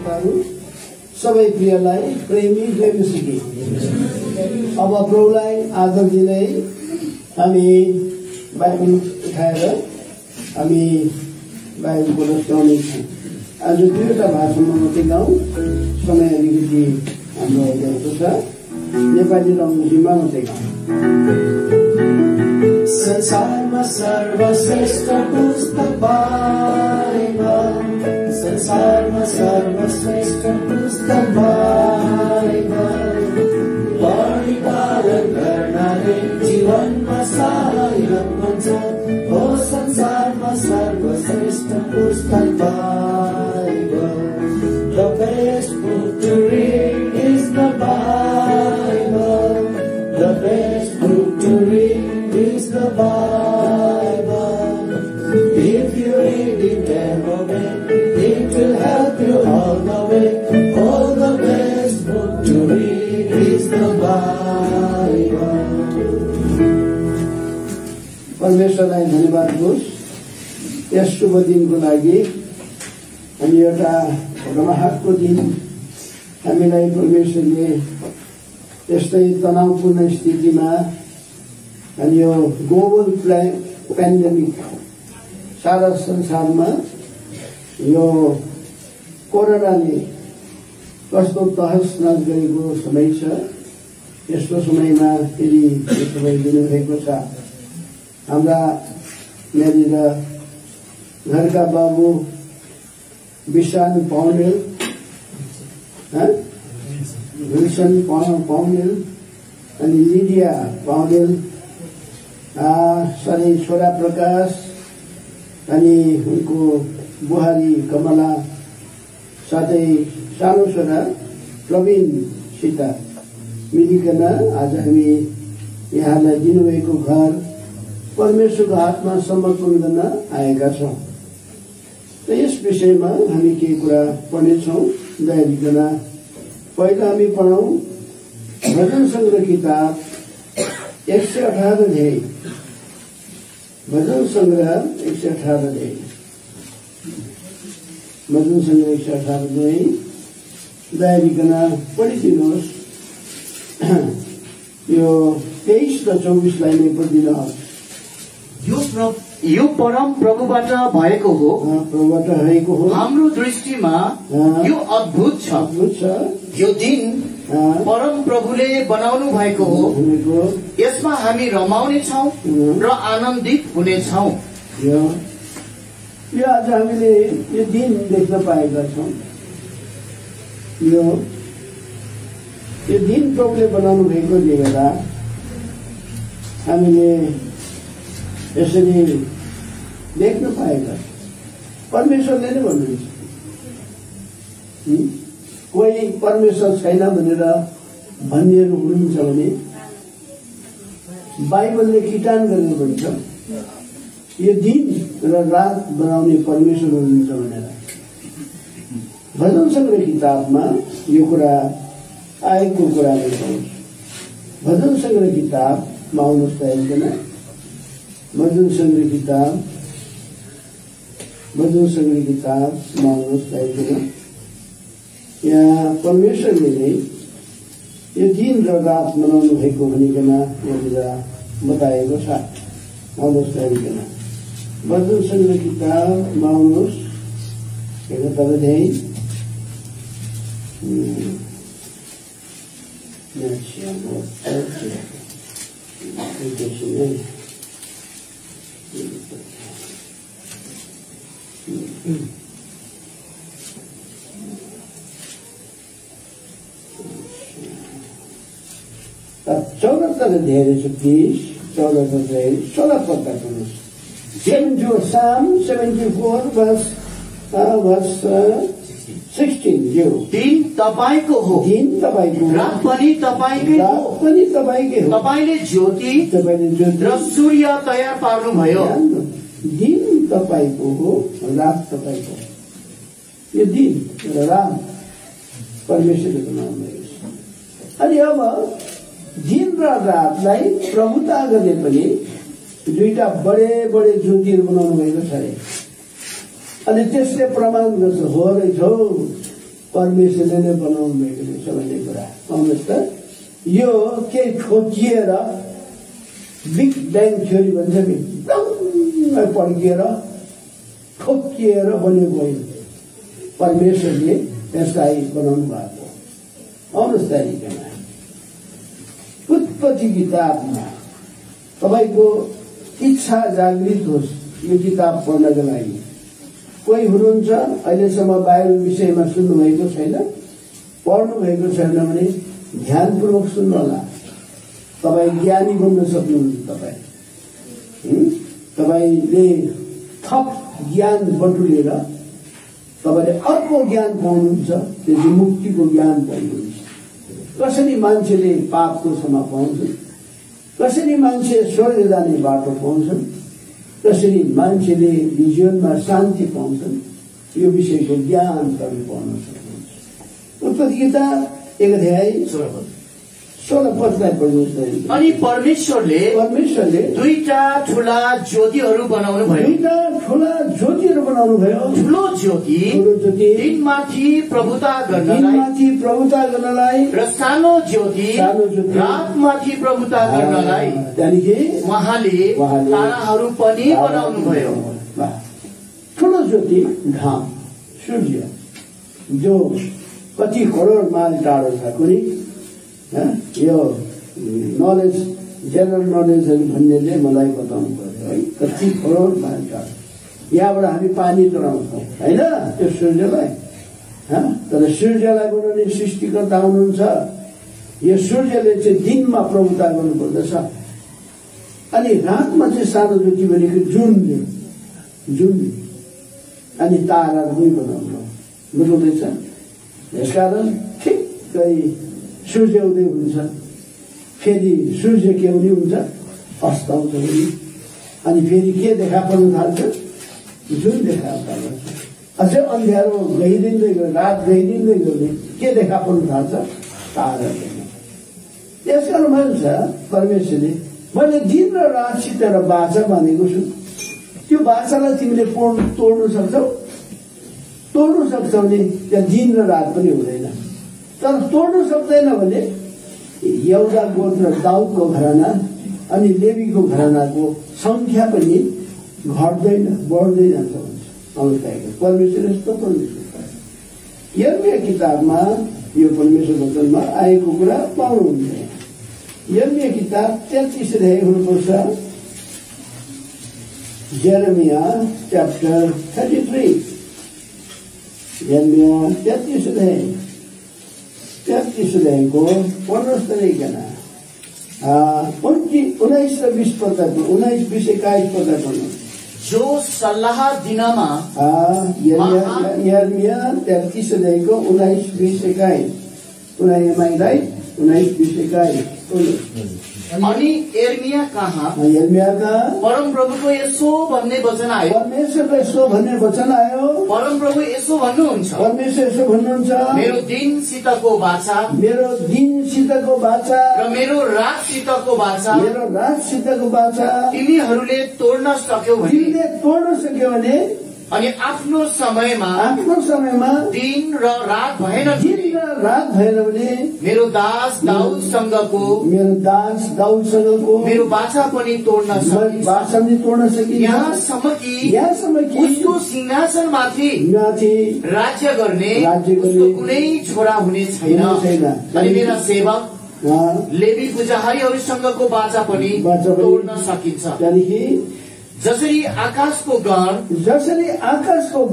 भक्तहरू सबै प्रियलाई प्रेमी प्रेमिकी अब प्रभुलाई आदर दिँदै हामी बाइबल उठाएर हामी बाइबल पढ्नेछौँ। आज दुईवटा भाषामा मात्रै गाउँ, समय अलिकति हाम्रो आइरहेको छ। नेपाली र अङ्ग्रेजीमा मात्रै गाउँ। संसारमा सर्वश्रेष्ठ पुस्तक बाइबल, संसारमा सर्वश्रेष्ठ पुस्तक बाइबल, पढी पालन गर्नाले जीवनमा सहायक हुन्छ। हो संसारमा सर्वश्रेष्ठ पुस्तक Bible, the best book to read is the Bible, the best book to read is the Bible. If you read it and obey, it will help you all the way. Oh, the best book to read is the Bible. परमेश्वरलाई धन्यवाद होस् यस शुभ दिनको लागि। अनि एउटा राहतको दिन हामीलाई परमेश्वरले यस्तै तनावपूर्ण स्थितिमा अनि यो ग्लोबल पेन्डेमिक सारा संसारमा यो कोरोनाले कस्तो तहस नहस गरेको समय छ। यस्तो समयमा फेरि यो समय दिनुभएको छ। हाम्रा यहाँनिर घरका बाबु विशाल पौडेल, विल्सन पौडेल अनि लिडिया पौडेल, साथै छोरा प्रकाश अनि उनको बुहारी कमला, साथै सानो छोरा प्रवीणसित मिलिकन आज हामी यहाँलाई दिनुभएको घर परमेश्वरको हातमा समर्पण गर्न आएका छौँ। र यस विषयमा हामी केही कुरा पढ्नेछौँ। दयालिकन पहिला हामी पढौँ भजन संग्रह किताब 118 अध्याय, भजन संग्रह 118 अध्याय, भजन संग्रह 118 अध्याय दयालिकन पढिदिनुहोस्। यो 23 र 24 लाइन पढिदिनुहोस्। यो परम प्रभुबाट भएको हो, प्रभुबाट भएको हो। हाम्रो दृष्टिमा यो अद्भुत छ। यो दिन परम प्रभुले बनाउनु भएको हो, यसमा हामी रमाउने छौं र आनन्दित हुने छौं। यो आज हामीले यो दिन देख्न पाएका छौं। यो दिन प्रभुले बनाउनु भएको देख्दा हामीले यसरी देख्न पाएका परमेश्वरले नै भन्नुहुन्छ। कोही परमेश्वर छैन भनेर भन्नेहरू हुनुहुन्छ भने बाइबलले किटान गरेर भन्छ यो दिन र रात बनाउने परमेश्वर हुनुहुन्छ भनेर। भजन संग्रह किताबमा यो कुरा आएको कुरा लेख्नुहोस्। भजन संग्रह किताबमा आउनुहोस् त एकजना। भजन संग्रह किताब माउनुहोस् त यहाँ परमेश्वरले नै यो दिन र रात मनाउनु भएको भनिकन यहाँनिर बताएको छ। आउनुहोस् त भजन संग्रह किताब माउनुहोस् 71 अध्याय। चौरात्तर अध्याय रहेछ प्लिज। 14 अध्याय 16 पद पढ्नुहोस्। Psalm 74 verse 16। यो दिन तपाईको हो, रात पनि तपाईकै हो। तपाईले ज्योति र सूर्य तयार पार्नुभयो। दिन तपाईको हो, रात तपाईको। यो दिन र रात परमेश्वरले बनाउनु भएको छ। अनि अब दिन र रातलाई प्रभुता गर्ने पनि दुईटा बडे बडे ज्योतिहरू बनाउनु भएको छ अरे। अनि त्यसले प्रमाण गर्छ हो रहेछ परमेश्वरले नै बनाउनु भएको रहेछ भन्ने कुरा आउनुहोस् त। यो केही ठोकिएर बिग ब्याङ थ्योरी भन्छ नि, एकदमै पड्किएर ठोकिएर बनेको होइन, परमेश्वरले यसलाई बनाउनु भएको। आउनुहोस् तरिकामा उत्पत्ति किताबमा तपाईको इच्छा जागृत होस् यो किताब पढ्नका लागि। कोही हुनुहुन्छ अहिलेसम्म बाइबल विषयमा सुन्नुभएको छैन, पढ्नु भएको छैन भने ध्यानपूर्वक सुन्नु होला। तपाईँ ज्ञानी बन्न सक्नुहुन्छ। तपाईँले थप ज्ञान बटुलेर तपाईँले अर्को ज्ञान पाउनुहुन्छ, त्यो चाहिँ मुक्तिको ज्ञान पाउनुहुन्छ। कसरी मान्छेले पापको क्षमा पाउँछन्, कसरी मान्छे स्वर्ग जाने बाटो पाउँछन्, कसरी मान्छेले जीवनमा शान्ति पाउँछन्, यो विषयको ज्ञान तपाईँ पाउन सक्नुहुन्छ। उत्पत्ति किताब 1 अध्याय 16 पदलाई पढ्नुहोस्। अनि परमेश्वरले दुईटा ठूला ज्योतिहरू बनाउनु भयो। ठूलो ज्योति दिनमाथि प्रभुता गर्नलाई र सानो ज्योति रातमाथि प्रभुता गर्नलाई त्यहाँदेखि उहाँले ताराहरू पनि बनाउनु भयो। ठूलो ज्योति घाम, सूर्य, जो कति करोड माइल टाढो छ। कुनै यो नलेज, जेनरल नलेजहरू भन्नेले मलाई बताउनु पर्यो है, कति करोड माइल टाढो। यहाँबाट हामी पानी चढाउँछौँ होइन त्यो सूर्यलाई, तर सूर्यलाई बनाउने सृष्टिकर्ता हुनुहुन्छ। यो सूर्यले चाहिँ दिनमा प्रभुता गर्नुपर्दछ। अनि रातमा चाहिँ सानो ज्योति भनेको जुन, अनि ताराहरू पनि बनाउनु बुझ्नुहुँदैछ। यसकारण ठिक्कै सूर्य उदय हुन्छ, फेरि सूर्य के हुने हुन्छ, अस्ताउँछ पनि, अनि फेरि के देखा पर्न थाल्छ, जुन देखा पर्छ। अझै अँध्यारो गहिरिँदै गयो, रात गहिरिँदै गयो, के देखा पर्न थाल्छ, तारा। यसकारण भन्छ परमेश्वरले मैले दिन र रातसित एउटा बाचा भनेको छु, त्यो बाचालाई तिमीले तोड्नु सक्छौ भने त्यहाँ दिन र रात पनि हुँदैन। तर तोड्नु सक्दैन भने यहुदा गोत्र दाउदको घराना अनि लेवीको घरानाको संख्या पनि घट्दैन, बढ्दै जान्छ भन्छ। परमेश्वर यस्तो परमेश्वर। यर्मिया किताबमा यो परमेश्वर वचनमा आएको कुरा पाउनुहुन्छ। यर्मिया किताब 33 अध्याय हुनुपर्छ। यर्मिया च्याप्टर 33, यर्मिया 33 अध्यायको 15 तरिकन 19 र 20 पद, 19, 20, 21 पद पढ्नु। जो सल्लाह दिनमा यर्मिया 33 अध्यायको 19, 20, 21 19, 20, 21 अनि एर्मिया कहाँ परम प्रभुको यसो भन्ने वचन आयो। परमेश्वरको यसो भन्ने वचन आयो। परम प्रभु यसो भन्नुहुन्छ, परमेश्वर यसो भन्नुहुन्छ, मेरो दिनसितको बाचा र मेरो रातसितको बाचा तिमीहरूले तोड्न सक्यौ भने अनि आफ्नो समयमा दिन र रात भएन भने मेरो दास दाउदसँगको मेरो बाचा पनि तोड्न सकिन्छ। यहाँसम्म कि उसको सिंहासनमाथि राज्य गर्ने उसको कुनै छोरा हुने छैन। अनि मेरा सेवक लेवी पुजारीहरूसँगको बाचा पनि तोड्न सकिन्छ। जसरी आकाशको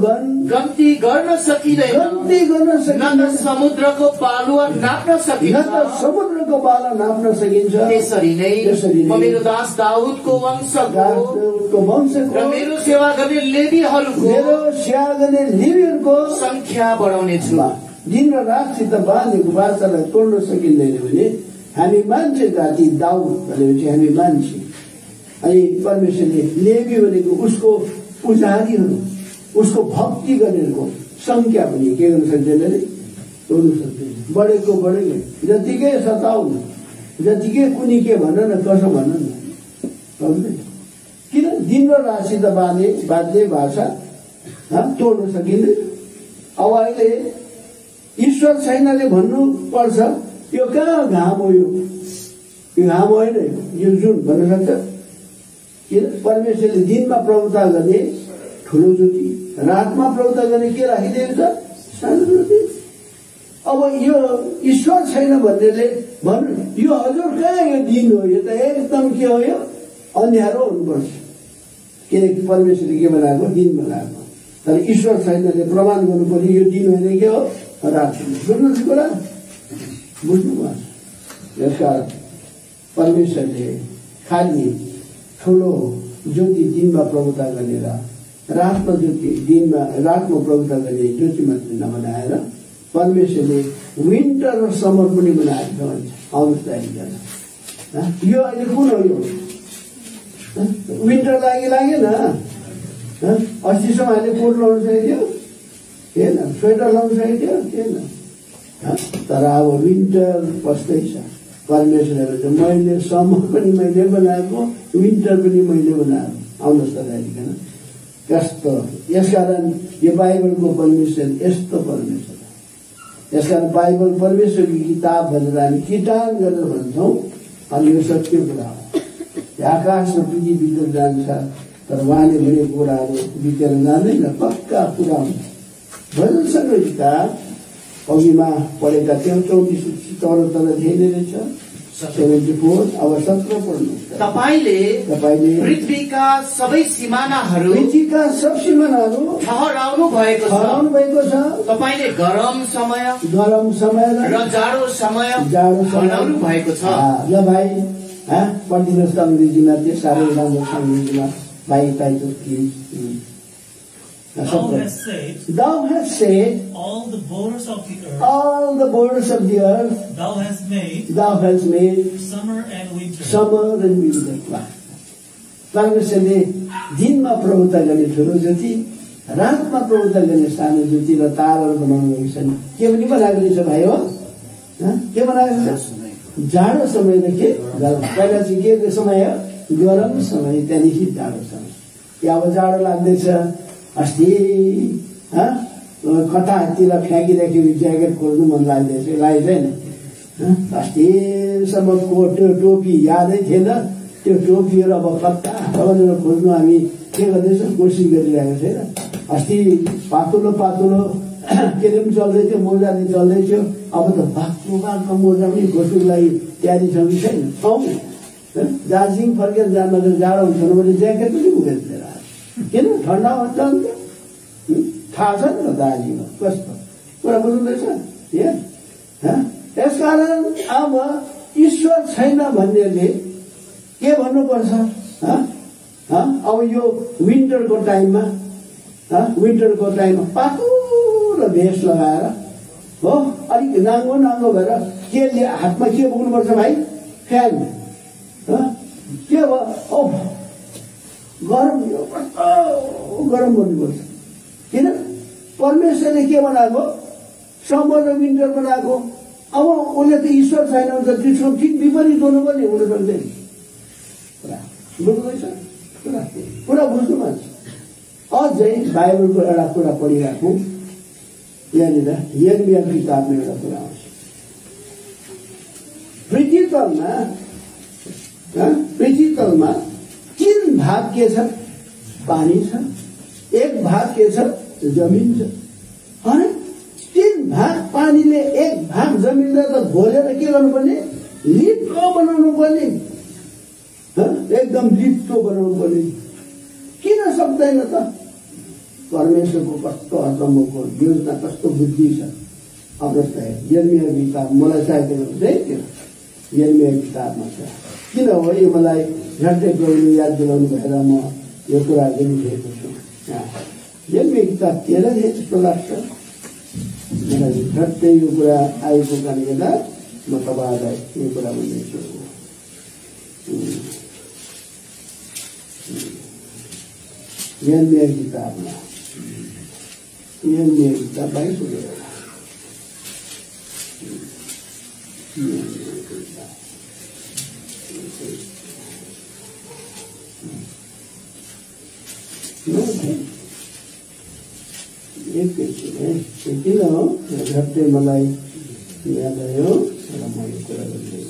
गण गन्ती गर्न सकिँदैन, न त समुद्रको बालुवा नाप्न सकिन्छ, त्यसरी नै म मेरो दास दाउदको वंशको र मेरो सेवा गर्ने लेवीहरूको संख्या बढाउने छु। दिन र रातसित बाँधेको वार्तालाई तोड्न सकिँदैन भने हामी मान्छे जाति दाउद भनेपछि हामी मान्छे। अनि परमेश्वरले लेवी भनेको उसको पुजारीहरू, उसको भक्ति गर्नेहरूको संख्या पनि के गर्न सक्दैन अरे, तोड्नु सक्दैन। बढेको जतिकै सताउनु, जतिकै कुनी के भन न, कसो भन न, किन दिन र रातसित बाध्य भाषा तोड्न सकिँदैन। अब अहिले ईश्वर छैनले भन्नु पर्छ यो कहाँ घाम हो, यो घाम होइन, यो जुन भन्न सक्छ। किन परमेश्वरले दिनमा प्रभुता गर्ने ठुलो ज्योति, रातमा प्रभुता गर्ने के राखिदिएको छ, सानो ज्योति। अब यो ईश्वर छैन भन्नेले भन्नु यो हजुर कहाँ यो दिन हो, यो त एकदम के हो, यो अँध्यारो हुनुपर्छ। किनकि परमेश्वरले के बनाएको, दिन बनाएको। तर ईश्वर छैनले प्रमाण गर्नु पर्यो यो दिन होइन, के हो, रात। बुझ्नुहोस् कुरा, बुझ्नुभयो। यसकारण परमेश्वरले खालि ठुलो ज्योति दिनमा प्रभुता गरेर रातमा ज्योति दिनमा रातमा प्रभुता गर्ने ज्योति मात्र नबनाएर परमेश्वरले विन्टर र समर पनि बनाएको छ। आउनुहोस् त एकजना यो अहिले कुन हो, यो विन्टर लागेन। अस्तिसम्म हामीले कोट लाउनु सकेको थिएन, स्वेटर लाउनु सकेको थिएन। तर अब विन्टर पस्दैछ। परमेश्वरले चाहिँ मैले समर पनि मैले बनाएको, विन्टर पनि मैले बनाएको। आउनुहोस् त हेरिकन कस्तो। यसकारण यो बाइबलको परमेश्वर यस्तो परमेश्वर। यसकारण बाइबल परमेश्वरको किताब भनेर हामी किटान गरेर भन्छौँ। अनि यो सत्य कुरा हो। आकाश र पृथ्वी बितेर जान्छ, तर उहाँले भनेको कुराहरू बितेर जाँदैन, पक्का कुरा हुन्छ। भजन सङ्ग्रहका अघिमा पढेका थियौँ 24-74 धेरै रहेछ। 74 अब 17 पढ्नुहोस्। तपाईले पृथ्वीका सबै सिमानाहरू ठहराउनु भएको छ। तपाईले गरम समय र जाडो समय बनाउनु भएको छ। ल भाइ पढिदिनुहोस् त अङ्ग्रेजीमा, त्यो साह्रै राम्रो छ अङ्ग्रेजीमा। भाइ title please. Thou hast said all the borders of the earth. All the borders of the earth. Thou hast made summer and winter. Summer and winter. परमेश्वरले दिनमा प्रभुता गर्ने ठुलो ज्योति, रातमा प्रभुता गर्ने सानो ज्योति र ताराहरू बनाउनु भएको छन्। के पनि बनाएको रहेछ भाइ हो, के बनाएको छ? जाडो समय र के गरम। पहिला चाहिँ के समय हो, गरम समय, त्यहाँदेखि जाडो समय। अब जाडो लाग्दैछ, अस्ति कतातिर फ्याँकिराखेको ज्याकेट खोल्नु मन लाग्दैछ, लाग्दैन? अस्तिसम्मको त्यो टोपी यादै थिएन, त्यो टोपीहरू अब कता भनेर खोज्नु हामी के गर्दैछौँ, कोसिस गरिरहेको छैन। अस्ति पातलो के अरे पनि चल्दै थियो, मोजा पनि चल्दै थियो। अब त बाक्लो मोजा पनि खोज्नुको लागि तयारी छ कि छैन? दार्जिलिङ फर्केर जाँदा त जाडो हुन्छ भने ज्याकेट पनि उखेर लिएर आयो। किन ठन्डा हुन्छ अन्त थाहा छ नि त दार्जिलिङमा कस्तो कुरा बुझ्नुहुँदैछ। यसकारण अब ईश्वर छैन भन्नेले के भन्नुपर्छ? अब यो विन्टरको टाइममा पातलो भेस्ट लगाएर हो, अलिक नाङ्गो भएर के हातमा के बोक्नुपर्छ भाइ? फ्यान। के भयो गरम, यो कस्तो गरम गर्नुपर्छ। किन परमेश्वरले के बनाएको? समर र विन्टर बनाएको। अब उसले त ईश्वर छैन भने त त्यसको ठिक विपरीत हुनु पनि हुन सक्दैन। बुझ्नुहुँदैछ कुरा बुझ्नु मान्छ। अझै बाइबलको एउटा कुरा पढिराखौँ। यहाँनिर यिर्मया किताबमा एउटा कुरा आउँछ। पृथ्वी तलमा 3 भाग के छ? पानी छ। 1 भाग के छ? जमिन छ। अनि 3 भाग पानीले 1 भाग जमिनलाई त घोलेर के गर्नुपर्ने? लिप्टो बनाउनु पर्ने। एकदम लिप्टो बनाउनु पर्ने। किन सक्दैन त? परमेश्वरको कस्तो अचम्मको योजना, कस्तो बुद्धि छ। अब जस्तै यिर्मया किताब मलाई चाहिएको थियो, यिर्मया किताबमा छ। किन हो यो मलाई झट्टै प्रभुले याद दिलाउनु भएर म यो कुरा गरिरहेको छु। यिर्मया किताब 13 जस्तो लाग्छ मलाई। झट्टै यो कुरा आएको कारणले गर्दा म तपाईँहरूलाई यो कुरा भन्दैछु। यिर्मया किताबमा यिर्मया किताब 22 यिर्मया एकैछिन है किन हो झट्टै मलाई याद आयो र म यो कुरा गर्दै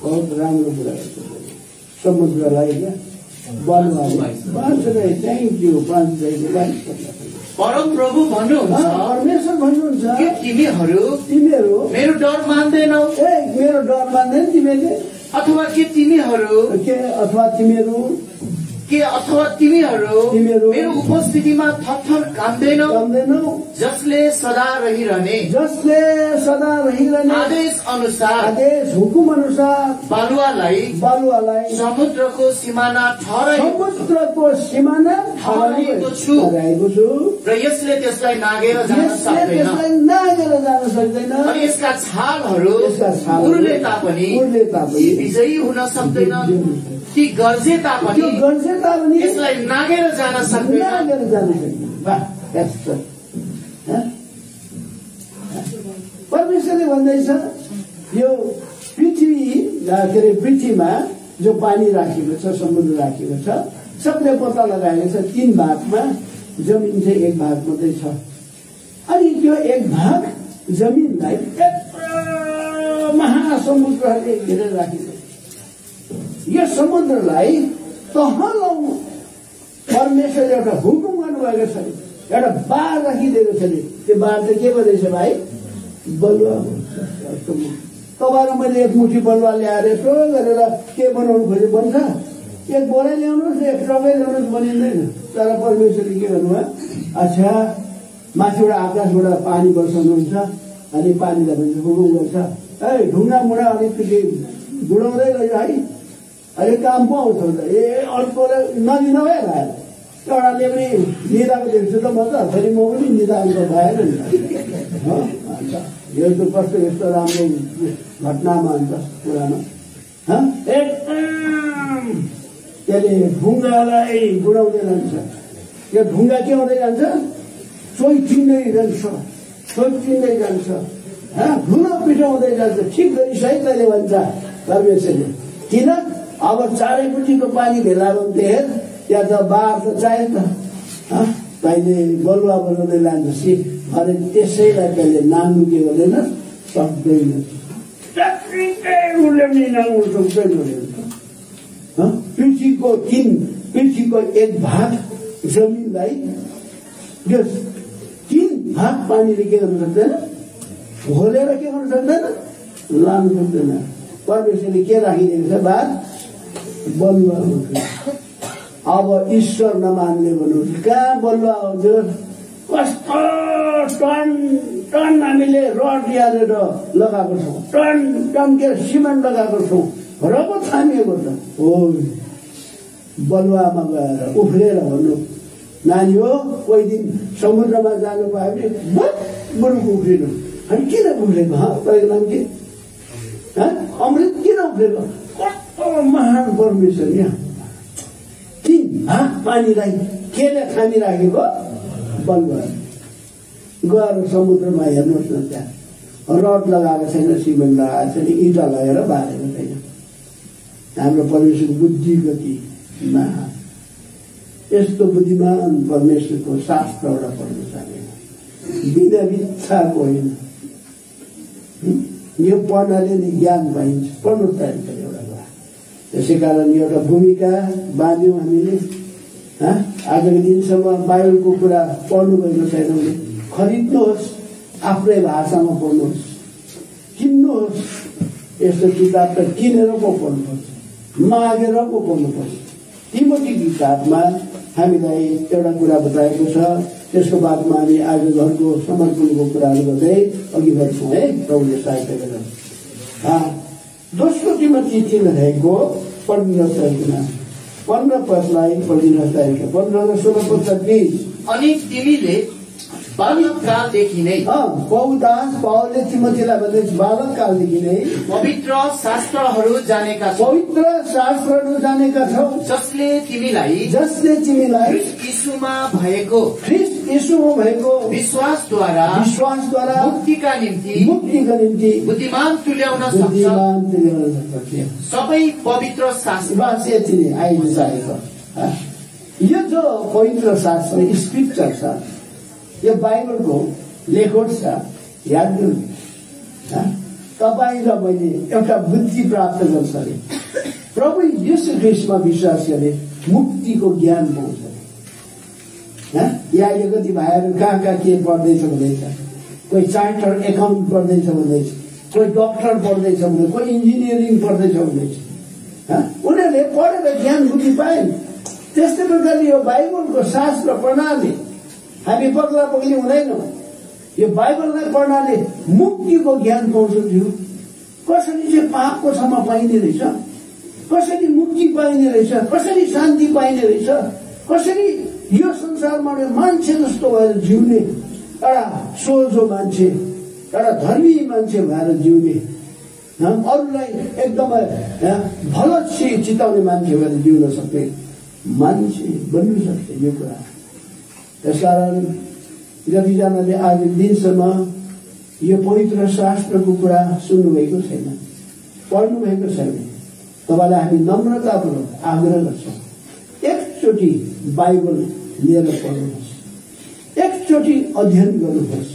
बहुत राम्रो कुरा गर्छ समुद्रलाई क्या थ्याङ्क यू परम प्रभु भन्नुहुन्छ परमेश्वर भन्नुहुन्छ के तिमीहरू मेरो डर मान्दैनौ मेरो डर मान्दैन तिमीले अथवा तिमीहरू मेरो उपस्थितिमा थरथर काम्दैनौ जसले सदा रहिरहने आदेश हुकुम अनुसार बालुवालाई समुद्रको सिमाना ठहराएको छु र यसले त्यसलाई नागेर जान सक्दैन अनि यसका छालहरू उर्ले तापनि विजयी हुन सक्दैन ती गर्जे तापनि यसलाई नागेर जान सक्दैन परमेश्वरले भन्दैछ यो पृथ्वीमा जो पानी राखेको छ समुद्र राखेको छ सबले पत्ता लगाएको छ 3 भागमा जमिन चाहिँ 1 भाग मात्रै छ अनि त्यो 1 भाग जमिनलाई महासमुद्रले घेरेर राखेको यो समुद्रलाई तहलाउनु परमेश्वरले एउटा हुकुम गर्नुभएको छ एउटा बार राखिदिएको छ नि त्यो बार चाहिँ के भन्दैछ भाइ बलुवा तपाईँहरू मैले 1 मुठी बलुवा ल्याएर यसो गरेर के बनाउनु खोजे बन्छ 1 बोरा ल्याउनुहोस् 1 ट्रकै ल्याउनुहोस् बनिँदैन तर परमेश्वरले के गर्नुभयो अच्छा माथिबाट आकाशबाट पानी बर्साउनुहुन्छ अनि पानीलाई भन्छ हुकुम गर्छ ढुङ्गा मुढा अलिकति बुढाउँदै गयो है अहिले काम पो आउँछ अर्कोले नदी नभएर एउटाले पनि निदाको देख्छु त म त फेरि म पनि निदाको भएन नि यो त कस्तो यस्तो राम्रो घटनामा हुन्छ पुरानो एकदम त्यसले ढुङ्गालाई बुढाउँदै जान्छ यो ढुङ्गा के हुँदै जान्छ चोइटिँदै जान्छ ठुलो पिठो हुँदै जान्छ ठिक गरी सही कहिले भन्छ परमेश्वरले किन अब चारैपट्टिको पानी भेला भने हेर त्यहाँ त बार त चाहियो त तैँले बलुवा बनाउँदै लान्छस् अरे त्यसैलाई कहिले नाङ्नु के गर्दैन सक्दैन उसले पनि नाङ्नु सक्दैन पृथ्वीको 1 भाग जमिनलाई यो 3 भाग पानीले के गर्नु सक्दैन घोलेर के गर्नु सक्दैन लानु सक्दैन परमेश्वरले के राखिदिएको छ बार बलुवा हुन्छ अब ईश्वर नमान्ने भन्नुहुन्छ कहाँ बलुवा हुन्छ कस्तो टन हामीले रड ल्याएर लगाएको छौँ टन के सिमेन्ट लगाएको छौँ र पो थामिएको छ हो बलुवामा गएर उफ्रेर भन्नु नानी हो कोही दिन समुद्रमा जानु पायो भने बरुको उफ्रिनु अनि किन उफ्रेको तपाईँको नाम के अमृत किन उफ्रेको कस्तो महान परमेश्वर यहाँ 3 भाग पानीलाई केले थामिराखेको बलुवा गएर समुद्रमा हेर्नुहोस् न त्यहाँ रड लगाएको छैन सिमेन्ट लगाएको छैन इँटा लगाएर बारेको छैन हाम्रो परमेश्वर बुद्धि गति यस्तो बुद्धिमान परमेश्वरको शास्त्रबाट पढ्नु चाहेन बिना बित्थाको होइन यो पढ्नाले नै ज्ञान पाइन्छ पढ्नु चाहिन्छ एउटा कुरा त्यसै कारण एउटा भूमिका बाँध्यौँ हामीले आजको दिनसम्म बाइबलको कुरा पढ्नु भएको छैन भने खरिद्नुहोस् आफ्नै भाषामा पढ्नुहोस् किन्नुहोस् यस्तो किताब त किनेर पो पढ्नुपर्छ मागेर पो पढ्नुपर्छ तिमोथी किताबमा हामीलाई एउटा कुरा बताएको छ त्यसको बादमा हामी आज घरको समर्पणको कुराहरू गर्दै अघि बढ्छौँ है प्रभुले सहायता गरेर दोस्रो तिमोथी 3 पढ्न सकेन 15 पदलाई पढिन सकेको 15 र 16 पद अनि तिमीले बालककालदेखि नै पावलले तिमोथीलाई भन्दै बालककालदेखि नै पवित्र शास्त्रहरू जानेका छौ जसले तिमीलाई ख्रीष्ट यीशुमा भएको ख्रीष्ट यसोमा भएको विश्वासद्वारा मुक्तिका निम्ति बुद्धिमान तुल्याउन सक्छ। सबै पवित्र शास्त्र यो जो पवित्र शास्त्र स्क्रिप्चर छ, यो बाइबलको लेखोट छ, याद गर्नु। तपाईँ र मैले एउटा बुद्धि प्राप्त गर्छ अरे प्रभु यीशु ख्रीष्टमा विश्वास गरे मुक्तिको ज्ञान पाउँछ। यहाँ यो कति भाइहरू कहाँ के पढ्दैछ भन्दैछ, कोही चार्टर्ड एकाउन्ट पढ्दैछ भन्दैछ, कोही डक्टर पढ्दैछ भन्दैछ, कोही इन्जिनियरिङ पढ्दैछ भन्दैछ। उनीहरूले पढेर ज्ञान बुद्धि पाएन। त्यस्तै प्रकारले यो बाइबलको शास्त्र पढ्नाले हामी पग्ला पग्ली हुँदैनौँ। यो बाइबललाई पढ्नाले मुक्तिको ज्ञान पाउँछौँ। कसरी चाहिँ पापको क्षमा पाइने रहेछ, कसरी मुक्ति पाइने रहेछ, कसरी शान्ति पाइने रहेछ, कसरी यो संसारमा मान्छे जस्तो भएर जिउने, एउटा सोझो मान्छे, एउटा धर्मी मान्छे भएर जिउने, अरूलाई एकदमै भलो चिताउने मान्छे भएर जिउन सक्ने मान्छे बन्नु सक्छ यो कुरा। त्यसकारण जतिजनाले आज दिनसम्म यो पवित्र शास्त्रको कुरा सुन्नुभएको छैन, पढ्नु भएको छैन, तपाईँलाई हामी नम्रतापूर्वक आग्रह गर्छौँ, एकचोटि बाइबल लिएर पढ्नुहोस्, एकचोटि अध्ययन गर्नुहोस्,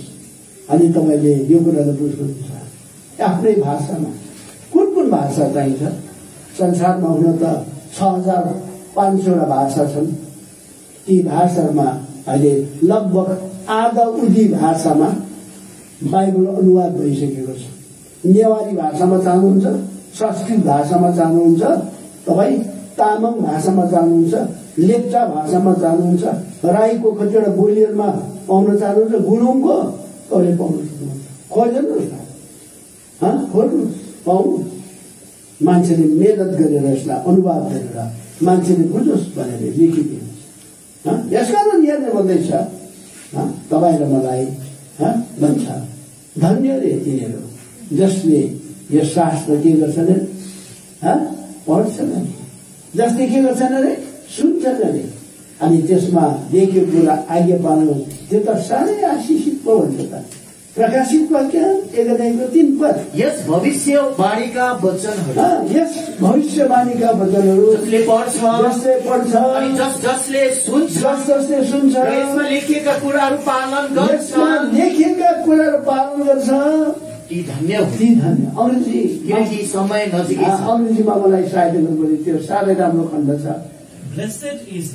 अनि तपाईँले यो कुरालाई बुझ्नुहुन्छ। आफ्नै भाषामा कुन कुन भाषा चाहिन्छ? संसारमा हुन त 6500 भाषा छन्। ती भाषामा अहिले लगभग आधा उधी भाषामा बाइबल अनुवाद भइसकेको छ। नेवारी भाषामा चाहनुहुन्छ, संस्कृत भाषामा चाहनुहुन्छ, तपाईँ तामाङ भाषामा चाहनुहुन्छ, लेप्चा भाषामा चाहनुहुन्छ, राईको कतिवटा बोलीहरूमा पाउन चाहनुहुन्छ, गुरुङको तपाईँले पाउन सक्नुहुन्छ। खोज्नुहोस् न, खोज्नुहोस्, पाउनुहोस्। मान्छेले मेहनत गरेर यसलाई अनुवाद गरेर मान्छेले बुझोस् भनेर लेखिदिनुहोस्। यसकारण यहाँले भन्दैछ तपाईँ र मलाई भन्छ, धन्य रे तिनीहरू जसले यो शास्त्र के गर्छन् अरे पढ्छन् अरे, जसले के गर्छन् अरे सुन्छन् अरे, अनि त्यसमा देखेको कुरा आज्ञा पाल्नु, त्यो त साह्रै आशिषित पो भन्छ त। प्रकाशित वाक्य 1:3 यस भविष्यवाणीका वचनहरू, यस भविष्यवाणीका वचनहरू जसले पढ्छ अनि जसले सुन्छ यसमा लेखिएका कुराहरू पालन गर्छ, ती धन्य। अङ्ग्रेजी किनकि समय नजिकै छ। अङ्ग्रेजीमा मलाई सहायता गर्नु पर्यो, त्यो साह्रै राम्रो खण्ड छ। Blessed is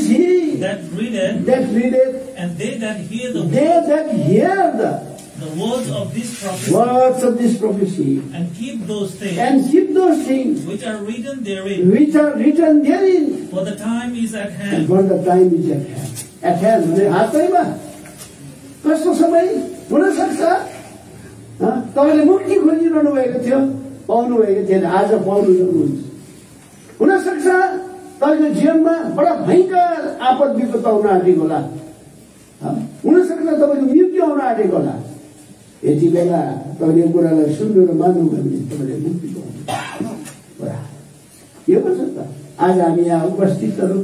he that readeth, and they that hear the words of this prophecy, and keep those things which are written therein, for the time is at hand. At hand भने हातैमा। कस्तो समय हुन सक्छ? तपाईँले मुक्ति खोजिरहनु भएको थियो, पाउनु भएको थिएन, आज पाउनु सक्नुहुन्छ। हुन सक्छ तपाईँको जीवनमा बडा भयङ्कर आपद विपद आउन आँटेको होला, हुन सक्छ तपाईँको मृत्यु आउन आँटेको होला। यति बेला तपाईँले यो कुरालाई सुन्नु र मान्नु भने तपाईँले मुक्ति पाउनु। यो पो छ त आज हामी यहाँ उपस्थितहरू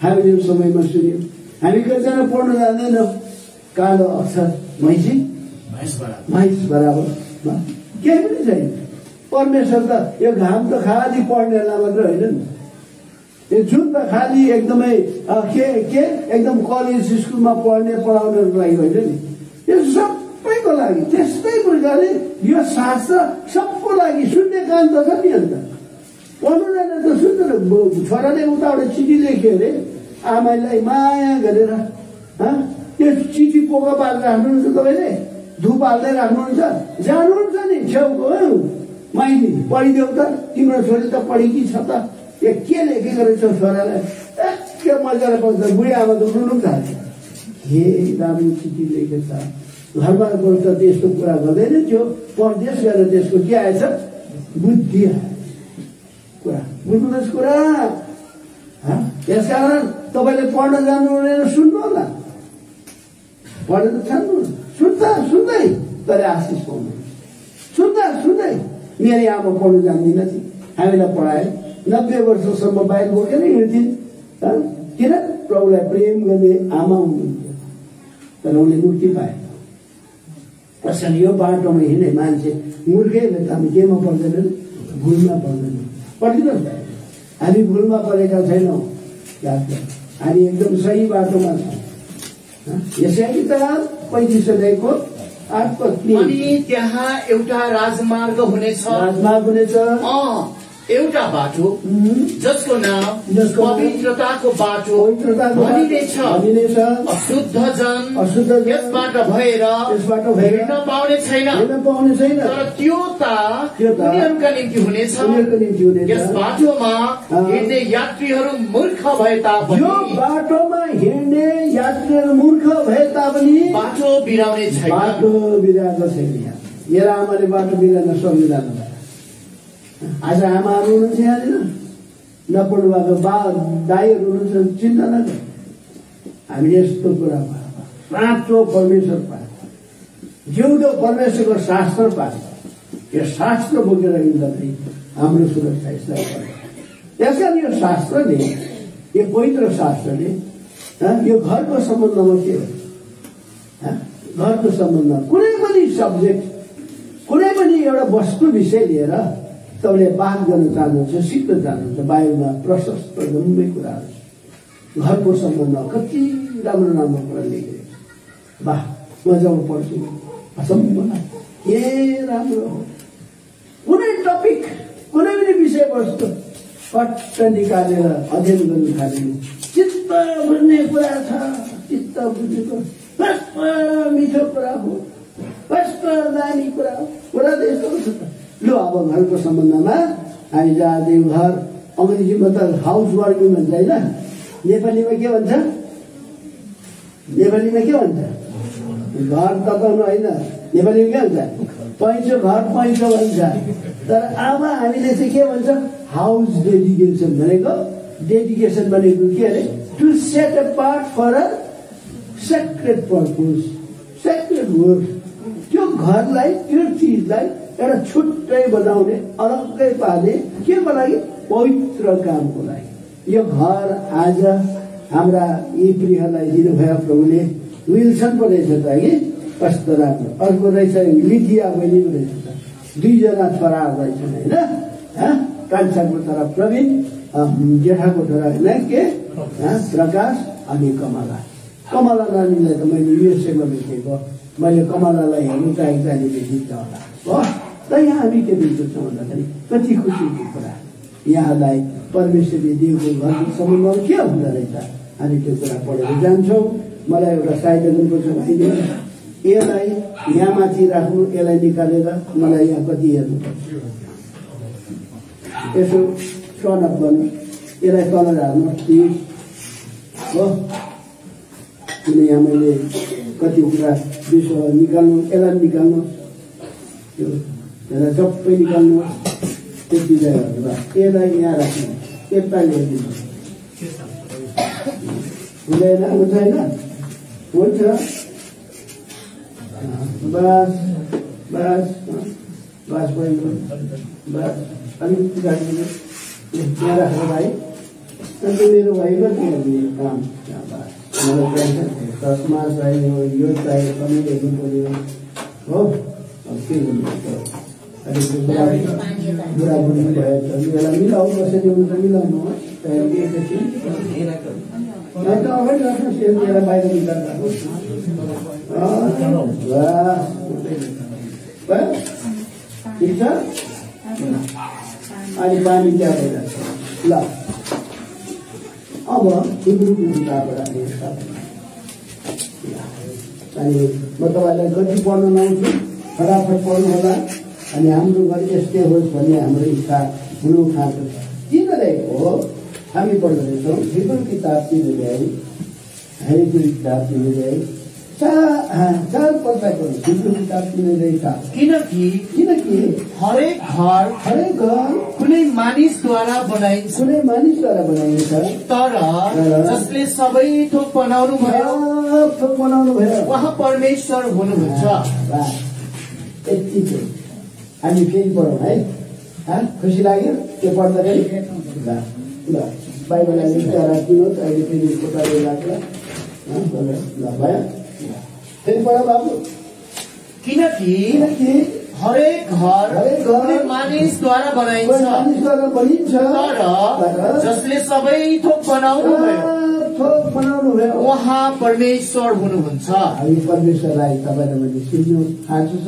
हामीले यो समयमा सुन्यौँ। हामी कतिजना पढ्न जान्दैनौँ, कालो अक्षर माइस बराबर केही पनि छैन। परमेश्वर त यो घाम त खाली पढ्नेलाई मात्र होइन नि, यो जुन त खालि एकदमै के एकदम कलेज स्कुलमा पढाउनको लागि होइन नि, यो सबैको लागि। त्यस्तै प्रकारले यो शास्त्र सबको लागि सुन्ने काम त छ नि। अन्त पढ्नु जाने त सुन्नु, छोराले उताबाट चिठी लेख्यो अरे आमालाई माया गरेर, त्यो चिठी पोका पारेर राख्नुहुन्छ, तपाईँले धुप हाल्दै राख्नुहुन्छ, जानुहुन्छ नि छेउको माइली पढिदेऊ त, तिम्रो छोरी त पढेकी छ त, यो के लेखेको रहेछ छोरालाई, के मजाले पढ्छ। बुढी आमा त रुनु थाल्छ, हे राम्रो चिठी लेखेछ। घरमा त त्यस्तो कुरा गर्दैन थियो, परदेश गएर त्यसको के आएछ, बुद्धि कुरा, बुझ्नुहोस् कुरा। यसकारण तपाईँले पढ्न जानु हुँदैन, सुन्नु होला, पढेर छान्नु, सुन्दै तर आशिष पाउनु, सुन्दै। मेरो आमा पढ्नु जान्दिन थिए, हामीलाई पढाए, 90 वर्षसम्म बाहिर बोकेर हिँड्थिन्। किन? प्रभुलाई प्रेम गर्ने आमा हुनुहुन्थ्यो। तर उनले मुक्ति पाए। त्यसैले यो बाटोमा हिँड्ने मान्छे मूर्खले त हामी केमा पर्दैन, भुलमा पर्दैन। पर्दिनुहोस् भाइ, हामी भुलमा परेका छैनौँ, हामी एकदम सही बाटोमा छौँ। यसै किताब 35 अध्यायको 8 पद। अनि त्यहाँ एउटा राजमार्ग हुनेछ, एउटा बाटो जसको नाम पवित्रताको बाटो भनिनेछ। अशुद्ध जन यसबाट भएर हिँड्न पाउने छैन, तर त्यो त उनीहरूका निम्ति हुनेछ। यस बाटोमा हिँड्ने यात्रीहरू मूर्ख भए तापनि, यो बाटोमा हिँड्ने यात्रीहरू मूर्ख भए तापनि बाटो बिराउने छैन। बाटो बिराएको छैन। मेरो आमाले बाटो बिराउन सक्दैन। आज आमाहरू हुनुहुन्छ यहाँनिर, नपढ्नु भएको दाईहरू हुनुहुन्छ, चिन्ता नगर्नु। हामीले यस्तो कुरा पाएको, साँचो परमेश्वर पाएको, जिउँदो परमेश्वरको शास्त्र पाएको। यो शास्त्र बोकेर हिँड्दाखेरि हाम्रो सुरक्षा यसलाई पर्छ। त्यसकारण यो शास्त्रले, यो पवित्र शास्त्रले यो घरको सम्बन्धमा के हो, घरको सम्बन्धमा कुनै पनि सब्जेक्ट, कुनै पनि एउटा वस्तु विषय लिएर तपाईँले बात गर्न चाहनुहुन्छ, सिक्न चाहनुहुन्छ, बाइबलमा प्रशस्त लम्बै कुराहरू छ। घरको सम्बन्धमा कति राम्रो राम्रो कुरा लेखेको छ। वाह, म जब पढ्छु अचम्म के राम्रो हो। कुनै टपिक, कुनै पनि विषयवस्तु पट्ट निकालेर अध्ययन गर्नु थाल्यो, चित्त बुझ्ने कुरा छ। चित्त बुझेको मिठो कुरा हो, कस्तो दामी कुरा हो। कुरा त यस्तो छ त। लु अब घरको सम्बन्धमा हामी जाँदै घर, अङ्ग्रेजीमा त हाउस वर्किङ भन्छ होइन, नेपालीमा के भन्छ? नेपालीमा के भन्छ? घर तताउनु होइन, नेपालीमा के भन्छ? पैँचो, घर पैँचो भन्छ। तर अब हामीले चाहिँ के भन्छ? हाउस डेडिकेसन भनेको, डेडिकेसन भनेको के अरे? To set a part for a sacred purpose, sacred work. त्यो घरलाई, त्यो चिजलाई एउटा छुट्टै बनाउने, अलग्गै पार्ने, के को लागि? पवित्र कामको लागि। यो घर आज हाम्रा यी प्रियहरूलाई दिनुभयो प्रभुले। विल्सन पो रहेछ त कि, कस्तो राम्रो। अर्को रहेछ लिडिया बहिनी पो रहेछ त। 2 जना छोराहरू रहेछन् होइन। कान्छाको छोरा प्रवीण, जेठाको छोरा होइन के प्रकाश, अनि कमला। कमला नानीलाई त मैले युएसएमा भेटेको। मैले कमलालाई हेर्नु चाहेको अहिले भेटिन्छ होला हो। त यहाँ हामी के बुझ्छौँ भन्दाखेरि कति खुसीको कुरा, यहाँलाई परमेश्वरले दिएको घरको सम्बन्धमा के हुँदो रहेछ, हामी त्यो कुरा पढेर जान्छौँ। मलाई एउटा सहायता गर्नुपर्छ भाइले, यसलाई यहाँ माथि राख्नु, यसलाई निकालेर मलाई यहाँ कति हेर्नुपर्छ। यसो टर्न अप गर्नु, यसलाई तल राख्नु प्लिज हो। किन यहाँ मैले कति कुरा विषय निकाल्नु, यसलाई निकाल्नु, यसलाई सबै निकाल्नु, त्यति जग्गाहरू यसलाई यहाँ राख्नु, यता ल्याइदिनु हुँदैन, हुँदैन, हुन्छ। बस बस बस भयो, बस अलिकति राखिदिनु, यहाँ राखेर भाइ। अन्त मेरो भाइको के काम, मलाई चस्मा चाहियो, यो चाहियो, समय हेर्नु पर्यो हो। अब के गर्नु, अलिक बुढाबुढी भयो त यसलाई मिलाउ, कसरी हुन्छ मिलाउनु हो। एकैछिन अगाडि राख्नुहोस्, यसलाई बाहिर निकाल्नु ठिक छ। अनि पानी त्यागेर ल। अब हिब्रूको किताबबाट अनि म तपाईँलाई कति पढ्न लाउँछु, फटाफट पढ्नु होला। अनि हाम्रो घर यस्तै होस् भन्ने हाम्रो इच्छा हुनु खाएको छ। तिनीहरूको हामी पढ्दैछौँ हिब्रू किताब 3 अध्याय, हिब्रू किताब 3 अध्याय 4 पदको हिब्रू किताब 3 अध्याय 4। किनकि हरेक घर कुनै मानिसद्वारा बनाइन्छ, तर जसले सबै थोक बनाउनु भयो उहाँ परमेश्वर हुनुहुन्छ। यति चाहिँ हामी फेरि पढौँ है। खुसी लाग्यो त्यो पढ्दाखेरि? ल बाइबललाई राखिदिनुहोस्, अहिले फेरि कोठाले लाग्ला। ल भयो। फेरि पढ बाबु। किनकि हरेक घर मानिसद्वारा बनिन्छ, तर जसले सबै थोक बनाउनु भयो उहाँ परमेश्वर हुनुहुन्छ। हामी परमेश्वरलाई तपाईँले मैले चिन्नु खाँचो छ,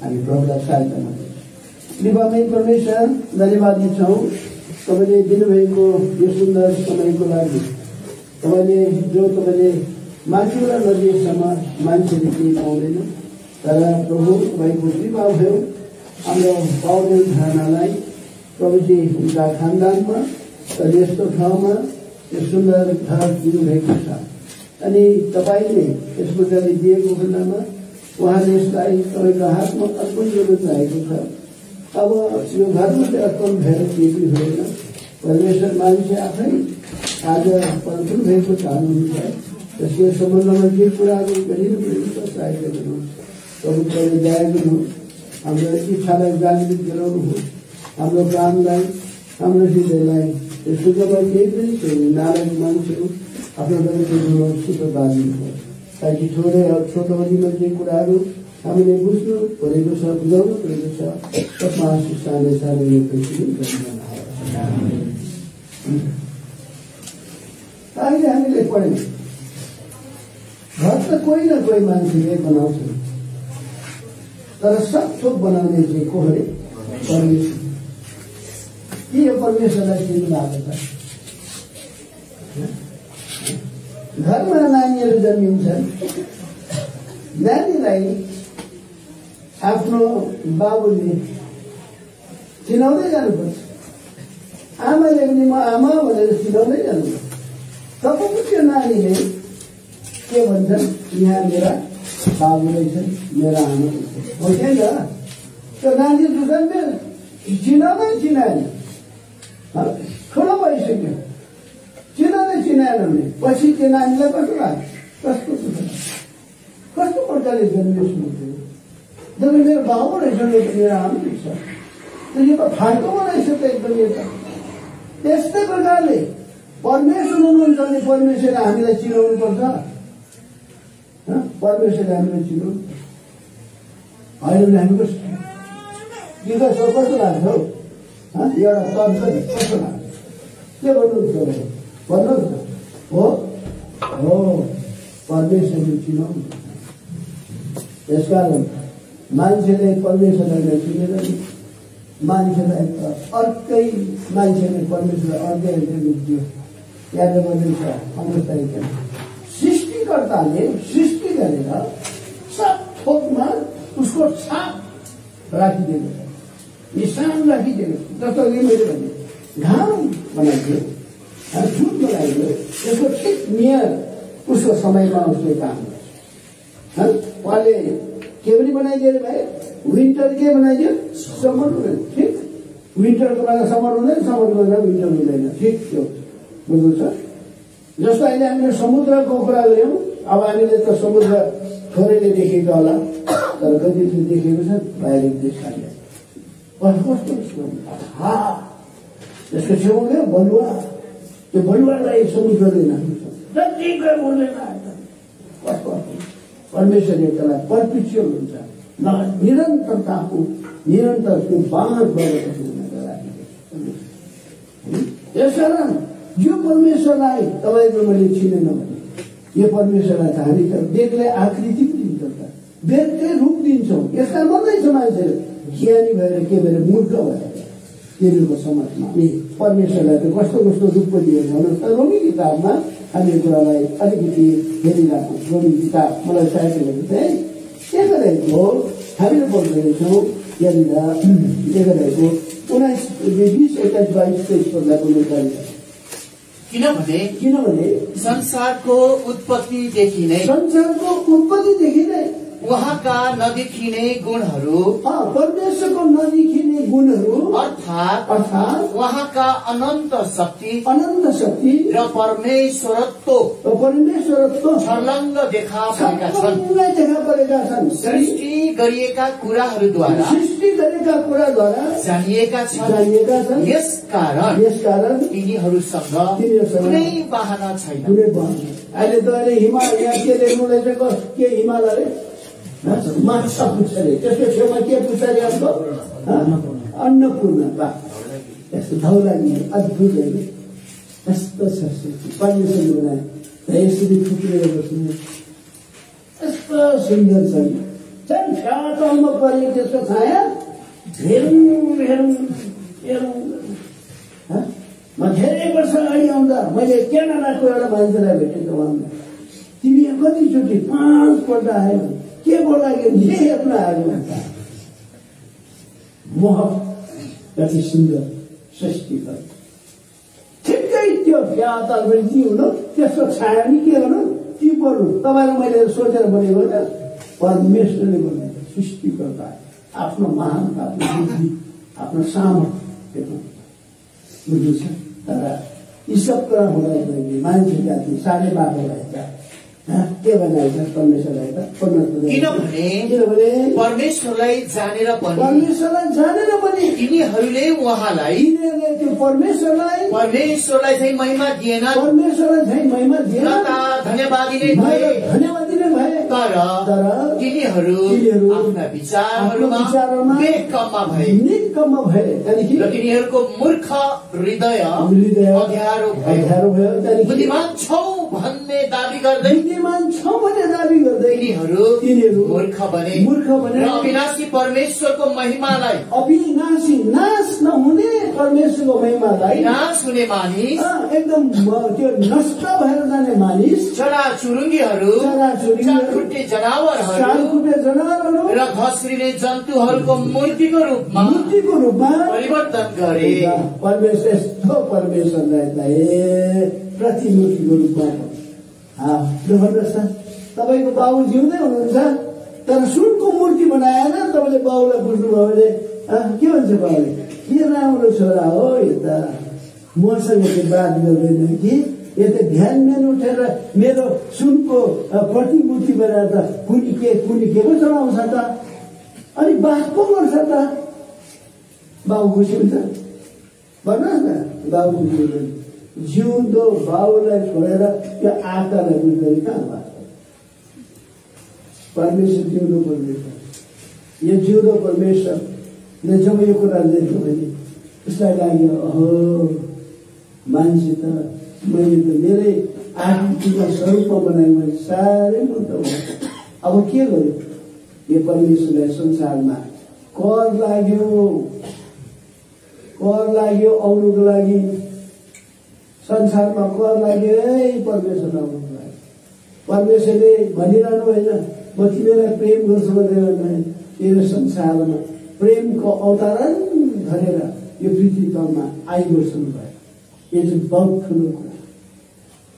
हामी प्रभुलाई सहायता माग्छौँ। कृपामय परमेश्वर, धन्यवादी छौँ तपाईँले दिनुभएको यो सुन्दर समयको लागि। तपाईँले जो तपाईँले मान्छेलाई नदिएसम्म मान्छेले केही पाउँदैन, तर प्रभु तपाईँको कृपा भयो हाम्रो पाउने धारणालाई प्रभुजी उनका खानदानमा र यस्तो ठाउँमा यो सुन्दर घर दिनुभएको छ। अनि तपाईँले यस प्रकारले दिएको खण्डमा उहाँले यसलाई तपाईँको हातमा अर्पण गर्न चाहेको छ। अब यो घरमा चाहिँ अर्पण भएर केही पनि हुँदैन। परमेश्वर मान्छे आफै आज अर्पण भएको चाहनुहुन्छ। त्यसको सम्बन्धमा के कुराहरू गरिनु पर्ने सहायता गर्नुहोस्। प्रभुले दया गर्नुहोस्, हाम्रो इच्छालाई जागृत गराउनुहोस्, हाम्रो कामलाई, हाम्रो हृदयलाई यसो जब केही पनि नारायण मान्छेहरू आफ्नो तपाईँको सुख बाँधिनुहोस्, ताकि छोटो अवधिमा जे कुराहरू हामीले बुझ्नु परेको छ, बुझाउनु परेको छ, त्यसमा सानो सानो यो अहिले हामीले पढ्यौँ घर त कोही न कोही मान्छेले बनाउँछ, तर सब थोक बनाउने चाहिँ को अरे? परमेश्वर। के यो परमेश्वरलाई चिन्नु भएको छ? घरमा नानीहरू जन्मिन्छन्, नानीलाई आफ्नो बाबुले चिनाउँदै जानुपर्छ, आमाले पनि म आमा भनेर चिनाउँदै जानुपर्छ। तब त्यो नानीले के भन्छन्? यहाँ मेरा बाबु रहेछन्, मेरा आमा हो कि त्यो नानी दुःखले चिनाउँदै चिनाएन, ठुलो भइसक्यो, चिनाउँदै चिनाएन भने पछि त्यो नानीलाई कस्तो लाग्यो? कस्तो प्रकारले जन्मिएको जब मेरो बाबु रहेछ, मेरो आमा रहेछ, यो त फाल्टोमा रहेछ त एकदम। यो त त्यस्तै प्रकारले परमेश्वर हुनुहुन्छ भने परमेश्वरले हामीलाई चिनाउनु पर्छ। परमेश्वरले हामीलाई चिनाउनु होइन भने हामी कस्तो कस्तो लाग्छ हौ? एउटा तर्क कस्तो लाग्छ? के भन्नुहुन्छ? भन्नुहोस् न। हो परमेश्वरले चिनाउनु। यसकारण मान्छेले परमेश्वरलाई नचिनेर मान्छेलाई अर्कै मान्छेले परमेश्वरलाई अर्कै दियो। याद गर्नुहुन्छ अवस्था सृष्टिकर्ताले सृष्टि गरेर सब थोकमा उसको छाप राखिदिएको छ, निशान राखिदिएको छ। जस्तै मैले भने घाम बनाइदियो, झुट बनाइदियो, यसको ठिक नियर उसको समयमा उसले काम गर्छ। उहाँले के पनि बनाइदियो भाइ? विन्टर के बनाइदियो? समर हुँदैन। ठिक, विन्टरको बेला समर हुँदैन, समरको बेला विन्टर हुँदैन। ठिक त्यो बुझ्नु छ। जस्तो अहिले हामीले समुद्रको कुरा गऱ्यौँ, अब हामीले त समुद्र थोरैले देखेको होला, तर कतिले देखेको छ बाहिर देशकाले कस्तो त्यसको छेउमा बलुवा, त्यो बलुवालाई समुद्रले नाच्छ, जतिकै बोल्दैन। परमेश्वर एउटालाई पर्पिचुअल हुन्छ, निरन्तरताको निरन्तर त्यो बाँधबाट यसकारण यो परमेश्वरलाई तपाईँको मैले चिनेन भने यो परमेश्वरलाई त हामी त बेग्लै आकृति पनि दिन्छ, बेग्लै रूप दिन्छौँ। यसका मात्रै छ मान्छेहरू ज्ञानी भएर के भएर मूर्ख भएर तिनीहरूको समाजमा हामी परमेश्वरलाई त कस्तो कस्तो रूप पनि दिएको भन्नुहोस् त। रोमी किताबमा हामी यो कुरालाई अलिकति हेरिरहेको। रोमी किताब मलाई सहायता गरेको चाहिँ के गरेको हामीले पढ्दैछौँ यहाँनिर के गरेको 19, 20, 21, 22, 23 पदलाई बोल्नु चाहिन्छ। किनभने संसारको उत्पत्तिदेखि नै उहाँका नदेखिने गुणहरू, परमेश्वरको नदेखिने गुणहरू अर्थात् उहाँका अनन्त शक्ति र परमेश्वरत्व छर्लङ्ग देखा परेका छन्। सृष्टि गरिएका कुराहरूद्वारा जानिएका छन्। यसकारण तिनीहरूसँग कुनै बाहना छैन। अहिले त हिमालय के लेख्नु रहेछ? के हिमाल अरे? माछा पुग्छ अरे, त्यसको छेउमा के पुग्छ अरे अर्को? अन्नपूर्ण। बा यस्तो धौलागी अद्भुत होइन, यस्तो छ परमेश्वरले बनाए, यसरी थुप्रेर बस्ने यस्तो सुन्दर छ नि। झन् फ्याटलमा पऱ्यो त्यसको छाया, हेरौँ हेरौँ हेरौँ। म धेरै वर्ष अगाडि आउँदा मैले क्यानाडाको एउटा मान्छेलाई भेटेको उहाँमा, तिमी कतिचोटि 5 पल्ट आयो, के को लाग्यो जे हेर्न आयो भन्छ। मोह कति सुन्दर सृष्टिकर, ठिक्कै त्यो फ्यातल पनि ती हुनु, त्यसको छाया नि के गर्नु, ती पर्नु। तपाईँलाई मैले सोचेर बोलेको होइन, परमेश्वरले बोलेको सृष्टिकर्ता, आफ्नो महानता, आफ्नो बुद्धि, आफ्नो सामर्थ्य बुझ्नु छ। तर यी सब कुरा हुँदाखेरि मान्छे जाति साह्रै बाटो रहेछ। के बनाएछ परमेश्वरलाई त? किनभने परमेश्वरलाई जानेर पनि तिनीहरूले उहाँलाई, त्यो परमेश्वरलाई चाहिँ महिमा दिएन, धन्यवादी नै भए। तर तिनीहरू आफ्ना विचारहरूमा निकम्मा भए र तिनीहरूको मूर्ख हृदय अँध्यारो भयो। बुद्धिमान छौ भन्ने दाबी गर्दै तिनीहरू मूर्ख बने र अविनाशी परमेश्वरको महिमालाई, अविनाशी नाश नहुने परमेश्वरको महिमालाई, नाश हुने मानिस, एकदम त्यो नष्ट भएर जाने मानिस, चराचुरुङ्गीहरू, चारखुट्टे जनावरहरू र घस्रिने जन्तुहरूको मूर्तिको रूपमा परिवर्तन गरे। परमेश्वर यस्तो परमेश्वरलाई प्रतिमूर्तिको रूपमा भन्नुहोस् न, तपाईँको बाबु जिउँदै हुनुहुन्छ तर सुनको मूर्ति बनाएन, तपाईँले बाबुलाई बुझ्नुभयो भने के भन्छ बाबुले? के राम्रो छोरा हो, यो त मसँग चाहिँ बात गर्दैन कि, यो त ध्यान उठेर मेरो सुनको प्रतिमूर्ति बनाएर त कुनी के पो चढाउँछ त, अनि बात पो गर्छ त। बाबु खुसी हुन्छ? भन्नुहोस् न, बाबु खुसी हुन्छ? जिउँदो बाबुलाई छोडेर त्यो आत्मालाई बुझ्दैन कहाँ बात? परमेश्वर जिउँदो परमेश्वर, यो जिउँदो परमेश्वरले जब यो कुरा देख्यो भने उसलाई लाग्यो, अहो मान्छे त मैले त मेरै आकृतिको स्वरूपमा बनाएँ, मैले साह्रै मुक्त भयो। अब के गर्यो? यो परमेश्वरलाई संसारमा कर लाग्यो आउनुको लागि, संसारमा कर लाग्यो है परमेश्वर आउनुको लागि। परमेश्वरले भनिरहनु होइन, म तिमीलाई प्रेम गर्छु भनेर तेरो संसारमा प्रेमको अवतरण गरेर यो पृथ्वी तलमा आइबस्नु भयो। यो चाहिँ बहुत ठुलो कुरा,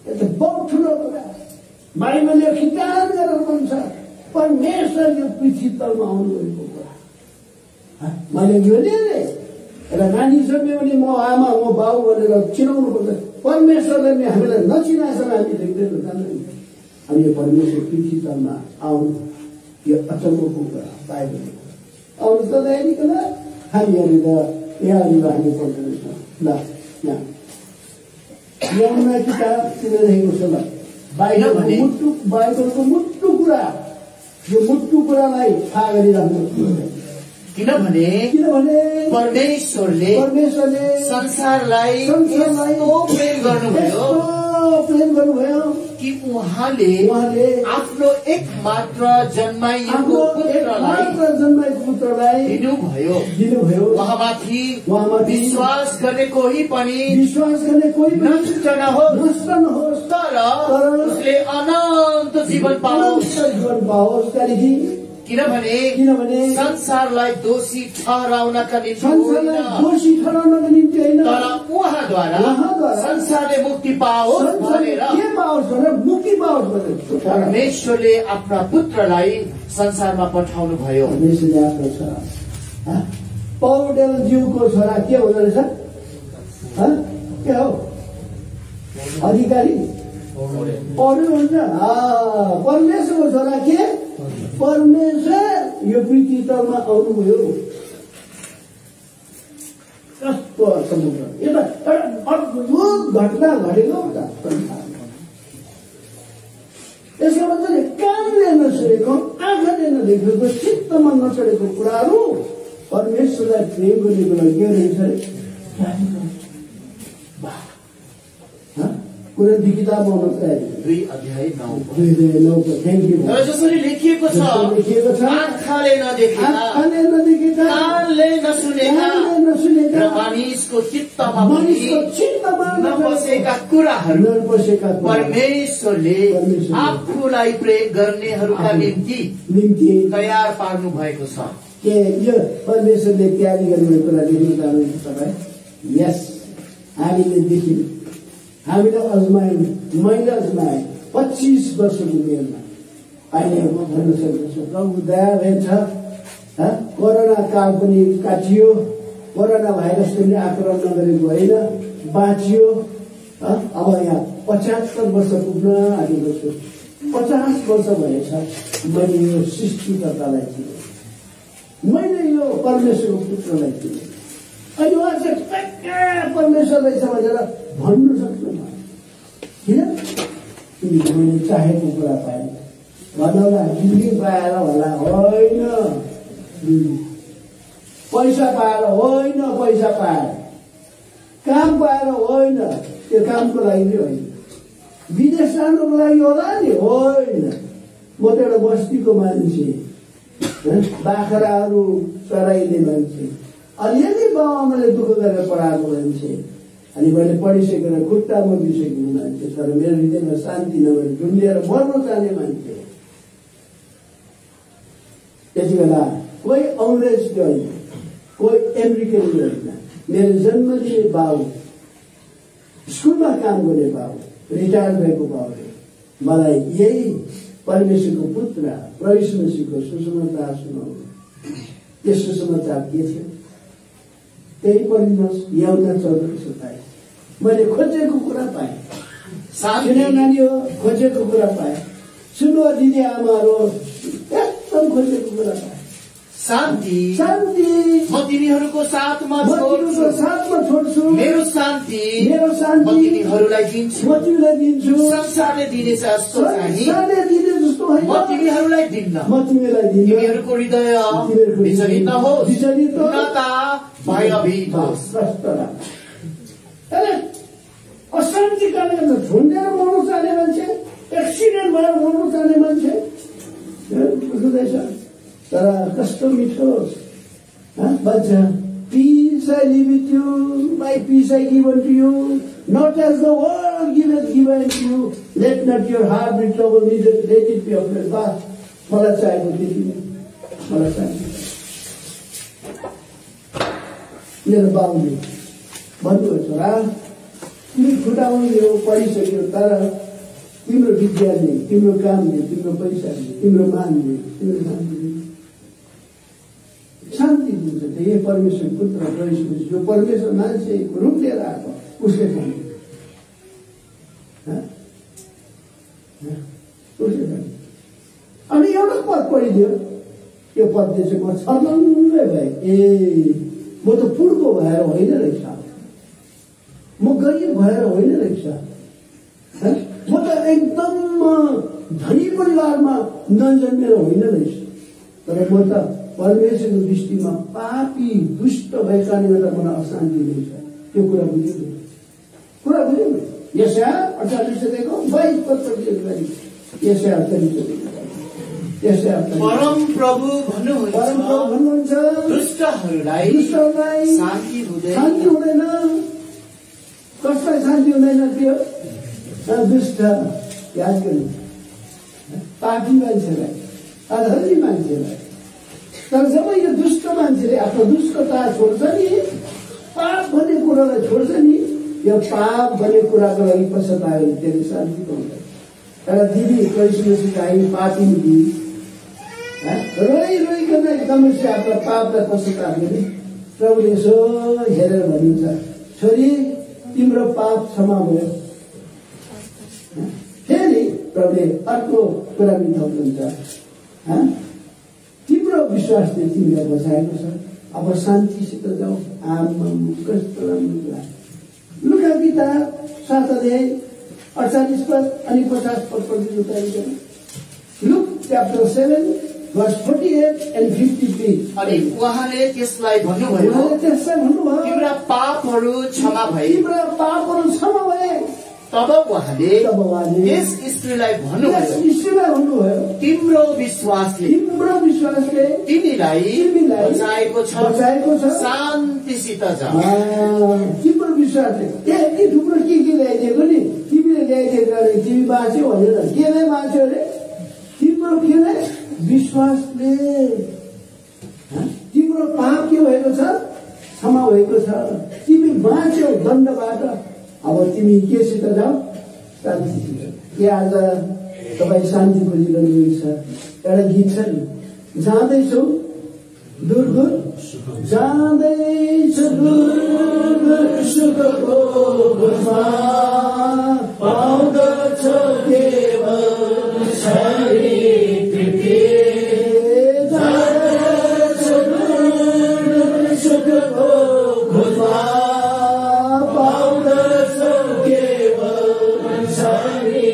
यो चाहिँ बहुत ठुलो कुरा। बाइबलले खिचान गरेर भन्छ परमेश्वर यो पृथ्वी तलमा आउनुभएको कुरा। मैले यो एउटा नानी जन्मियो भने म आमा म बाबु भनेर चिनाउनु पर्छ। परमेश्वरले नि हामीलाई नचिनाएसम्म हामी देख्दैन, जान्दैन। अनि यो परमेश्वर पृथ्वी तलमा आउनु यो अचम्मको कुरा, बाइबलले आउनु त दैनिकन हामीहरू त यहाँनिर हामी पढ्दैछौँ। ल यहाँ यमुना किताब तिनीहरूको छ ल, बाइबलको मुट्टु कुरा, यो मुट्टु कुरालाई थाहा गरिराख्नु। किनभने परमेश्वरले संसारलाई प्रेम गर्नुभयो कि उहाँले आफ्नो एकमात्र जन्माइएको पुत्रलाई दिनुभयो। उहाँमाथि विश्वास गर्ने कोही पनि नष्ट नहोस्, तर उसले अनन्त जीवन पाओस्। किनभने संसारलाई दोषी ठहराउनका निम्ति होइन, तर उहाँद्वारा संसारले मुक्ति पाओस् भनेर परमेश्वरले आफ्ना पुत्रलाई संसारमा पठाउनु भयो। पौडेल ज्यूको छोरा के हुँदो रहेछ? के हो? अधिकारी पौडेल हुन्छ। परमेश्वरको छोरा के? परमेश्वर यो पृथ्वी तलमा आउनुभयो। कस्तो समुद्र, यो त एउटा अद्भुत घटना घटेको संसारमा। यसको मतलब कानले नसुनेको, आँखाले लेखेको चित्तमा नचढेको कुराहरू परमेश्वरलाई प्रेम गर्नेको लागि के रहेछ अरे कुरान्ती किताबमा आउनु 2:9 थ्याङ्क यू। तर जसरी लेखिएको छ आँखाले नदेखेका कानले नसुनेका र मानिसको चित्तमा नबसेका कुराहरू परमेश्वरले आफूलाई प्रेम गर्नेहरूका निम्ति तयार पार्नु भएको छ। के यो परमेश्वरले तयारी गर्ने कुरा देख्न चाहनुहुन्छ तपाईँ? यस, हामीले देख्यौँ, हामीले अजमायौँ, मैले अजमाएँ 25 वर्षको उमेरमा। अहिले म भन्न सक्दछु प्रभु दया रहेछ। कोरोना काल पनि काटियो, कोरोना भाइरसले पनि आक्रमण नगरेको होइन, बाँचियो। अब यहाँ 75 वर्ष पुग्न आँटेको छु। 50 वर्ष भएछ मैले यो सृष्टिकर्तालाई चिने, मैले यो परमेश्वरको पुत्रलाई चिने। अनि उहाँ चाहिँ पक्का परमेश्वर रहेछ भनेर भन्नु सक्नु किन? किनकि मैले चाहेको कुरा पाएँ। भन्नुहोला बिल्डिङ पाएर होला, होइन, पैसा पाएर होइन, पैसा पाएर काम पाएर होइन, त्यो कामको लागि नै होइन, विदेश जानुको लागि होला नि होइन। म त एउटा बस्तीको मान्छे, बाख्राहरू चराइने मान्छे, अलिअलि बाबुआमाले दुःख गरेर पढाएको मान्छे, अनि मैले पढिसकेर खुट्टामा बिसकेको मान्छे, तर मेरो हृदयमा शान्ति नभएर ढुन्डिएर मर्न चाहने मान्छे। त्यति बेला कोही अङ्ग्रेजको होइन, कोही अमेरिकनको होइन, मेरो जन्म दिने बाबु, स्कुलमा काम गर्ने बाबु, रिटायर भएको बाबुले मलाई यही परमेश्वरको पुत्र प्रभु यीशु मसीहको सुसमाचार सुनाउनु। त्यो सुसमाचार के थियो? त्यही पढिनुहोस्, यूहन्ना 14:27। मैले खोजेको कुरा पाएँ, सुन्यो नानी हो, खोजेको कुरा पाएँ, सुन्नु दिदी आमाहरू, एकदम खोजेको कुरा पाएँ। शान्ति शान्ति म तिनीहरूको साथमा छोड्छु, मेरो शान्ति म तिनीहरूलाई दिन्छु, संसारले दिने जस्तो म तिमीहरूलाई दिन्न। तिमीहरूको हृदय विचलित नहोस्, न त भयभीत होस्। अशान्ति कारणले झुन्डेर मर्नु चाहने मान्छे, एक्सिडेन्ट भएर मर्नु चाहने मान्छे बुझ्दैछ। तर कस्तो मिठो भन्छ, peace I leave with you, my peace I give unto you, not as the world giveth unto you, let not your heart be troubled, neither let it be afraid. बस मलाई चाहिएको त्यति नै, मलाई चाहिएको। मेरो बाबुले भन्नुभयो, छोरा तिमी फुटाउने हो, पढिसक्यो, तर तिम्रो विद्याले, तिम्रो कामले, तिम्रो पैसाले, तिम्रो मानले, तिम्रो शान्ति शान्ति दिन्छ। त्यही परमेश्वर पुत्र प्रवेश, जो परमेश्वर मान्छेको रूप लिएर आएको उसले खाने, उसले खाने। अनि एउटा पद पढिदियो, त्यो पदले चाहिँ म छर्लङ्गै भएँ। ए म त पुर्को भएर होइन रहेछ, म गरिब भएर होइन रहेछ, म त एकदम धनी परिवारमा नजन्मेर होइन रहेछ, तर म त परमेश्वरको दृष्टिमा पापी दुष्ट भएका कारणले गर्दा मलाई अशान्ति रहेछ। त्यो कुरा बुझ्यो, कुरा बुझ्यो। यशया 48:22 यशया 48 परम प्रभु भन्नुहुन्छ, दुष्टहरूलाई शान्ति हुँदैन। कसलाई शान्ति हुँदैन? त्यो दुष्ट, याद गर्नु, पापी मान्छेलाई, अधर्मी मान्छेलाई। तर जब यो दुष्ट मान्छेले आफ्नो दुष्टता छोड्छ नि, पाप भन्ने कुरालाई छोड्छ नि, यो पाप भन्ने कुराको लागि पश्चाताप गरे त्यसले शान्ति पाउँछ। तर दिदी कैसुसी आई पापी दिदी रोइ रोइकन एकदमै आफ्नो पापलाई पश्चाताप गरे। प्रभुले यसो हेरेर भनिन्छ, छोरी तिम्रो पाप क्षमा भयो। फेरि प्रभुले अर्को कुरा पनि थप्नुहुन्छ, तिम्रो विश्वासले तिमीलाई बचाएको छ, अब शान्तिसित जाऊ। आमा कस्तो राम्रो कुरा। लुका किताब 7 अध्याय 48 पद अनि 50 पद पढ्दै उतारिन्छ। Luke chapter 7 verse 48 and 53. अनि उहाँले त्यसलाई भन्नुभयो तिम्रा पापहरू क्षमा भए तब उहाँले यस स्त्रीलाई भन्नुभयो तिम्रो विश्वासले तिमीलाई बचाएको छ शान्तिसित जा। तिम्रो विश्वासले यति थुप्रो के ल्याइदिएको नि तिमीले ल्याइदिएको तिमी बाँच्यौ भनेर केले बाँच्यो अरे तिम्रो के विश्वासले तिम्रो पाप के भएको छ क्षमा भएको छ तिमी बाँच्यौ दण्डबाट। अब तिमी केसित जाऊ शान्तिसित। के आज तपाईँ शान्ति खोजिरहनु भएको छ? एउटा गीत छ नि जाँदैछौ दूर दूर जाँदैछु दूर दूर सुखको खोजमा पाउँदछौ केवल शान्ति। जाँदैछु दूर दूर सुखको खोजमा पाउँदछौ केवल शान्ति।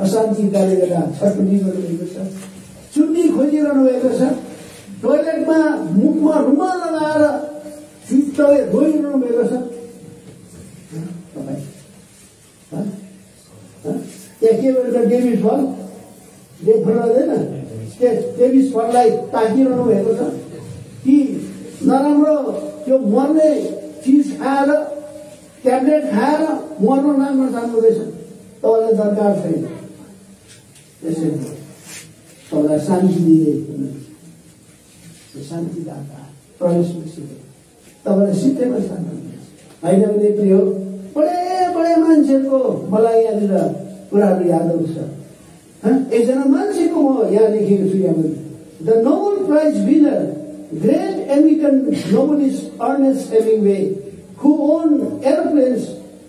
अशान्ति कार्य गर्दा छटपटी गर्नुभएको छ चुन्नी खोजिरहनु भएको छ टोयलेटमा मुखमा रुमाल लगाएर चित्तले रोइरहनु भएको छ त्यहाँ के भन्छ डेभिड फल देख्दैन डेभिड फललाई ताकिरहनु भएको छ कि नराम्रो त्यो मर्ने चिज खाएर ट्याब्लेट खाएर मर्न राम्रो जान्नुहुँदैछ तपाईँलाई दरकार छैन त्यसैले तपाईँलाई शान्ति दिए शान्तिदाता परमेश्वर तपाईँलाई सित्तैमा शान्ति होइन भने प्रिय बडे बडे मान्छेको मलाई यहाँनिर कुराहरू याद आउँछ एकजना मान्छेको म यहाँ लेखेको छु यहाँ the Nobel prize winner great American novelist Ernest Hemingway who owned airplanes,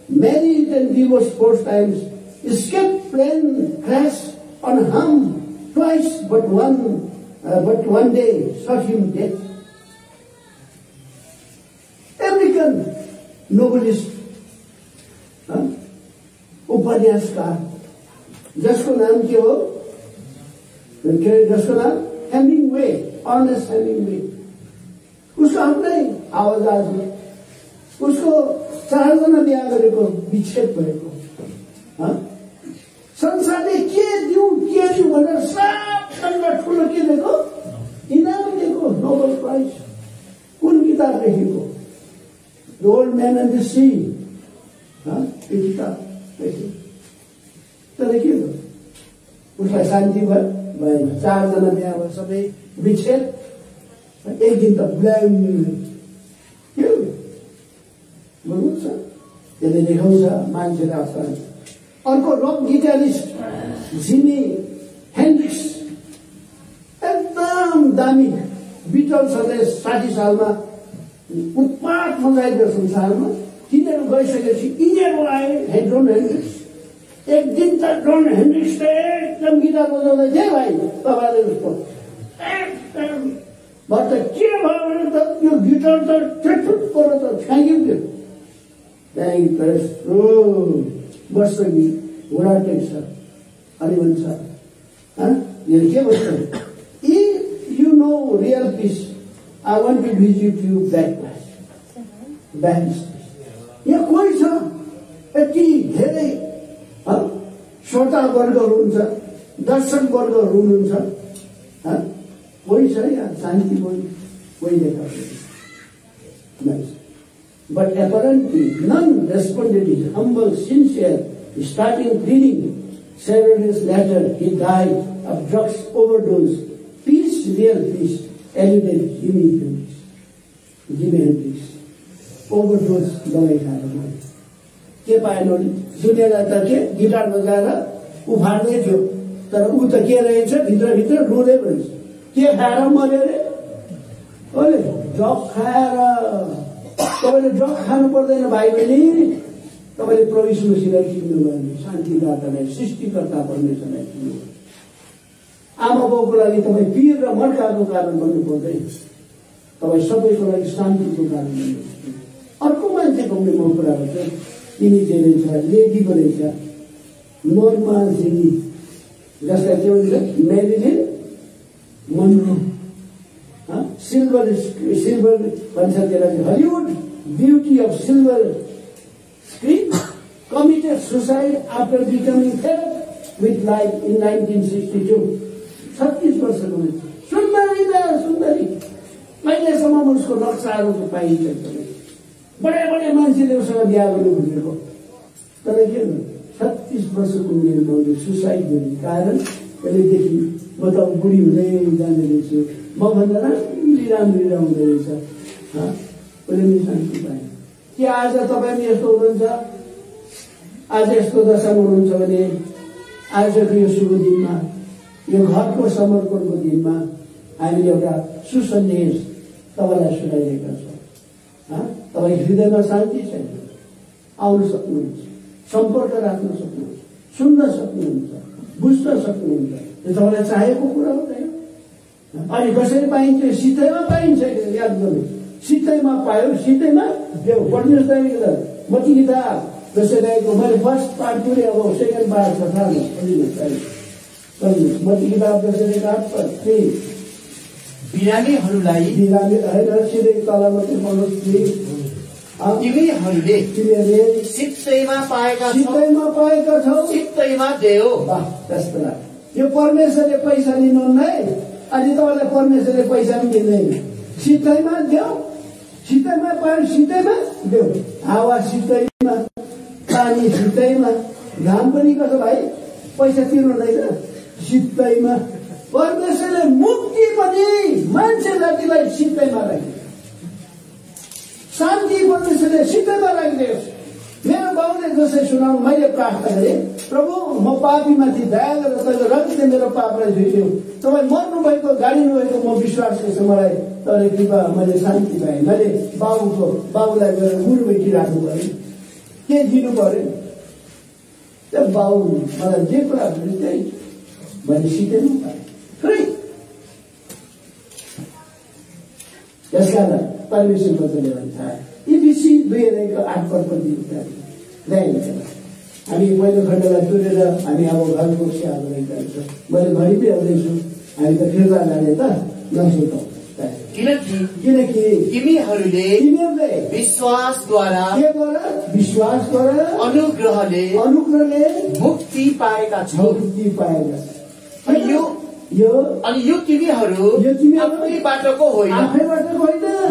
married and divorced 4 times, escaped plane crash unharmed twice, but one day shot him dead. American novelist, उपन्यासकार, जसको नाम के हो? जसको नाम हेमिंगवे, अर्नेस्ट हेमिंगवे। उसको आफ्नै आवाज आज उसको 4 जना बिहा गरेको विच्छेद भएको संसारले के दिउँ भनेर सबभन्दा ठुलो के दिएको इनाम दिएको नोबेल प्राइज कुन किताब लेखेको the old man and the sea त्यो किताब लेख्यो तर के हो उसलाई शान्ति भयो भएन 4 जना बिहा भयो सबै विच्छेद एक दिन त ब्ल्याम के हो भन्नुहुन्छ त्यसले देखाउँछ मान्छेले अवस्था। अर्को रक गिटारिस्ट जिमी हेन्ड्रिक्स एकदम दामी बिटल्सहरूले 60 सालमा उत्पात मचाइदियो संसारमा तिनीहरू गइसकेपछि यिनीहरू आए ड्रोन हेन्ड्रिक्स एक दिन त ड्रोन हेन्ड्रिक्सले एकदम गिटार बजाउँदै थिए भाइ तपाईँले जस्तो एकदम भन्छ के भयो भने त यो गिटार त चटफुट गरेर त फ्याँकियो। त्यहाँदेखि यस्तो वर्ष कि घुँडा टेक्छ अनि भन्छ यो के भन्छ, you know real peace I want to visit you back यहाँ कोही छ यति धेरै श्रोता वर्गहरू हुन्छ, दर्शक वर्गहरू हुनुहुन्छ, कोही छ यहाँ शान्ति कोही देखा। But apparently none responded his humble, sincere, starting pleading. Several days later, he died of drugs overdose. Peace, real peace, eluded Jimi Hendrix. Overdose दवाई खाएर मरे। के पाएन दुनियाँलाई त के गिटार बजाएर उफार्दै थियो, तर ऊ त के रहेछ भित्रभित्र रुँदै रहेछ। के खाएर मर्यो अरे? ओले ड्रग खाएर। तपाईँले ड्रग खानु पर्दैन भाइ बहिनी, तपाईँले प्रभु यीशु मसीहलाई चिन्नु भयो भने, शान्तिदातालाई, सृष्टिकर्ता परमेश्वरलाई चिन्नु भयो। आमा बाउको लागि तपाईँ पीर र मर्काको कारण बन्नु पर्दैन, तपाईँ सबैको लागि शान्तिको कारण बन्नु। अर्को मान्छेको पनि म कुरा गर्छु, तिनी चाहिँ रहेछ लेडीको रहेछ नोर्मा जिनी, जसलाई के भन्छ मेरिलिन मनरो, सिल्भर भन्छ त्यसलाई, Hollywood beauty of silver screen, committed suicide after becoming fed with life in 1962। 36 वर्षको मान्छे, सुन्दरी न सुन्दरी, अहिलेसम्म उसको नक्साहरू पाइन्छ। बडे बडे मान्छेले उसँग बिहा गर्नु खोजेको, तर के 36 वर्षको उमेरमा उसले सुसाइड गर्ने कारण कहिलेदेखि म त बुढी हुँदै जाँदै रहेछु, मभन्दा राम्री आउँदो रहेछ, उसले पनि शान्ति पाएन। के आज तपाईँ पनि यस्तो हुनुहुन्छ? आज यस्तो दशामा हुनुहुन्छ भने आजको यो शुभ दिनमा, यो घरको समर्पणको दिनमा हामीले एउटा सुसन्देश तपाईँलाई सुनाइरहेका छौँ। तपाईँ हृदयमा शान्ति छैन, आउन सक्नुहुन्छ, सम्पर्क राख्न सक्नुहुन्छ, सुन्न सक्नुहुन्छ, बुझ्न सक्नुहुन्छ। यो तपाईँलाई चाहेको कुरा हुँदैन। अनि कसरी पाइन्छ? सिधैमा पाइन्छ। याद गर्नु, सिधैमा पायो, सिधैमा देऊ। पढ्नुहोस् त मती किताब जसरी मैले फर्स्ट पार्ट पुरै, अब सेकेन्ड पार्ट छ, पढ्नुहोस् मती किताब जसरी बिरामीहरूलाई होइन सिधै तल मात्रै पढ्नुहोस्। तिमीहरूले सित्तैमा पाएका छौ, सित्तैमा देऊ। त्यस्तो यो परमेश्वरले पैसा लिनुहुन्न है, अनि तपाईँलाई परमेश्वरले पैसा पनि दिँदैन। सित्तैमा देऊ, सित्तैमा पायो, सित्तैमा देऊ। हावा सित्तैमा, पानी सित्तैमा, घाम पनि कसो भाइ पैसा तिर्नु हुँदैन, सित्तैमा। परमेश्वरले मुक्ति पनि मान्छे जातिलाई सित्तैमा राख्यो, शान्ति परमेश्वरले सित्तैमा राखिदियोस्। मेरो बाउले जसै सुनाउनु, मैले प्रार्थना गरेँ, प्रभु म पापीमाथि दया गरेर तपाईँले रक्तले मेरो पापलाई धुइदियो। तपाईँ मर्नु भएको, गाडिनु भएको म विश्वास गर्छु, मलाई तपाईँले कृपा, मैले शान्ति पाएँ। मैले बाबुलाई गएर मुरु भेटी राख्नु पर्यो, के दिनु पर्यो? त्यो बाउ मलाई जे कुरा भन्नु त्यही मैले सिकेन पाएँ। त्यसकारण परमेश्वर वचनले भन्छ, इफिसी 2:8 हामी पहिलो खण्डलाई तुरेर हामी अब घरको सेवा गरेका छौँ। मैले घरि आउँदैछु, हामी त फिर्ता जाने त नसुताउ, किनकि तिमीहरूले विश्वासद्वारा अनुग्रहले मुक्ति पाएका छौ। अनि यो तिमीहरू आफ्नै बाटोको होइन,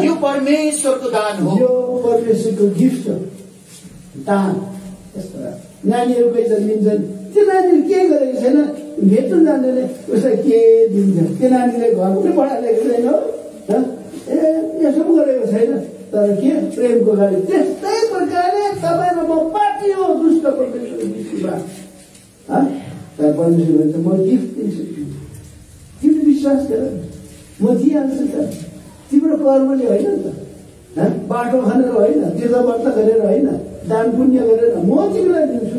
यो परमेश्वरको दान हो। यो परमेश्वरको गिफ्ट हो, दान। नानीहरू कोही जन्मिन्छन्, त्यो नानीहरू के गरेको छैन, भेट्नु जान्दैन, उसलाई के दिन्छ? त्यो नानीले घरमा पनि पढाएको छैन, यसो पनि गरेको छैन, तर के प्रेमको गाडी। त्यस्तै प्रकारले तपाईँ र म पापी हो, दुष्ट परमेश्वरको विश्वास। तर परमेश्वर भन्छ म गिफ्ट दिन्छु, तिमी विश्वास गर, म दिइहाल्छु त। तिम्रो कर्मले होइन नि त, बाटो खनेर होइन, तीर्थव्रत गरेर होइन, दान पुण्य गरेर, म तिमीलाई दिन्छु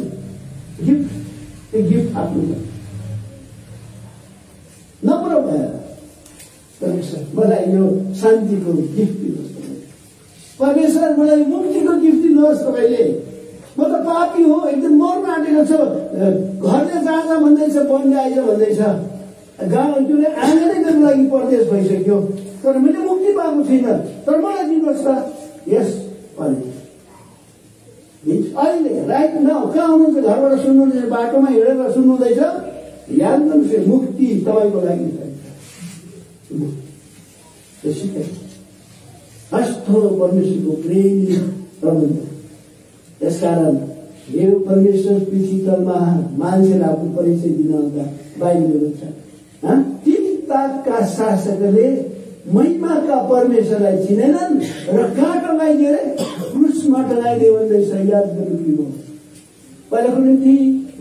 गिफ्ट। त्यो गिफ्ट आफ्नो नम्र भएर परमेश्वर मलाई यो शान्तिको गिफ्ट दिनुहोस्, परमेश्वर मलाई मुक्तिको गिफ्ट दिनुहोस् तपाईँले। म त पापी हो, एकदम मर्न आँटेको छु, घरले जाँदा भन्दैछ, बन्ने आइज भन्दैछ, गाउँ आँगनै गर्नु लागि परदेश भइसक्यो, तर मैले मुक्ति पाएको छुइनँ, तर मलाई दिनुहोस् त। यस अहिले राइट नाउ कहाँ हुनुहुन्छ? घरबाट सुन्नुहुँदैछ, बाटोमा हिँडेर सुन्नुहुँदैछ, याद गर्नुहोस् मुक्ति तपाईँको लागि कस्तो परमेश्वरको प्रेमी प्रबन्ध। त्यसकारण यो परमेश्वर पृथ्वी तलमा मान्छेलाई आफ्नो परिचय दिनका बाहिर छ। तीन ताकका शासकले महिमाका परमेश्वरलाई चिनेनन् र कहाँ टँगाइदिए? क्रुसमा टँगाइदियो भन्दैछ। याद गर्नु पिरो पहिलाको निम्ति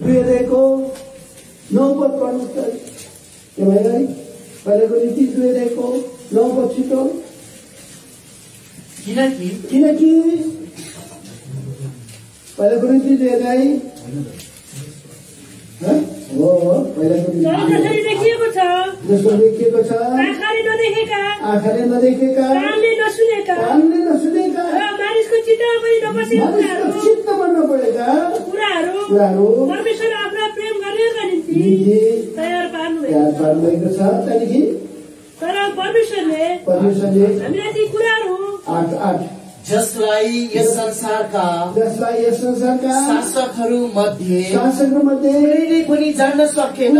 2:9 पद पढ्नु के भयो? पहिलाको निम्ति 2:9 पद छिटो। किनकि पहिलाको निम्ति 2:9 हो पहिलाको निम्ति लेखिएको छ, जस्तो लेखिएको छ, आँखाले नदेखेका, कानले नसुनेका, मानिसको चित्तमा नपरेका कुराहरू परमेश्वरले आफ्ना प्रेम गर्नेका निम्ति तयार पार्नुभएको छ। त्यहाँदेखि तर परमेश्वरले हामीलाई ती कुराहरू 8 जसलाई यस संसारका शासकहरू मध्ये कहिल्यै पनि जान्न सकेन,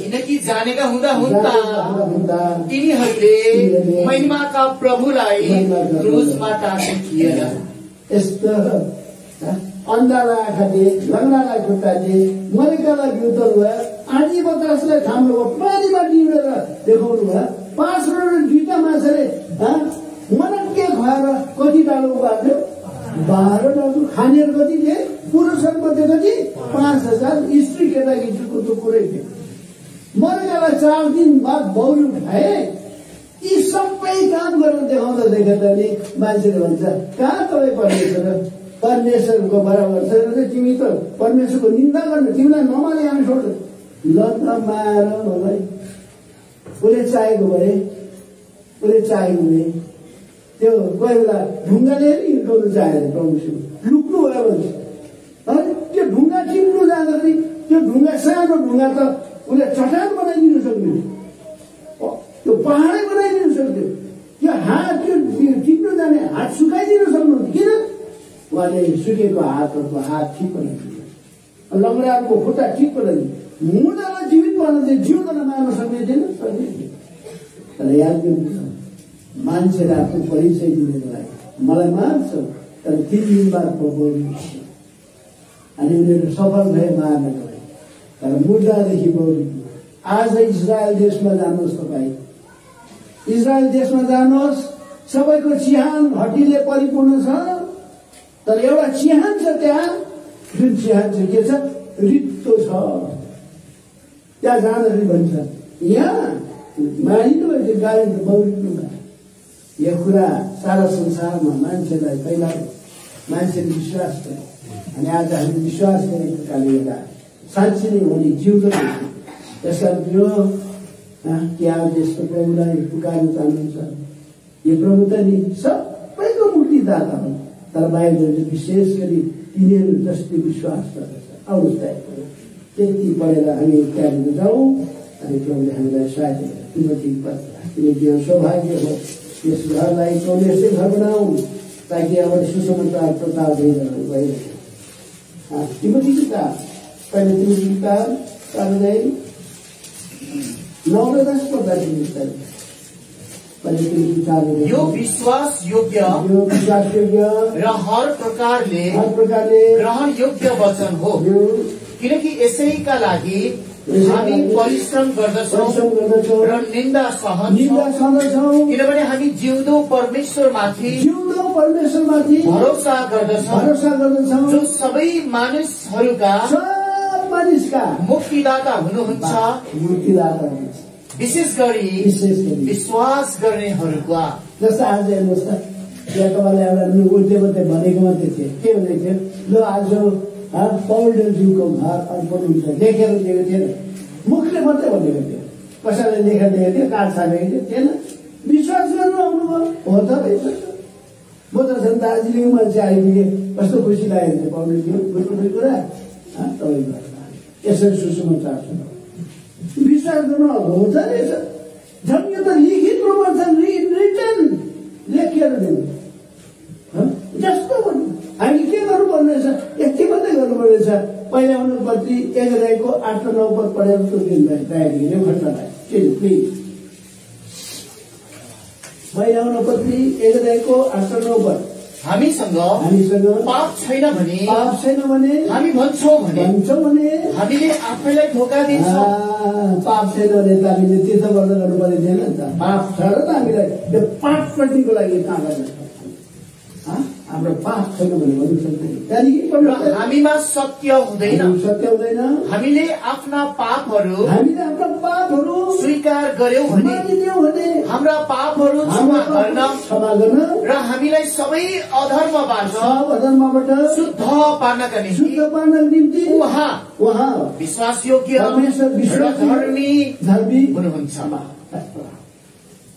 किनकि जानेका हुँदा तिनीहरूले महिमाका प्रभुलाई क्रुसमा टाँसिएर यस्तो अन्धालाई आँखा दिए, लग्नालाई खुट्टा दिए, मरेकालाई बिउतल भयो, आँधी बतासलाई थाम्नु भयो, पानीमा डिबेर देखाउनु भयो, 5 करोड 2टा मान्छेले मनक्के खुवाएर कति डालो उबाल्यो? 12 डालो। खानेहरू कति थिए? पुरुषहरू मध्ये कति? 5000। स्त्री केटाकेटीको त कुरै थियो। मरेकालाई 4 दिन बाद बौरी उठाए। यी सबै काम गरेर देखाउँदा नि मान्छेले भन्छ कहाँ तपाईँ परमेश्वरको बराबर छ र तिमी त परमेश्वरको निन्दा गर्ने, तिमीलाई नमाने हामी छोड्दै ल त मार भाइ। उसले चाहेको भए त्यो कोही बेला ढुङ्गाले हिर्काउनु चाहेर प्रभुसँग लुक्नु भयो भने त्यो ढुङ्गा टिप्नु जाँदाखेरि त्यो ढुङ्गा सानो ढुङ्गा त उसले चट्टान बनाइदिनु सक्थ्यो, त्यो पहाडै बनाइदिनु सक्थ्यो। त्यो हात त्यो टिप्नु जाने हात सुकाइदिनु सक्नुहुन्थ्यो। किन? उहाँले सुकेको हातहरूको हात ठिक बनाइदिनु, लङ्गडाहरूको खुट्टा ठिक बनाइदिनु, मुर्दालाई जीवित बनाउँदै जिउँदोलाई मार्न सक्ने थिएन। तर याद गर्नु मान्छेले आफ्नो परिचय दिनको लागि मलाई मार्छ, तर 3 दिन बाद बौरी अनि उनीहरू सफल भए मार्नको लागि। तर मुर्दादेखि बौरी। आज इजरायल देशमा जानुहोस्, तपाईँ इजरायल देशमा जानुहोस्, सबैको चिहान हड्डीले परिपूर्ण छ, तर एउटा चिहान छ त्यहाँ, जुन चिहान चाहिँ के छ? रित्तो छ। त्यहाँ जाँदाखेरि भन्छ यहाँ मारिनु भयो, गाडी बौरिनु भयो। यो कुरा सारा संसारमा मान्छेलाई फैलायो, मान्छेले विश्वास गर्यो, अनि आज हामीले विश्वास गरेको कारणले गर्दा साँच्ची नै उनी जिउँदो रहेछ। त्यसकारण यो के आज यस्तो प्रभुलाई पुकार्न चाहनुहुन्छ? यो प्रभु त नि सबैको मुक्तिदाता हुन्, तर बाइबलले विशेष गरी तिनीहरू जस्तै विश्वास गर्दछ। आउनुहोस् त्यति पढेर हामी त्यहाँनिर जाउँ अनि प्रभुले हामीलाई सहायता गर्छ। किनकि यो सौभाग्य हो यस घरलाई परमेश्वरले घर बनाऊ ताकि हाम्रो सुसमाचार प्रचार भइरहेको भइरहेको। तिमोथी किताब पहिले तिमोथी किताब 9:10 पढ्दाखेरि यो विश्वास योग्य र हर प्रकारले ग्रहण योग्य वचन हो, किनकि यसैका लागि हामी परिश्रम गर्दछौँ र निन्दा सहन्छौँ, किनभने हामी जिउँदो परमेश्वरमाथि भरोसा गर्दछौँ, जो सबै मानिसहरूका मुक्तिदाता हुनुहुन्छ, विशेष गरी विश्वास गर्नेहरूका। जस्तो आज हेर्नुहोस् त, त्यहाँ तपाईँलाई एउटा उल्टे मात्रै भनेको मात्रै थियो, के भनेको थियो? ल आज पौडेलज्यूको घर अर्पण हुन्छ, लेखेर दिएको थिएन, मुखले मात्रै भनेको थियो। कसैले लेखा दिएको थियो, कार्ड छापेको थिएन, विश्वास गर्नु आउनुभयो, हो त रहेछ। म त झन् दार्जिलिङ मान्छे आइपुगेँ, कस्तो खुसी लागेको थियो पब्लिकले, बुझ्नु कुरा तपाईँको यसरी सुसमाचार छ, विश्वास गर्नु हुन्छ रहेछ। झन् यो त लिखित रूपमा छ, रिटर्न लेखेर दिनु जस्तो भन्नु। हामी के गर्नुपर्ने रहेछ, यति मात्रै गर्नुपर्ने रहेछ। पहिला हुनुपर्ने 1 अध्यायको 8 र 9 पद पढेर दिनुभयो तयारी खर्चलाई प्लिज। पहिला हुनुपर्ने 1 अध्यायको 8 र 9 पद। हामीसँग पाप छैन भने हामी भन्छौँ भने हामीले आफैलाई धोका दिन्छौँ। पाप छैन भने त हामीले तीर्थ वर्णन गर्नुपर्ने थिएन नि त। पाप छ र त हामीलाई त्यो पापपट्टिको लागि कहाँ गर्नु, हाम्रो पाप छैन भने भन्नु सक्दैन। त्यहाँदेखि हामीमा सत्य हुँदैन, हामीले आफ्ना पापहरू स्वीकार गर्यौं भने हाम्रा पापहरू क्षमा गर्न र हामीलाई सबै अधर्मबाट शुद्ध पार्नका निम्ति उहाँ विश्वासयोग्य धर्मी हुनुहुन्छ।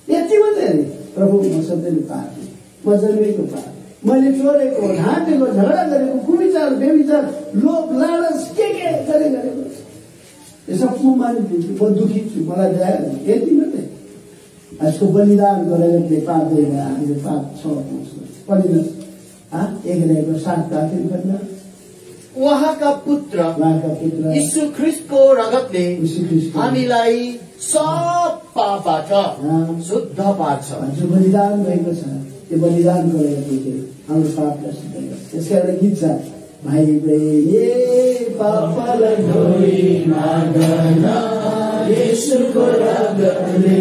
यति मात्रै प्रभु म सधैँ पार्ने, म जन्मेको पार्ने, मैले चोरेको, ढाँटेको, झगडा गरेको, कुविचार, बेविचार, लोभ, लालच के गरेको यो सब म मानिदिन्छु। म दुखी छु, मलाई दया गर्नु, यति मात्रै। यसको बलिदान गरेर पाप दिएर हामीले पाप पढिन 1 अध्यायको 7 आखिर गर्दा उहाँका पुत्र यीशु ख्रीष्टको रगतले हामीलाई सब पापबाट शुद्ध पार्छ। जो बलिदान भएको छ त्यो बलिदान गरेर हाम्रो पापलाई शुद्ध गर्छ। त्यसका एउटा गीत छ, भाइ बहिनी पापलाई धोइ मागन येशूको रगतले,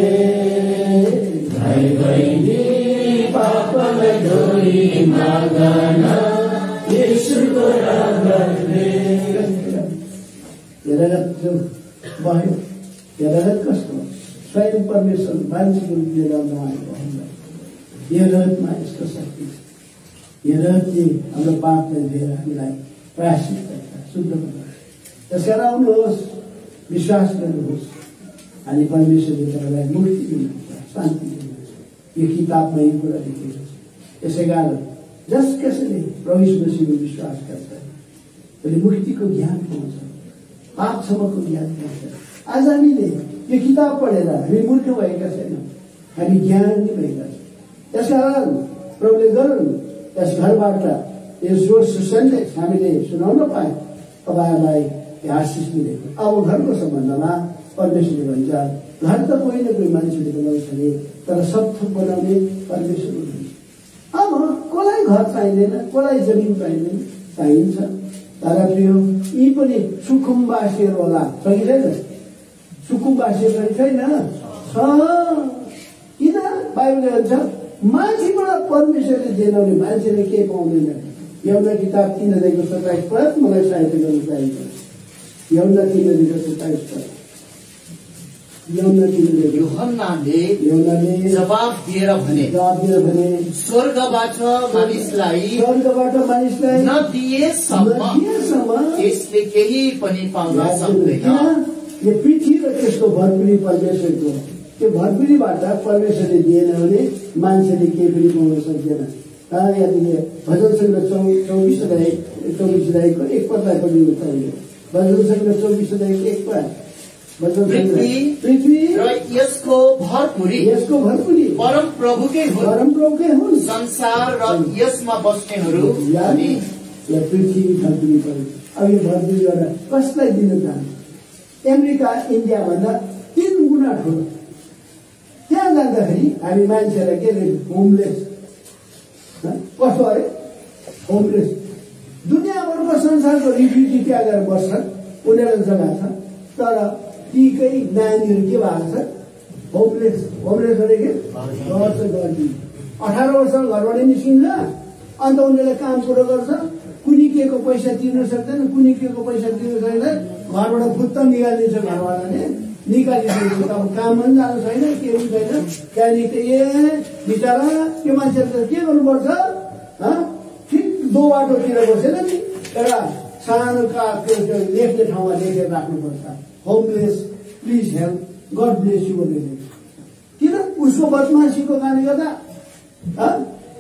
भाइ बहिनी पापलाई धोइ मागन येशूको रगतले। यो रगत जो भयो, यो रगत कस्तो स्वयं परमेश्वर मान्छेको लिएर आएको हामीलाई। यो रगतमा यसको शक्ति छ। यो रगतले हाम्रो पापलाई लिएर हामीलाई प्रायश्चित गर्छ, शुद्ध गर्छ। त्यसकारण आउनुहोस्, विश्वास गर्नुहोस्, अनि परमेश्वरले तपाईँलाई मुक्ति दिनुहुन्छ, शान्ति दिनुहुन्छ। यो किताबमा यो कुरा लेखेको छ। यसै कारण जस कसैले प्रभु मसीहमा विश्वास गर्छ उसले मुक्तिको ज्ञान पाउँछ, पाप क्षमाको ज्ञान पाउँछ। आज हामीले यो किताब पढेर हामी मूर्ख भएका छैनौँ, हामी ज्ञानी भएका छौँ। त्यसकारण प्रभुले गरून् यस घरबाट यो सुसन्देश हामीले सुनाउन पाए तपाईँहरूलाई आशिष मिलेको। अब घरको सम्बन्धमा परमेश्वरले भन्छ, घर त कोही न कोही मान्छेले बनाउँछ अरे, तर सब थोक बनाउने परमेश्वर हुनुहुन्छ। अब कसलाई घर चाहिँदैन, कसलाई जमिन चाहिँदैन, चाहिन्छ। तर प्रिय यी पनि सुकुम्बासीहरू होला, छ कि छैन? सुकुम्बासीहरू छैन, छ। किन बाइबलले भन्छ मान्छेबाट परमेश्वरले दिनाउने मान्छेले केही पाउँदैन। एउटा किताब 3 अध्यायको 27 पद मलाई सहायता गर्न चाहिन्छ। एउटा 3 अध्यायको 27 पद। यूहन्नाले जवाब दिएर भने स्वर्गबाट मानिसलाई नदिएसम्म त्यसले केही पनि पाउन सक्दैन। यो पृथ्वी र त्यसको भरपुरी परमेश्वरको, त्यो भरपुरीबाट परमेश्वरले दिएन भने मान्छेले केही पनि पाउन सक्दैन। यहाँदेखि भजन सङ्ग्रह 24 अध्यायको 1 पदलाई पढिनु चाहियो। भजन सङ्ग्रह 24 अध्यायको 1 पद। पृथ्वी र यसको भरपुरी परम प्रभुकै हुन्। संसार र यसमा बस्नेहरू पृथ्वी भरपुरी पर्यो। अब यो भरपुरीबाट कसलाई दिन चाहन्छ? अमेरिका इन्डिया भन्दा 3 गुणा ठुलो। त्यहाँ जाँदाखेरि हामी मान्छेलाई के अरे होमलेस, कस्तो अरे होमलेस। दुनियाँभरको संसारको रिफ्युजी त्यहाँ गएर बस्छन्, उनीहरूलाई जग्गा छ। तर तीकै नानीहरू के भएको छ? होमलेस। होमलेस भनेको घर चाहिँ गर्दी 18 वर्षमा घरबाट निस्किन्छ, अन्त उनीहरूले काम कुरो गर्छ, कुनै केको पैसा तिर्न सक्दैन, कुनै केको पैसा तिर्न सक्दैन, घरबाट फुत्त निकालिदिन्छ, घरवालाले निकालिदिन्छ। अब काम पनि जानु छैन, के पनि छैन। त्यहाँदेखि बिचरा त्यो मान्छेले के गर्नुपर्छ? ठिक 2 बाटोतिर बसेर नि एउटा सानो लेख्ने ठाउँमा लेखेर राख्नुपर्छ, homeless please help God bless you भनेर। किन? उसको बदमासीको कारणले गर्दा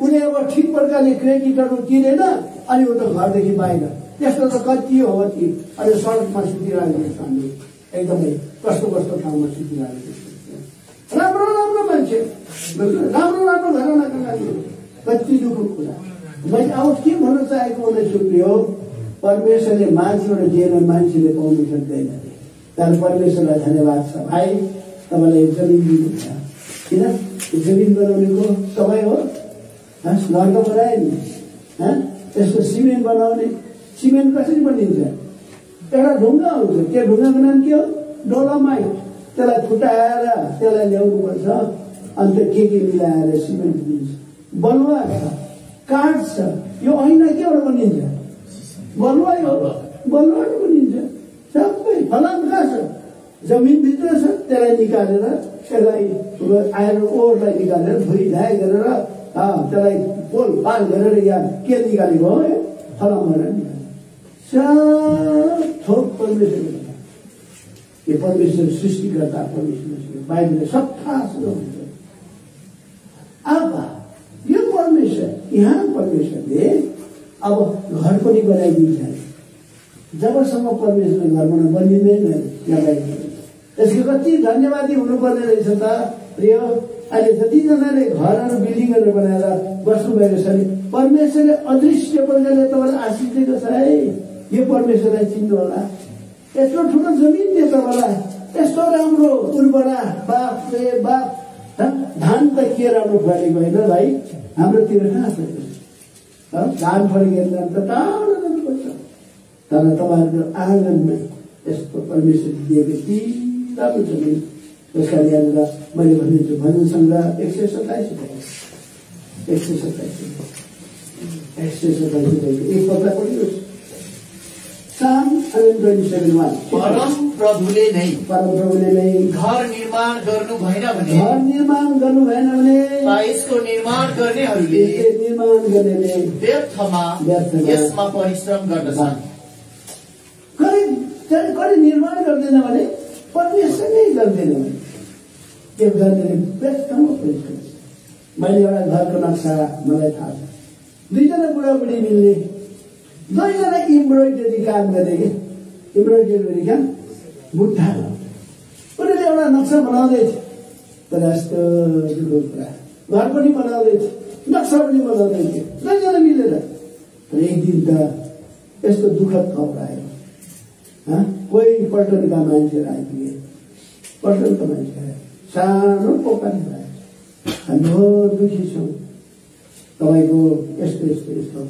उसले अब ठिक प्रकारले क्रेडिटहरू तिरेन अनि ऊ त घरदेखि बाहिर। त्यस्तो त कति हो कि अहिले सडकमा सुतिरहेको छ हामी, एकदमै कस्तो कस्तो ठाउँमा सुतिरहेको छ। राम्रो राम्रो मान्छे, राम्रो राम्रो घरनाका लागि कति दुःखको कुरा। मैले अब के भन्न चाहेको हुँदैछु यो, परमेश्वरले मान्छेबाट दिएन, मान्छेले पाउनु सक्दैन। तर परमेश्वरलाई धन्यवाद छ भाइ, तपाईँलाई जमिन दिनुहुन्छ। किन? जमिन बनाउनेको तपाईँ हो, घर त बनाए नि। यसको सिमेन्ट बनाउने, सिमेन्ट कसरी बनिन्छ? एउटा ढुङ्गा हुन्छ, त्यो ढुङ्गाको नाम के हो? डोलोमाइट। त्यसलाई फुटाएर त्यसलाई ल्याउनुपर्छ, अन्त के मिलाएर सिमेन्ट दिन्छ। बलुवा छ, काठ छ, यो ऐना केबाट बनिन्छ? बलुवा हो, बलुवाबाट बनिन्छ। सबै फलाम कहाँ छ? जमिनभित्र छ। त्यसलाई निकालेर त्यसलाई आएर ओरलाई निकालेर धोइधाइ गरेर त्यसलाई पोल पाल गरेर या के निकालेको हो? फलामबाट निकालेको थोक परमेश्वर। यो परमेश्वर सृष्टिकर्ता परमेश्वर, बाइबलले सब थाहा छ। अब यो परमेश्वर, यहाँ परमेश्वरले अब घर पनि बनाइदिन्छ। जबसम्म परमेश्वरले घर बनिँदैन लगाइदिन्छ। यसको कति धन्यवादी हुनुपर्ने रहेछ त प्रिय। अहिले जतिजनाले घरहरू बिल्डिङहरू बनाएर बस्नुभएको छ नि, परमेश्वरले अदृश्य प्रकारले तपाईँलाई आशिष दिएको छ है। यो परमेश्वरलाई चिन्नु होला। यत्रो ठुलो जमिन दियो तपाईँलाई, यस्तो राम्रो उर्वरा, बाफ रे बाफ। धान त के राम्रो फलेको होइन भाइ, हाम्रोतिर कहाँ छ? धान फलेको त टाढो जानुपर्छ। तर तपाईँहरूको आँगनमा यस्तो परमेश्वर दिएको यति राम्रो जमिन। त्यसका यहाँनिर मैले भनिदिन्छु, भजन सङ्ग्रह 127 एक पत्ता पढिनुहोस्। Psalm 127:1। परम प्रभुले नै घर निर्माण गर्नु भएन भने यसको निर्माण गर्नेहरूले व्यर्थमा यसमा परिश्रम गर्दछन्। कहिले निर्माण गर्दैन भने परमेश्वर नै गर्दैन भने त्यो गर्नेले व्यर्थमा परिश्रम। मैले एउटा घरको नक्सा मलाई थाहा छ, दुईजना बुढाबुढी मिल्ने, दुईजना इम्ब्रोइडरी काम गर्ने कि इम्ब्रोइडरी काम बुढा उनीहरूले एउटा नक्सा बनाउँदै थियो। तर यस्तो दुःखको कुरा, घर पनि बनाउँदै थियो, नक्सा पनि बनाउँदै थियो, दुईजना मिलेर। तर एक दिन त यस्तो दुःखद खबर आयो। कोही पल्टनका मान्छेहरू आइपुगे, पल्टनका मान्छेहरू सानो पोकाली भयो, हामी हो दुखी छौँ, तपाईँको यस्तो यस्तो यस्तो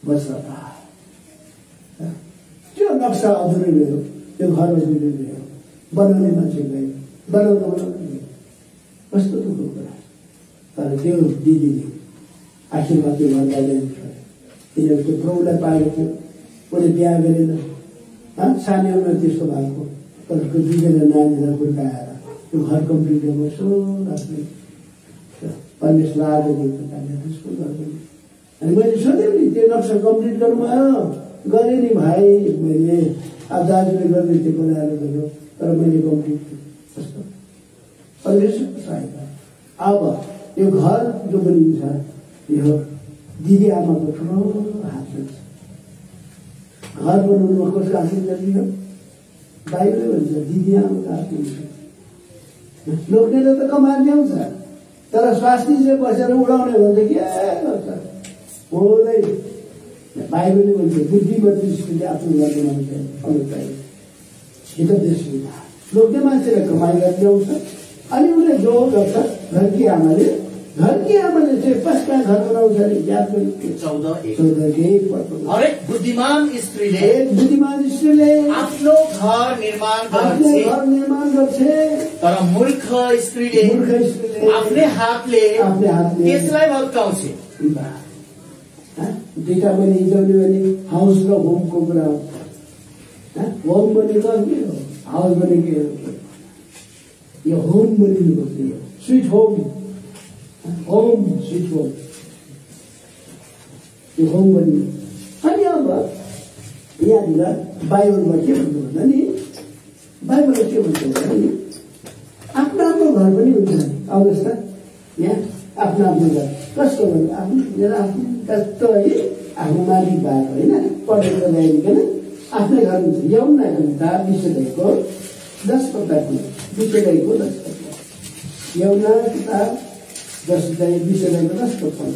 बस्छ। त्यो नक्सा अधुरै गयो, त्यो घर अधुरै गयो, बनाउने मान्छे गयो, बनाउनु गयो। कस्तो दुःखको कुरा। तर त्यो दिदीले आखिरमा त्यो घर बाहिर किनभने त्यो प्रभुलाई पाएको थियो, उसले बिहा गरेन, सानो उमेर त्यस्तो भएको। तर त्यो दुईजना नानीलाई हुर्काएर त्यो घर कम्प्लिट गर्नु यसो राख्ने परमेश्वर आज दिएको कारणले त्यसको गर्दैन। अनि मैले सोधेँ नि, त्यो नक्सा कम्प्लिट गर्नुभयो? गरेँ नि भाइ, मैले अब दाजुले गर्दै थियो बनाएर गयो, तर मैले कम्प्लिट कस्तो परमेश्वरको सहायता। अब यो घर जो बनिन्छ यो दिदी आमाको ठुलो हात छ। घर बनाउनुमा कसको हात चाहियो? बाइबलले भन्छ दिदी आमाको हात हुन्छ। लोग्नेले त कमान ल्याउँछ, तर स्वास्नी चाहिँ बसेर उडाउने भन्छ के गर्छ हुँदै। बाइबलले भन्छ बुद्धिमती स्त्रीले आफ्नो घर बनाउँछ। लोग्ने मान्छेले कमाइ गरेर ल्याउँछ, अनि उसले जो गर्छ घरकी आमाले चाहिँ कसका घर बनाउँछ अरे याद पनि 14:1 हरेक बुद्धिमान स्त्रीले आफ्नो घर निर्माण गर्छ, तर मूर्ख स्त्रीले आफ्नै हातले त्यसलाई भत्काउँछ। दुईटा मैले हिजाउने भने हाउस र होमको कुरा हो। होम भनेको के हो? हाउस भनेको यो होम बनिनुपर्छ, यो sweet home, home sweet home, यो होम बनियो। अनि अब यहाँनिर बाइबलमा के भन्नु भन्दा नि बाइबलले के भन्छ भने आफ्नो आफ्नो घर पनि हुन्छ। आउनुहोस् त यहाँ आफ्नो आफ्नो घर कसको भन्नु आफ्नो मेरो आफ्नो कस्तो है आफ्नो मालिक भएको होइन पढेर ल्याइकन आफ्नै घर हुन्छ। यौनाको किताब 20 10 पदको 20 10 पद यौना किताब 10 पद।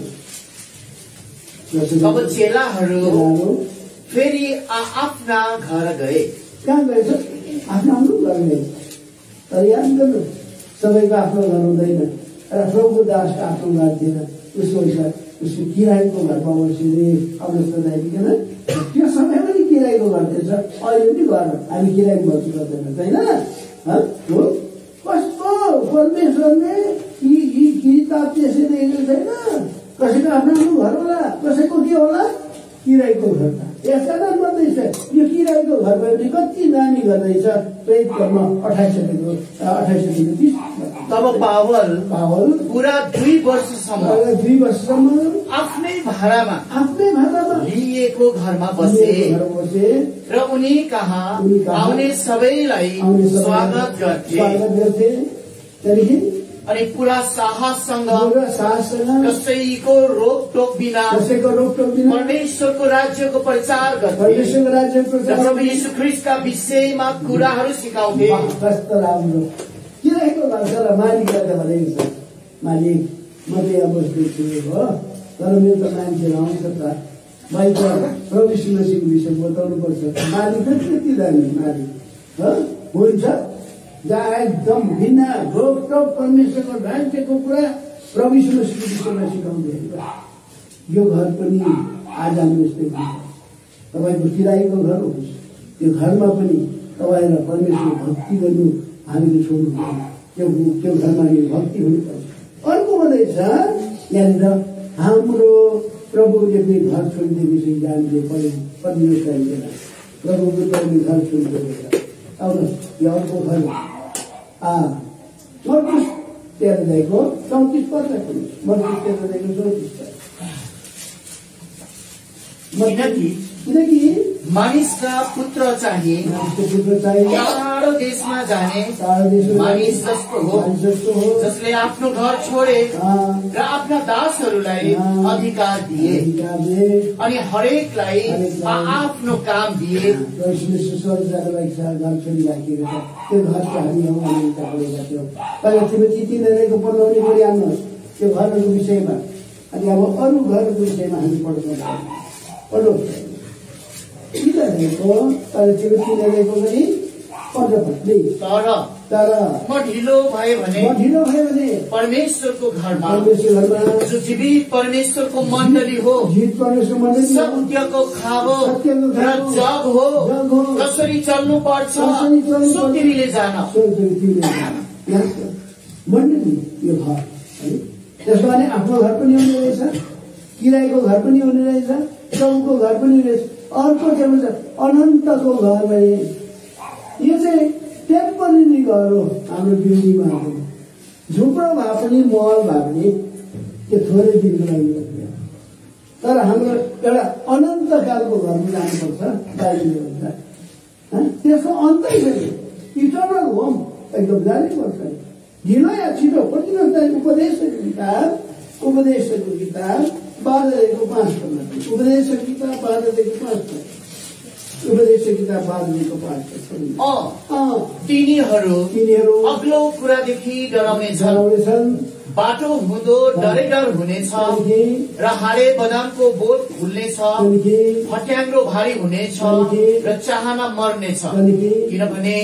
अब चेलाहरू फेरि आफ्ना घर गए। कहाँ गएछ? आफ्नो आफ्नो घर गए। तर याद गर्नु सबैको आफ्नो घर हुँदैन। र प्रभु दासको आफ्नो घर थिएन। उसको किरायको घरमा बसेर अवस्था ल्याइकन त्यो समय पनि किरायको घर थिएछ। अहिले पनि घर हामी किरायको बस्नु पर्दैन होइन हो। कस्तो परमेश्वरले यी किताब त्यसै दिएको छैन। कसैको आफ्नो आफ्नो घर होला, कसैको के होला किरायको घर। यसका नाम भन्दैछ यो किरायको घर भयो भने कति नानी गर्दैछ। प्रेरित कर्म 28 तब पावल पुरा 2 वर्षसम्म आफ्नै भाडामा लिएको घरमा बसे र उनी कहाँ आउने सबैलाई स्वागत गर्थे। अनि पुरा साहससँग कसैको रोकटोक बिना परमेश्वरको राज्यको प्रचार गर्थे। प्रभु यीशु ख्रीष्टका विषयमा कुराहरू सिकाउँथे। कस्तो राम्रो किरायको घर छ र मालिकले भनेको छ मालिक म चाहिँ अब बस्दैछु हो तर मेरो त मान्छेहरू आउँछ त बाहिर प्रभु यीशु मसीहको विषय बताउनु पर्छ। मालिक कति दामी मालिक हुन्छ जहाँ एकदम बिना रोकटोक परमेश्वरको राज्यको कुरा प्रभु यीशु मसीहको विषयमा सिकाउँदै यो घर पनि आज हाम्रो यस्तै हुन्छ। तपाईँको किरायको घर होस् त्यो घरमा पनि तपाईँलाई परमेश्वर भक्ति गर्नु हामीले छोड्नु पर्छ। त्यो घरमा भक्ति हुनुपर्छ। अर्को भन्दैछ यहाँनिर हाम्रो प्रभुले पनि घर छोडिदिएपछि हामीले परमेश्वर प्रभुको पनि घर छोडिदिएको आउनुहोस् यो अर्को घर मर्कुस 13 34 पद मर्कुस 13 34 किनकि मानिसका पुत्र चाहिँ टाढो देशमा जाने मानिस जस्तो हो जसले आफ्नो घर छोडे र आफ्ना दासहरूलाई अधिकार दिए अनि हरेकलाई आफ्नो काम दिए। त्यो घरहरूको विषयमा अनि अब अरू घरहरूको विषयमा हामी पढ्नु तर म ढिलो भए भने परमेश्वरको घरमा जो जीवित परमेश्वरको मण्डली हो सत्यको खाबो र जग हो कसरी चल्नु पर्छ सो तिमीले जान। मण्डली यो घर है त्यसो भने आफ्नो घर पनि हुने रहेछ किरायको घर पनि हुने रहेछ प्रभुको घर पनि रहेछ। अर्को के भन्छ अनन्तको घर भने यो चाहिँ टेम्पररी घर हो। हाम्रो बिल्डिङमा झुप्रो भए पनि महल भए पनि त्यो थोरै दिनको लागि तर हाम्रो एउटा अनन्त कालको घरमा जानुपर्छ। बाइबलले भन्छ त्यसको अन्तै छैन इटर्नल होम एकदम जानैपर्छ। ढिलो या छिटो कतिवटा उपदेशको किताब 12 उपदेशको किताब 5 तिनीहरू अग्लो कुरादेखि डराउने छन्। बाटो हुँदो डरै डर हुनेछ र हाडे बदामको बोट खुल्नेछ फट्याङ्ग्रो भारी हुनेछ र चाहना मर्नेछ किनभने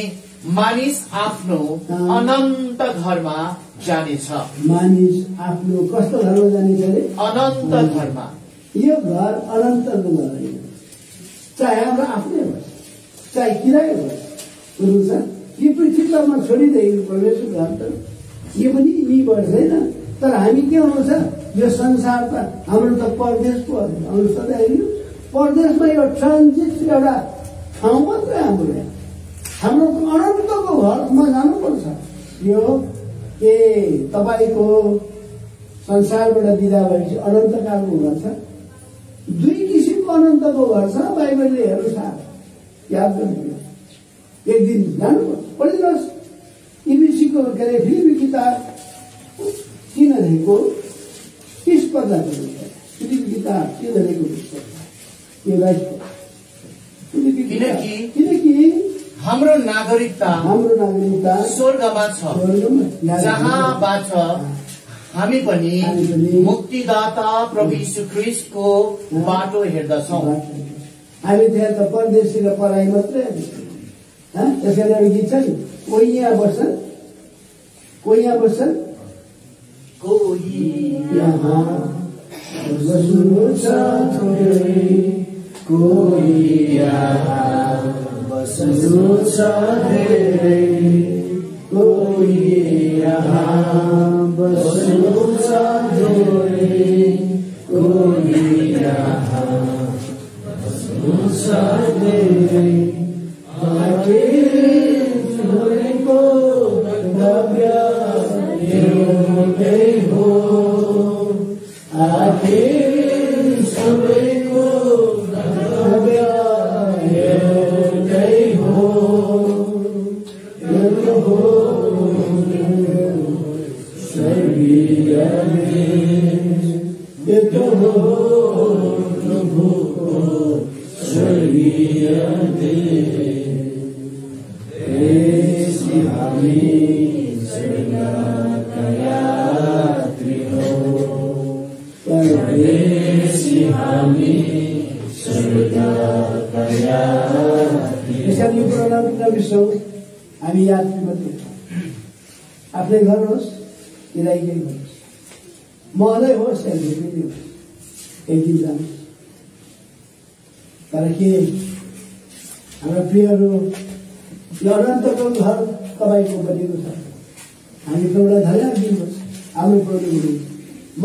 मानिस आफ्नो अनन्त घरमा जानेछ। मानिस आफ्नो कस्तो घरमा जानेछ अरे अनन्त घरमा। यो घर अनन्तको घर होइन चाहे हाम्रो आफ्नै होस् चाहे किराय होस् बुझ्नुहुन्छ। यो पृथ्वीमा छोडिदिएको परमेश्वर घर त यो पनि यही बढ्दैन। तर हामी के हुन्छ यो संसार त हाम्रो त परदेश पो हाम्रो सधैँ परदेशमा यो ट्रान्जिट एउटा ठाउँ मात्रै हाम्रो अनन्तको घरमा जानुपर्छ। यो के तपाईँको संसारबाट बिदा भएपछि अनन्तकालको घर छ। 2 किसिमको अनन्तको घर छ बाइबलले हेर्नु साथ याद गर्नु। एक दिन जानु पढिदिनुहोस् इबिसीको के अरे फिलिपी किताब 3 अध्यायको 30 पदलाई पढ्नुहोस्। फिलिपी किताब 3 अध्यायको 30 पद यो गाइस किनकि हाम्रो नागरिकता स्वर्गमा छ, जहाँबाट हामी पनि मुक्तिदाता प्रभु यीशु ख्रीष्टको बाटो हेर्दछौँ। हामी त्यहाँ त परदेशी र पढाइ मात्रै त्यसैले एउटा गीत छ नि, कोही यहाँ बस्छन् कोही यहाँ बस्छन् कोही यहाँ बस्नुहुन्छ थोरै कोही यहाँ बस्नुहुन्छ धेरै कोही यहाँ बस्नुहुन्छ थोरै कोही यहाँ बस्नुहुन्छ धेरै सबैको गन्तव्य एउटै हो, आखिर सबैको गन्तव्य एउटै हो, यो हो स्वर्गीय देश, यो हो प्रभुको स्वर्गीय देश। हामी स्वर्गका यात्री हो, परदेशी हामी स्वर्गका यात्री। यसरी पुरानो नबिर्सौँ, हामी यात्री मात्रै छौँ। आफ्नै घर होस् कि दाइकै घर होस्, महलै होस् या धेरै होस्, एक दिन जानुहोस्। तर के हाम्रा प्रियहरू, यो अनन्तको घर तपाईँको बनेको छ। हामी एउटा धन्यवाद दिनुहोस् हाम्रो प्रभुले, म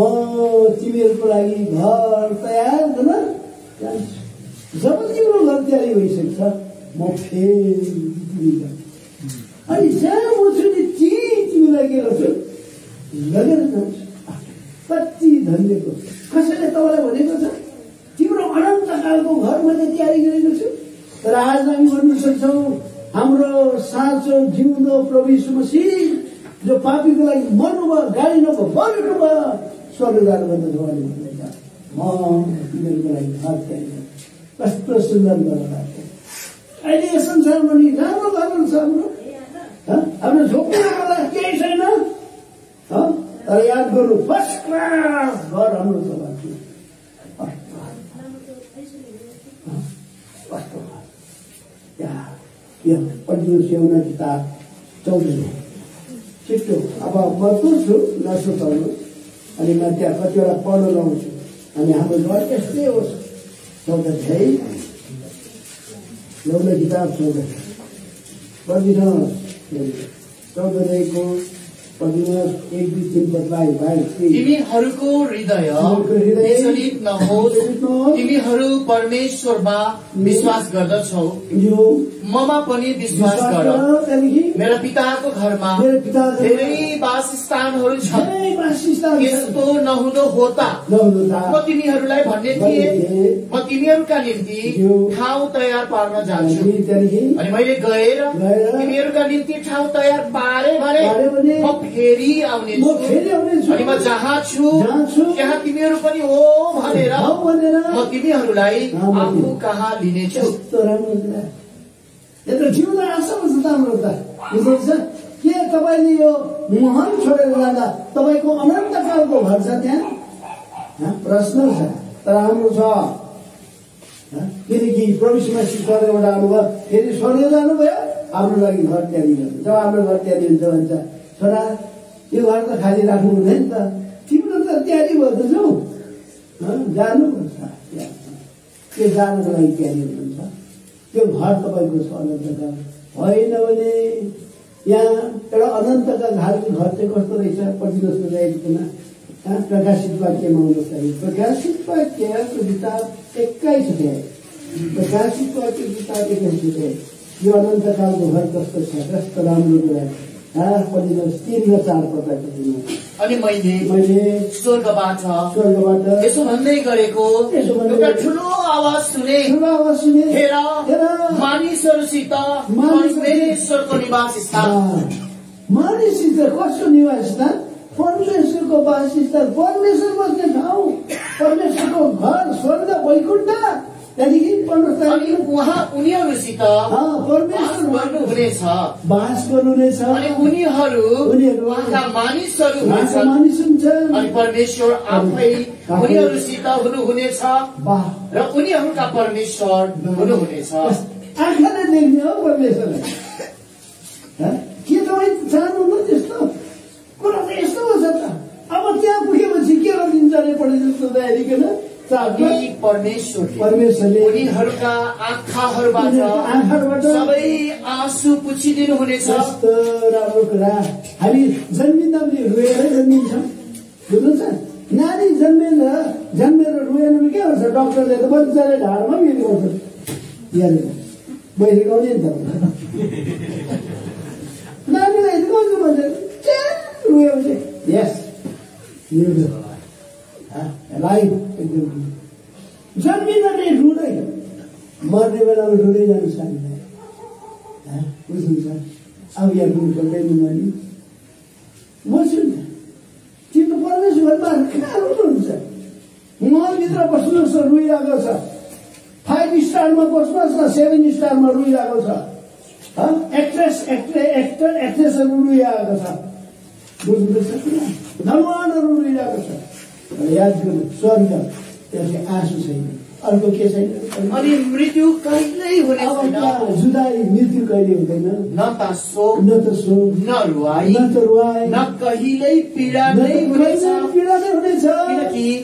तिमीहरूको लागि घर तयार गर्न जान्छु। जब तिम्रो घर तयारी भइसक्छ म फेरि अनि जहाँ म छु नि तिमीलाई के गर्छु लगेर जान्छु। कति धन्यको कसैले तपाईँलाई भनेको छ तिम्रो अनन्तकालको घर मैले तयारी गरेको छु। तर आज हामी भन्न सक्छौँ हाम्रो साँचो जिउँदो प्रभु यीशु मसीह जो पापीको लागि मर्नुभयो, गाडी नभयो, बलिनु भयो, स्वर्ग जानुभन्दा जोगाडी भन्दैछ म तिनीहरूको लागि घर तयारी गर्छु। कस्तो सुन्दर घर लाग्छ। अहिले यस संसारमा नि राम्रो घर छ हाम्रो झोपडीको लागि केही छैन। तर याद गर्नु फर्स्ट क्लास घर हाम्रो छ। पढिदिनुहोस् एउटा किताब 14 छिट्टो। अब म तुर्छु नसुताउनु अनि म त्यहाँ कतिवटा पढ्न लाउँछु अनि हाम्रो घर त्यस्तै होस्। 14 है एउटा किताब 14 पढिदिनुहोस्। 14 को पढिदिनुहोस् 1, 2, 3 पदलाई भाइ। तिमीहरूको हृदय विचलित नहोस्, तिमीहरू परमेश्वरमा विश्वास गर्दछौ, ममा पनि विश्वास गर। मेरो पिताको घरमा धेरै वासस्थानहरू छन्, यस्तो नहुँदो हो त म तिमीहरूलाई भन्ने थिएँ, म तिमीहरूका निम्ति ठाउँ तयार पार्न जान्छु। अनि मैले गएर तिमीहरूका निम्ति ठाउँ तयार पारे भने म फेरि आउनेछु अनि म जहाँ छु त्यहाँ तिमीहरू पनि हो भनेर म तिमीहरूलाई आफू कहाँ लिनेछु। यत्रो जिउँदो आशा हुन्छ त हाम्रो त बुझ्नुहुन्छ। के तपाईँले यो महल छोडेर जाँदा तपाईँको अनन्तकालको घर छ त्यहाँ? प्रश्न छ। तर हाम्रो छ किनकि प्रभु मसीह स्वर्गबाट आउनुभयो, फेरि स्वर्ग जानुभयो, हाम्रो लागि घर तयारी गर्नु। जब हाम्रो घर तयारी हुन्छ भन्छ छोरा यो घर त खाली राख्नु हुँदैन त, तिम्रो त तयारी भयो त जाउँ जानुपर्छ। के जानुको लागि तयारी हुनुहुन्छ? त्यो घर तपाईँको छ अनन्तकाल होइन भने यहाँ एउटा अनन्तका घरको घर चाहिँ कस्तो रहेछ पढिदिनुहोस् न एकजना। प्रकाशित वाक्यमा आउनुहोस् लागि। प्रकाशित वाक्यको किताब 21 अध्याय। प्रकाशित वाक्य किताब 21 अध्याय। यो अनन्तकालको घर कस्तो छ, कस्तो राम्रो कुरा पढिदिनुहोस् 3 र 4 पदको दिनु। अनि मैले स्वर्गबाट यसो भन्दै गरेको एउटा ठुलो आवाज सुने, हेर मानिसहरूसित परमेश्वरको निवास स्थान। मानिससित कसको निवास स्थान? परमेश्वरको वासस्थान, परमेश्वर बस्ने ठाउँ, परमेश्वरको घर, स्वर्ग, वैकुण्ठ। त्यहाँदेखि अनि उहाँ उनीहरूसित परमेश्वर गर्नुहुनेछ, बास गर्नुहुनेछ। अनि उनीहरू उहाँका मानिसहरू हुन्छन्, अनि परमेश्वर आफै उनीहरूसित हुनुहुनेछ र उनीहरूका परमेश्वर हुनुहुनेछ। आँखाले देख्ने हो परमेश्वरलाई। के तपाईँ चाहनुहुन्न त्यस्तो कुरा? त यस्तो हो त। अब त्यहाँ पुगेपछि के गरिदिन्छ अरे पढिदिन्छ तयारीकन परमेश्वरले उनीहरूका आँखाहरूबाट सबै आँसु पुछिदिनु हुनेछ। कस्तो राम्रो कुरा। हामी जन्मिँदा पनि रोएर जन्मिन्छौँ, बुझ्नुहुन्छ? नानी जन्मेर रोएन भने के हुन्छ? डाक्टरले त बच्चाले ढाडमा बिल गर्छ, यहाँनिर मैले गाउने नि त। नानीलाई गर्नु भन्छ रोयो भने यस लाइफ एकदम जन्मिँदा नै रुँदैन, मर्ने बेलामा रुँदै जानुहोस् हामीलाई, बुझ्नुहुन्छ? अब यहाँ रुनु पर्दैन नि, बस्छु नि। तिम्रो परमेश्वरमा कहाँ रुनुहुन्छ? मलभित्र बस्नुहोस् न, रुइरहेको छ। 5 स्टारमा बस्नुहोस् न, 7 स्टारमा रुइरहेको छ। एक्ट्रेसहरू रुइरहेको छ, बुझ्नुहुँदैछ? भगवानहरू रुइरहेको छ। याद गर्नु, स्वर्ग त्यसले आँसु छैन, अर्को के छैन। अनि मृत्यु कहिल्यै हुने छैन, जुदाई मृत्यु कहिले हुँदैन। न त शोक, न रुवाई, न कहिल्यै पीडा नै हुनेछ।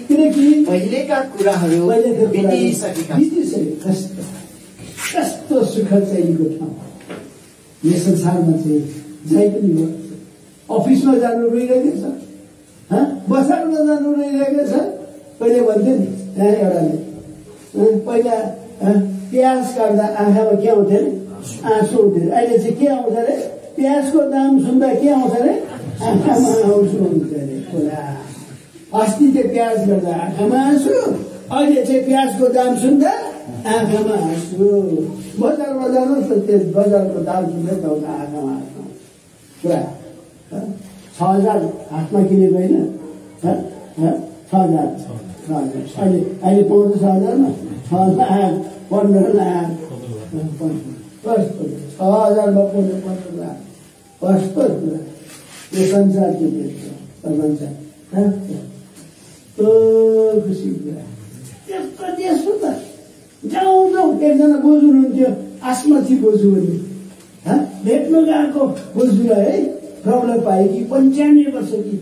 किनकि पहिलेका कुराहरू बितिसकेका। कस्तो सुख चाहिएको ठाउँ यस संसारमा चाहिँ जहीँ पनि हो। अफिसमा जानु रोइरहेको छ, बजारमा जानु रोइरहेको छ। पहिले भन्थ्यो नि एउटाले, पहिला प्याज काट्दा आँखामा के आउँथ्यो अरे? आँसु हुन्थ्यो। अहिले चाहिँ के आउँछ अरे? प्याजको दाम सुन्दा के आउँछ अरे? आँखामा आँसु हुन्छ अरे कुरा। अस्ति चाहिँ प्याज गर्दा आँखामा आँसु, अहिले चाहिँ प्याजको दाम सुन्दा आँखामा आँसु। बजारमा जानुहोस् न, त्यो बजारको दाम सुन्दै तपाईँको आँखामा आँसु कुरा। 6,000 हातमा किनेको होइन, 6,000 अहिले पाउँछ 6,000मा 6,000 15 लाख 6,000मा 15 लाख। कस्तो कुरा यो संसार चाहिँ भन्छ खुसी कुरा। त्यस्तो त जाउँ एकजना बोजू हुनुहुन्थ्यो, आसमाथि बोजू भन्ने, भेट्न गएको बोजूलाई है प्रब्लम पायो कि 95 वर्ष कि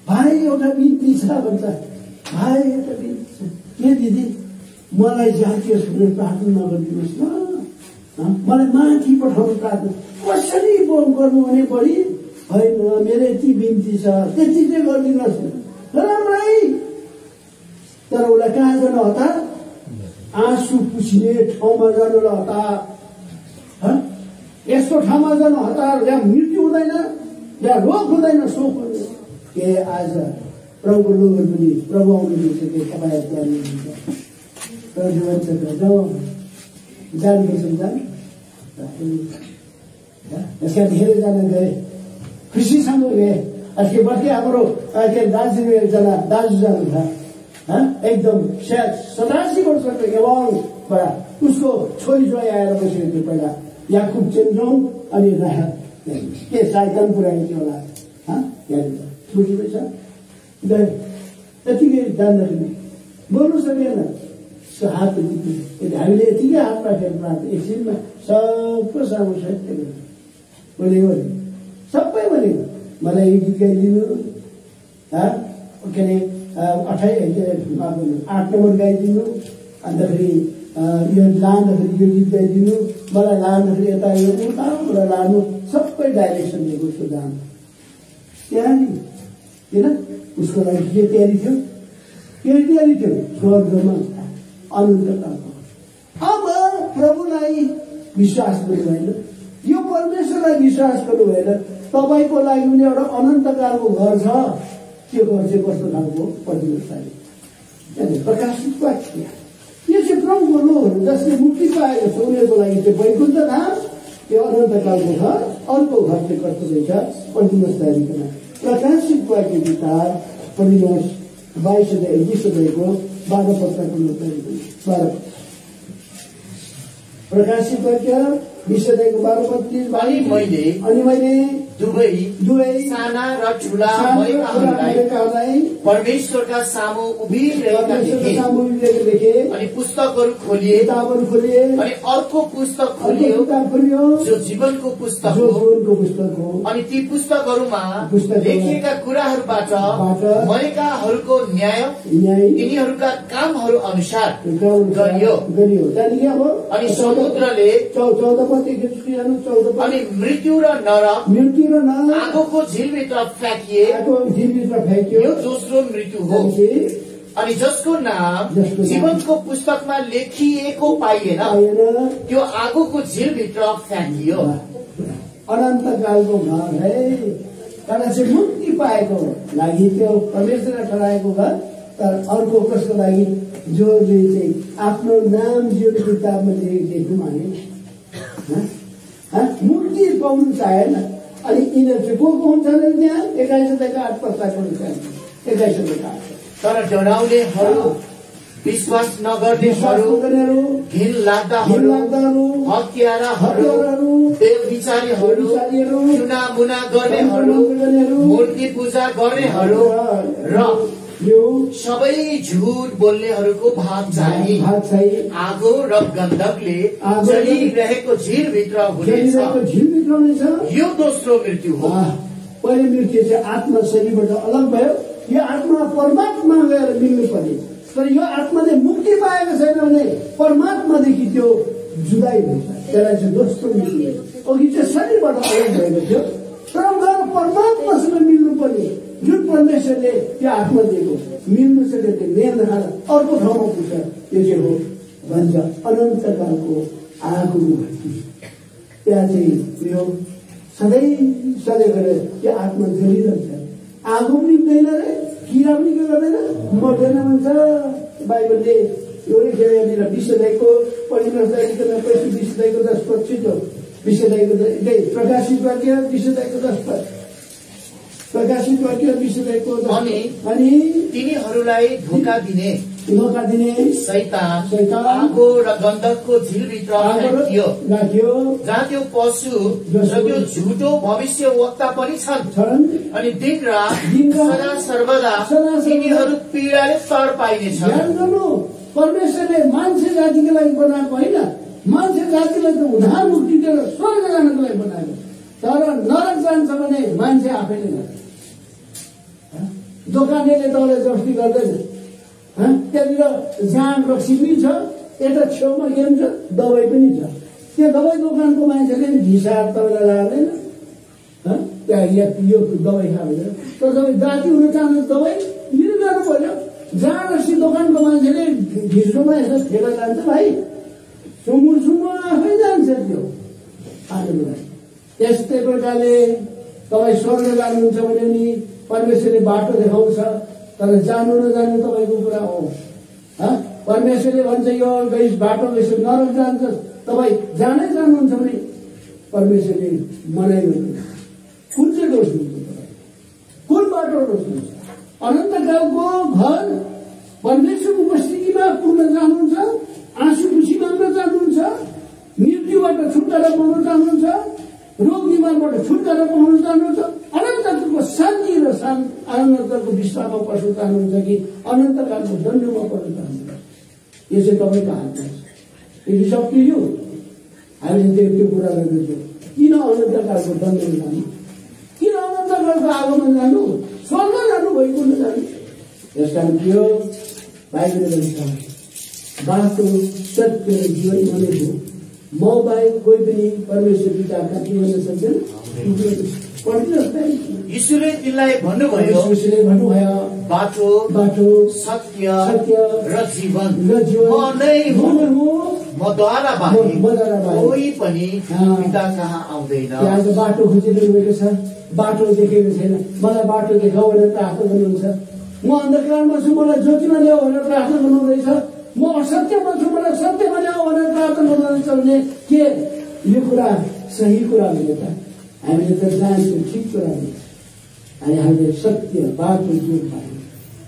भाइ एउटा बिन्ती छ भन्छ। भाइ एउटा बिन्ती छ के दिदी, मलाई जातीय सुनेर प्रार्थना नगरिदिनुहोस् न, मलाई माथि पठाउनु प्रार्थना। कसरी गर्नु भने बढी होइन, मेरो यति बिन्ती छ, त्यति चाहिँ गरिदिनुहोस् न राम्रै। तर उसलाई कहाँ जानु हतार? आँसु पुछिने ठाउँमा जानु हतार। यस्तो ठाउँमा जानु हतार, यहाँ मृत्यु हुँदैन, यहाँ रोग हुँदैन, शोक हुँदैन। के आज प्रभुको लोकहरू पनि प्रभु आउनुहुन्छ कि तपाईँ जानुहुन्छ? प्रभु भन्छ जानुपर्छ जानु। यसका धेरैजना गए, खुसीसँग गए। अस्ति बर्खे हाम्रो दार्जिलिङ एकजना दाजु जानुभयो, एकदम 87 वर्षको एवाङबाट। उसको छोरी ज्वाइँ आएर बसेको थियो पहिला, याकुब चेन्ड्रोङ अनि राहत के साइतन पुऱ्याएको थियो होला, यहाँनिर बुझ्दैछ। गए यतिकै जान्दाखेरि बोल्नु सकेन, हात जित्नु। हामीले यतिकै हात राखेर प्रार्थना एकछिनमा सबको सामु सत्य बोलेको सबै बोलेको। मलाई यो गीत गाइदिनु, के अरे 8 नम्बर गाइदिनु, अन्तखेरि यो लाँदाखेरि यो गीत गाइदिनु, मलाई लाँदाखेरि यता यो उताबाट लानु, सबै डाइरेक्सन दिएको उसको जानु। त्यहाँनिर किन उसको लागि के तयारी थियो? के तयारी थियो? स्वर्गमा अनन्तकालको। अब प्रभुलाई विश्वास गर्नु होइन, यो परमेश्वरलाई विश्वास गर्नु भएन तपाईको लागि पनि एउटा अनन्तकालको घर छ त्यो घर चाहिँ कस्तो खालको प्रतिबद्धताले प्रकाशित वाक्य यो चाहिँ प्रभुको लोकहरू जसले मुक्ति पाएको छ उनीहरूको लागि चाहिँ वैकुण्ठ धाम त्यो अनन्तकालको घर अर्को घर चाहिँ कस्तो रहेछ प्रतिबद्धताको प्रकाशित वाक्य किताब परिमर्श 22 अध्याय 20 अध्यायको 12 पत्रको 12 प्रकाशित वाक्य 20 अध्यायको 12 पत्र अनि मैले दुवै साना र ठुला मैकाहरूलाई परमेश्वरका सामु उभिरहेका देखे अनि पुस्तकहरू खोलिए अनि अर्को पुस्तक खोलियो जो जीवनको पुस्तक हो अनि ती पुस्तकहरूमा लेखिएका कुराहरूबाट मैकाहरूको न्याय तिनीहरूका कामहरू अनुसार गरियो अनि समुद्रले अनि मृत्यु र नरक आगोको झिलभित्र फ्याँकिए यो दोस्रो मृत्यु हो अनि जसको नाम जीवनको पुस्तकमा लेखिएको पाइएन त्यो आगोको झिलभित्र फ्याँकियो अनन्तकालको घर है तर चाहिँ मुक्ति पाएको लागि त्यो परमेश्वरले ठहराएको घर तर अर्को कसको लागि जोले चाहिँ आफ्नो नाम जीवन किताबमा लेख्नु माने मुक्ति पाउनु चाहेन अनि यिनीहरू चाहिँ को हुन्छन् त्यहाँ 21 अध्यायको 8 पत्रको 21 अध्यायको 8 तर डराउनेहरू विश्वास नगर्नेहरू घिन लाग्दाहरू हत्याराहरू व्यभिचारीहरू चुनामुना गर्नेहरू मूर्ति पूजा गर्नेहरू र सबै झुट बोल्नेहरूको भाग चाहिँ आगो र गन्धकले जलिरहेको झिलभित्र हुनेछ यो दोस्रो मृत्यु हो पहिलो मृत्यु चाहिँ आत्मा शरीरबाट अलग भयो यो आत्मा परमात्मा गएर मिल्नु पर्ने तर यो आत्माले मुक्ति पाएको छैन भने परमात्मादेखि त्यो जुदाई हुन्छ त्यसलाई चाहिँ दोस्रो मृत्यु अघि चाहिँ शरीरबाट अलग भएको थियो तर गएर परमात्मासँग मिल्नु पर्ने जुन परमेश्वरले त्यो आत्मा दिएको मिल्नु सक्यो त्यो मेल अर्को ठाउँमा पुग्छ त्यो चाहिँ हो भन्छ अनन्तकालको आगो त्यहाँ चाहिँ यो सधैँ सधैँ गरेर त्यो आत्मा जलिरहन्छ आगो पनि हुँदैन रे किरा पनि के गर्दैन मर्दैन भन्छ बाइबलले एउटै यहाँनिर 20 अध्यायको परिमर्श 20 अध्यायको 10 पद छिटो 20 अध्यायको प्रकाशित वाक्य 20 अध्यायको 10 पद प्रकाशित वाक्य 20 अध्यायको 10 अनि तिनीहरूलाई धोका दिने शैतान आगो र गन्धकको झिलभित्र राखियो जहाँ त्यो पशु र त्यो झुटो भविष्य वक्ता पनि छन् अनि दिन रात सदा सर्वदा तिनीहरू पीडाले तड पाइनेछन् परमेश्वरले मान्छे जातिको लागि बनाएको होइन मान्छे जातिलाई त उद्धार मुक्ति दिएर स्वर्ग जानको लागि बनाएको तर नरक जान्छ भने मान्छे आफैले जान्छ दोकानेले दबाई जस्ती गर्दैन त्यहाँनिर जाँड रक्सी पनि छ यता छेउमा के हुन्छ दबाई पनि छ त्यो दबाई दोकानको मान्छेले भिसा तपाईँलाई लाग्दैन त्यहाँ यो दबाई खाँदैन तर तपाईँ जाति हुन चाहन्छ दबाई लिनु जानु पर्यो जाँड रक्सी दोकानको मान्छेले भिसोमा यसो ठेला जान्छ भाइ सुँगुर आफै जान्छ त्यो खानुको लागि त्यस्तै प्रकारले तपाईँ स्वर्ग जानुहुन्छ भने नि परमेश्वरले बाटो देखाउँछ तर जानु नजानु तपाईँको कुरा हो परमेश्वरले भन्छ यो बाटो यसो नरक जान्छ तपाईँ जानै जानुहुन्छ भने परमेश्वरले मनाइ गर्नुहुन्छ कुन चाहिँ रोज्नुहुन्छ तपाईँ कुन बाटो रोज्नुहुन्छ अनन्तकालको घर परमेश्वरको उपस्थितिमा पुग्न चाहनुहुन्छ आँसु खुसी माग्न चाहनुहुन्छ मृत्युबाट छुटकारा पाउन चाहनुहुन्छ रोग बिमारबाट छुटकारा पाउन चाहनुहुन्छ अनन्तकालको शान्ति र अनन्तकालको विश्राममा पस्न चाहनुहुन्छ कि अनन्तकालको दण्डमा पर्न चाहनुहुन्छ यो चाहिँ तपाईँको हातमा छ यदि सक्यो हामीले त्यो कुरा गर्दैछौँ किन अनन्तकालको दण्डमा जानु किन अनन्तकालको आगोमा जानु स्वर्ग जानु भइपुग्न जानु यस कारण के हो बाइबलले भन्छ बाटो सत्य जीवन मनै हो म बाहेक कोही पनि परमेश्वर पिताका के भन्न सक्दैन यीशुले तिनलाई भन्नुभयो बाटो सत्य र जीवन म नै हुँ, मद्वारा बाहेक कोही पनि पिता कहाँ आउँदैन। बाटो खोजिदिनुभएको छ, बाटो देखेको छैन, मलाई बाटो देखाऊ भनेर प्रार्थना गर्नुहुन्छ। म अन्धकारमा छु, मलाई ज्योतिमा ल्याऊ भनेर प्रार्थना गर्नुहुँदैछ। म असत्यमा छु, मलाई सत्यमा ल्याऊ भनेर प्रार्थना गर्नुहुँदैछ भने के यो कुरा सही कुरा हो त? हामीले त जान्छौँ ठिक कुरा हो अनि हामीले सत्य बाटो जो पायौँ।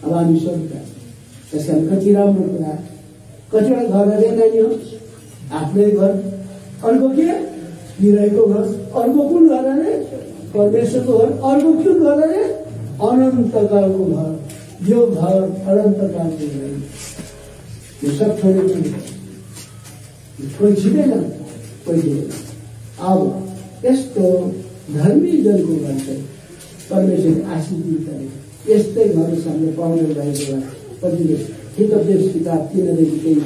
अब हामी सोध्छौँ त्यस कारण कति राम्रो कुरा। कतिवटा घरहरू नानी हो आफ्नै घर, अर्को के किरायको घर, अर्को कुन घर अरे परमेश्वरको घर, अर्को कुन घर अरे अनन्तकालको घर। यो घर अनन्तकालको घर यो सब छोडेको कोही छिटै जान्छ, कोही छिटै। अब यस्तो धर्मी जनको घर चाहिँ परमेश्वरले आशिष दिन्छ। यस्तै घर हामीले पाउनु भएको भए कतिले हितोपदेश किताब 3:23।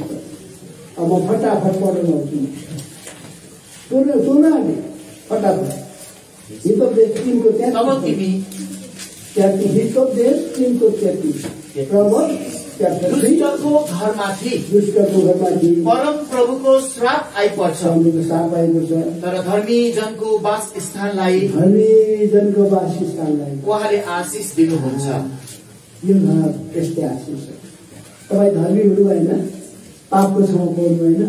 अब म फटाफट पढ्न लाउँछु, सुन फटाफट। हितोपदेश 3:33, हितोपदेश 3:33। दुष्टको घरमाथि परम प्रभुको श्राप आइपर्छ, तर धर्मी जनको वासस्थानलाई उहाँले आशिष दिनुहुन्छ। यो घर यस्तै आशिष छ। तपाईँ धर्मी हुनु भएन, पापको ठाउँमा पर्नु भएन,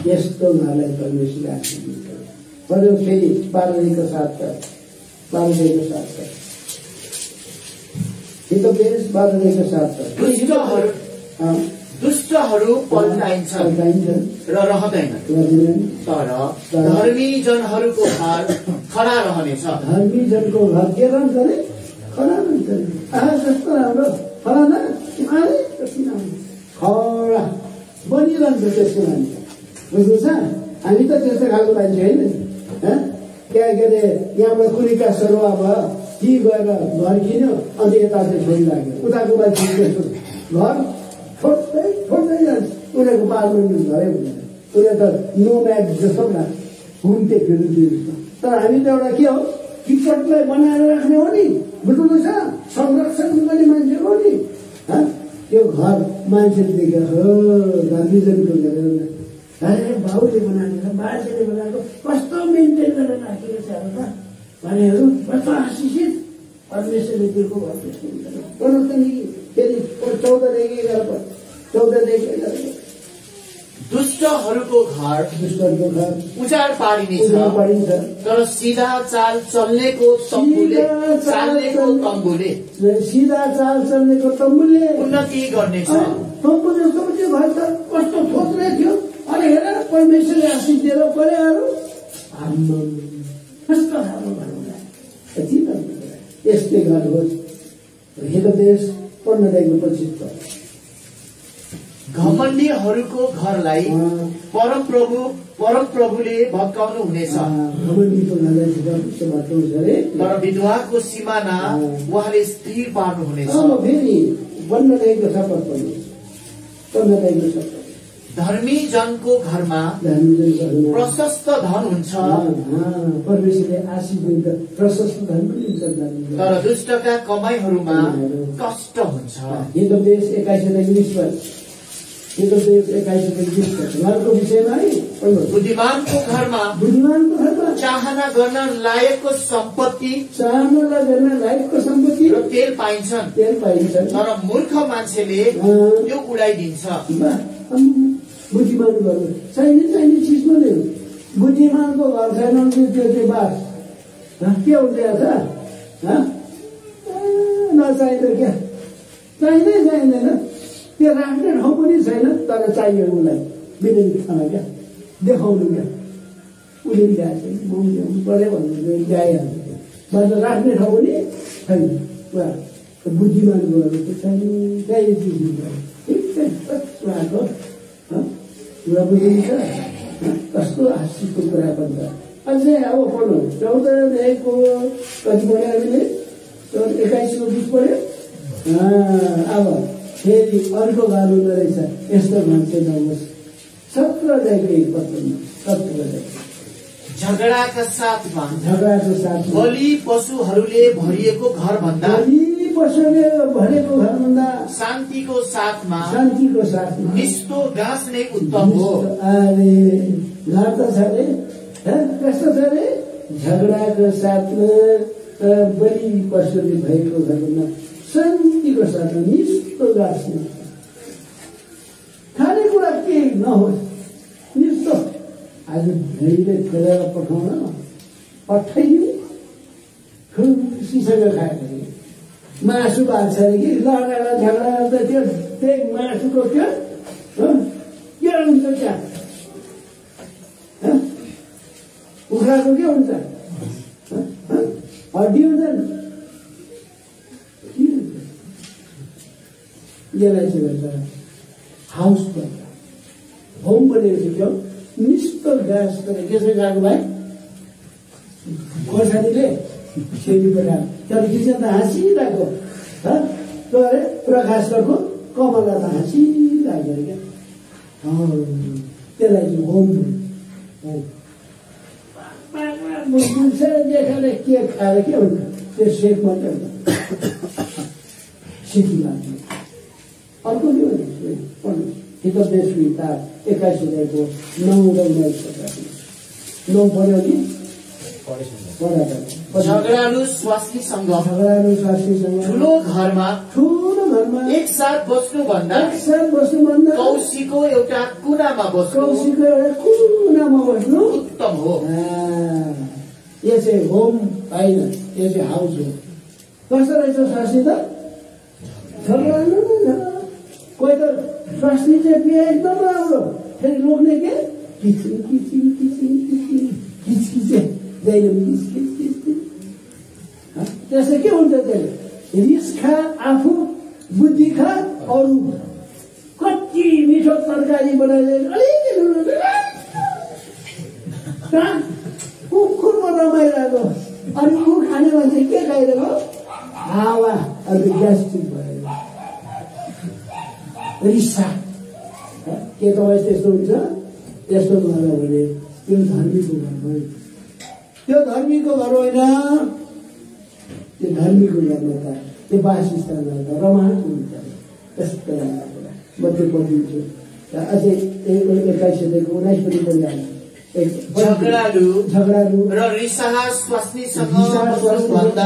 यस्तो घरलाई परमेश्वरले आशिष दिन्छ। पढ्यौँ फेरि 12:7 हितोपदेश 12:7। दुष्टहरू पल्टाइन्छन् र रहँदैनन्, तर धर्मी जनहरूको घर खडा रहनेछ। धर्मी जनको घर के रहन्छ अरे? खडा रहन्छ। जस्तो राम्रो फलाना खडा बनिरहन्छ त्यसको मान्छे। बुझ्नु छ? हामी त त्यस्तो खालको मान्छे होइन। के अरे यहाँबाट कुरिका सरुवा भयो, ती गएर घर किन्यो, अनि यता चाहिँ छोडी लाग्यो। उताको मान्छे त्यस्तो घर छोड्दै जान्छ। उनीहरूको पार्लिमेन्ट घरै हुँदैन, उनीहरू त नोम्याड जस्तो न घुम्ते फिर्दै। तर हामी त एउटा के हो, टिकटलाई बनाएर राख्ने हो नि, बुझ्नुहुँदैछ? संरक्षण गर्ने मान्छे हो नि। त्यो घर मान्छेले देखेर गान्धीजनको गरेर अरे बाउले बनाएको बाजेले बनाएको कस्तो मेन्टेन गरेर राखेको छ भनेहरू कस्तो आशिषित परमेश्वरले दिएको घर त्यस्तो हुँदैन। फेरि 14:11 दुष्टहरूको घर उजाड पारिनेछ, तर सिधा चाल चल्नेको तम्बुले सिधा चाल चल्नेको तम्बुले उन्नति गर्नेछ। तम्बु जस्तो त्यो घर त कस्तो थोत्रै थियो, अनि हेर परमेश्वरले आशिष दिएर परेहरू कस्तो राम्रो घर होला। यस्तै घर होस्। हितोपदेश 15:25। घमण्डीहरूको घरलाई परमप्रभुले भत्काउनु हुनेछ, तर विधवाको सिमाना उहाँले स्थिर पार्नुहुनेछ। धर्मी जनको घरमा प्रशस्त धन हुन्छ, परमेश्वरले आशिष दिन्छ, प्रशस्त धन पनि हुन्छ। तर दुष्टका कमाइहरूमा कष्ट हुन्छ। हितोपदेश 21:20 घरको विषयमा है। बुद्धिमानको घरमा चाहना गर्न लायकको सम्पत्ति र तेल पाइन्छन्, तर मूर्ख मान्छेले त्यो उडाइदिन्छ। बुद्धिमानको घर चाहिने चिज मात्रै हो। बुद्धिमानको घर छैन त्यो बास के हुन्छ नचाहिँदो क्या चाहिँदैन। त्यो राख्ने ठाउँ पनि छैन, तर चाहियो उसलाई बिलिङ खाना क्या देखाउनु क्या। उसले ल्याएको म ल्याउनु पऱ्यो भन्नु ल्याइहाल्छ। राख्ने ठाउँ पनि छैन। बुद्धिमानको घर चाहिने चिज हुन्छ। उहाँको कुरा बुझिन्छ। कस्तो आशिषको कुरा भन्छ। अझै अब पढ्नु 14:1 कति पढ्यो हामीले? 21:20 पढ्यो। अब फेरि अर्को घर हुँदो रहेछ। यस्तो मान्छे नहोस्। 17:1 पत्रमा झगडाका साथमा बलि पशुहरूले भरिएको घरभन्दा शान्तिको साथमा निस्तो घाँस नै उत्तम हो। अरे घर त छ रे, कस्तो छ रे? झगडाको साथमा बलि पशुले भएको घरभन्दा शान्तिको साथमा निस्तो घाँस नै। खानेकुरा केही नहोस्, निस्तो। आज धेरै खेलेर पठाउन पठाइदिउँ, खुसीसँग खाएको मासु भएको छ अरे कि लडेर झगडा गर्दा त्यो त्यही मासुको त्यो के हुन्छ त्यहाँ? कुखुराको के हुन्छ? हड्डी हुन्छन्। यसलाई चाहिँ भन्छ हाउस भन्छ, होम बनेको थियो। निस्तो घाँस के छ गएको भाइ? खोर्सानीले छेडी पठाएको, तर किचन त हाँसिरहेको अरे पुरा घाँस गरेको कमला त हाँसिरहेको अरे क्या। त्यसलाई चाहिँ होम देखाले के खाएर के हुन्छ? त्यो सेक मात्रै हुन्छ, सेकी लाग्छ। अर्को के हुन्छ? हितोपदेश किताब 21 अध्यायको 9 र 9 पढ्यो नि? झगडालु स्वास्नीसँग ठुलो घरमा एकसाथ बस्नुभन्दा कौशीको एउटा कुनामा बस्नु उत्तम हो। यो चाहिँ होम होइन, यो चाहिँ हाउस हो। कस्तो रहेछ स्वास्नी त? झगडालु कोही त स्वास्नी चाहिँ बिहे एकदम राम्रो, फेरि लोग्ने के किचिङ किचिङ किचिङ किचिङ किचकिचे त्यसै के हुन्छ? त्यसले रिस खा, आफू बुद्धि खा, अरू कति मिठो तरकारी बनाइदिएर कुकुरमा रमाइरहेको, अनि ऊ खाने मान्छे के खाइरहेको? हावा। अनि ग्यास्ट्रिक भएर रिसा के तपाईँ त्यस्तो हुन्छ? त्यस्तो भएर भने त्यो धर्मीको घर होइन, त्यो धर्मीको घर होइन। त्यो धर्मीको घरमा त त्यो वासस्थानमा त रमाइलो हुन्छ। त्यस्तो राम्रो कुरा म त्यो पढिदिन्छु। अझै 21 अध्यायको 19 पनि पढिहाल्छु। झगडालु र रिसाहा स्वास्नीसँग बस्नुभन्दा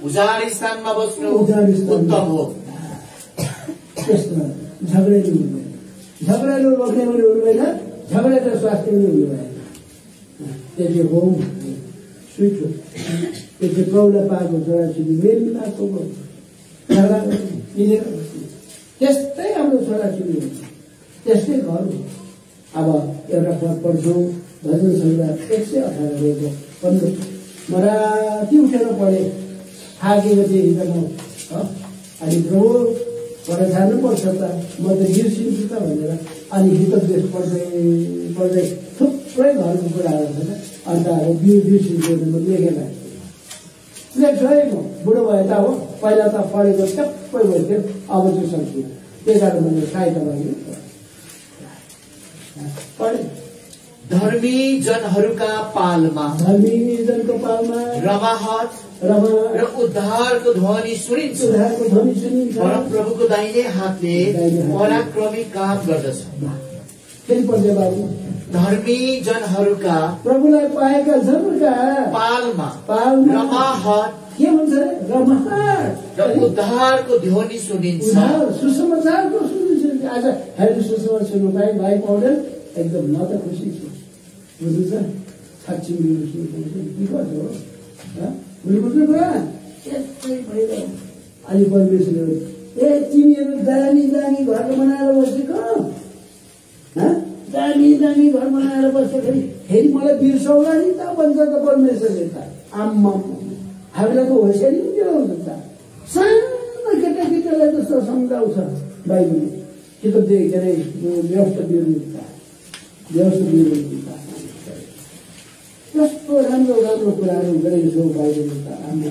उजाड स्थानमा बस्नु उत्तम हो। त्यस्तो झगडालु हुँदैन, झगडालु रोक्ने पनि हुँदैन, झगडा त स्वास्थ्य पनि हुँदैन। त्यो चाहिँ होम स्विट हो। त्यो चाहिँ प्रौढा पाएको छोराछोरी मेलाको झगडा मिलेर बस्ने, त्यस्तै हाम्रो छोराछोरी हुन्छ, त्यस्तै घर हो। अब एउटा पद पढ्छौँ भजन सङ्ग्रह 118 15। म राति उठेर पढेँ, थाकेको थिएँ हिजो म। अनि प्रभु पढाइ छाड्नुपर्छ त, म त बिर्सिन्छु त भनेर अनि हितोपदेश पढ्दै पढ्दै थुप्रै घरको कुराहरू छ। अन्त अब बिर्सिन्छु म लेखेर लेख्छु है। म बुढो भए त हो, पहिला त पढेको सबै भइथ्यो, अब चाहिँ सक्छु। त्यही कारण मैले सहायता गरेँ पढेँ। धर्मी जनहरूका पालमा रमाहट र उद्धारको ध्वनि सुनिन्छ। परमप्रभुको दाहिने हातले पराक्रमी काम गर्दछ। फेरि पढ्दै बाबु। धर्मी जनहरूका प्रभुलाई पाएका जनहरूका पालमा रमाहट के भन्छ? रमाहट र उद्धारको ध्वनि सुनिन्छ। सुसमाचारको सुनिन्छ। आज हेर्नु सुसमाचार सुन्नु पाएँ भाइ पौडेल, एकदम म त खुसी छु। बुझ्दैछ? साँच्ची मेरो सुन्नु गर्छ हो बुझ्नु कुरा यस्तै भइरह्यो। अनि परमेश्वरले ए तिमीहरू दामी दामी घर बनाएर बसेको, दामी दामी घर बनाएर बस्दाखेरि फेरि मलाई बिर्सौला नि त भन्छ त परमेश्वरले त। आम्मा हामीलाई त होसियारी पनि दिलाउँछ त। सानो केटाकेटीलाई जस्तो सम्झाउँछ बाइबलले। कि त के अरे व्यवस्था बिर्नु कस्तो राम्रो राम्रो कुराहरू गरेको छौँ बाइबलले त। आम्मा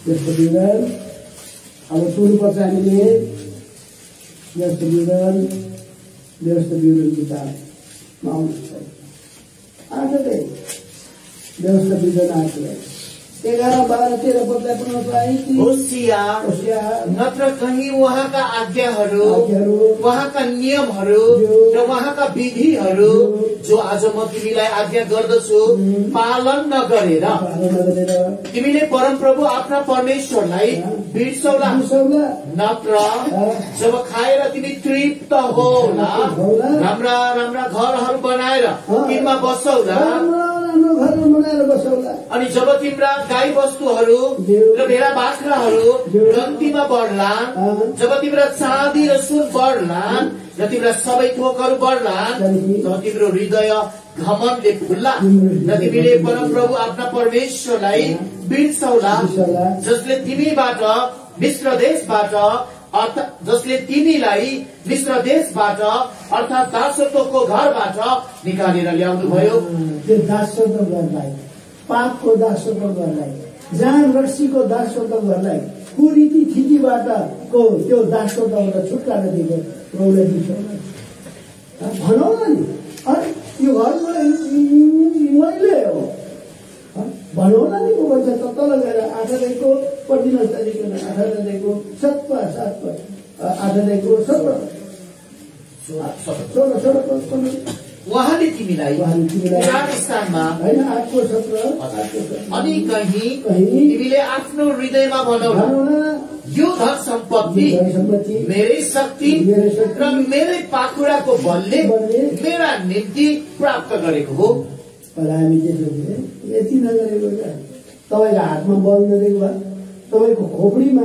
त्यस्तो विवरण अब सुन्नुपर्छ हामीले। व्यवस्था विवरण किताबमा आउनुहुन्छ। आठवटै व्यवस्थापित आठवटै 11, 12, 13 पदलाई पुनः होशिया नत्र कहीं वहाँका आज्ञाहरू वहाँका नियमहरू र वहाँका विधिहरू जो आज म तिमीलाई आज्ञा गर्दछु पालन नगरेर तिमीले परमप्रभु आफ्ना परमेश्वरलाई बिर्सौला नत्र जब खाएर तिमी तृप्त होला राम्रा राम्रा घरहरू बनाएर तिनमा बसौला अनि जब तिम्रा गाई वस्तुहरू र भेडा बाख्राहरू गन्तीमा बढ्लान् जब तिम्रा चाँदी र सुन बढ्लान् र तिम्रा सबै थोकहरू बढ्लान् तब तिम्रो हृदय घमण्डले फुल्ला र तिमीले परमप्रभु आफ्ना परमेश्वरलाई बिर्सौला जसले तिमीबाट मिश्र देशबाट जसले तिमीलाई मिश्र देशबाट अर्थात् दासत्वको घरबाट निकालेर ल्याउनु भयो दासत्व घरलाई पापको दासत्व घरलाई जहाँ रक्सीको दासत्व घरलाई कुरीति थितिबाट को त्यो दासत्वबाट छुटकारा दिएको प्रभुले दिन्छ भनौँ न नि अरे यो घर मैले हो भनौँ न नि भन्छ तल गएर 8 तारिकको पर्दिन तारिक 8 तारिकको 7 तारिकको 16 उहाँले तिमीलाई स्थानमा होइन 8को 17 अनि कहीँ तिमीले आफ्नो हृदयमा भनौला यो धन सम्पत्ति मेरै शक्ति र मेरै पाखुराको बलले मेरा निम्ति प्राप्त गरेको हो। हामी यति नगरेको क्या तपाईँको हातमा बल नदिएको भए तपाईँको खोपडीमा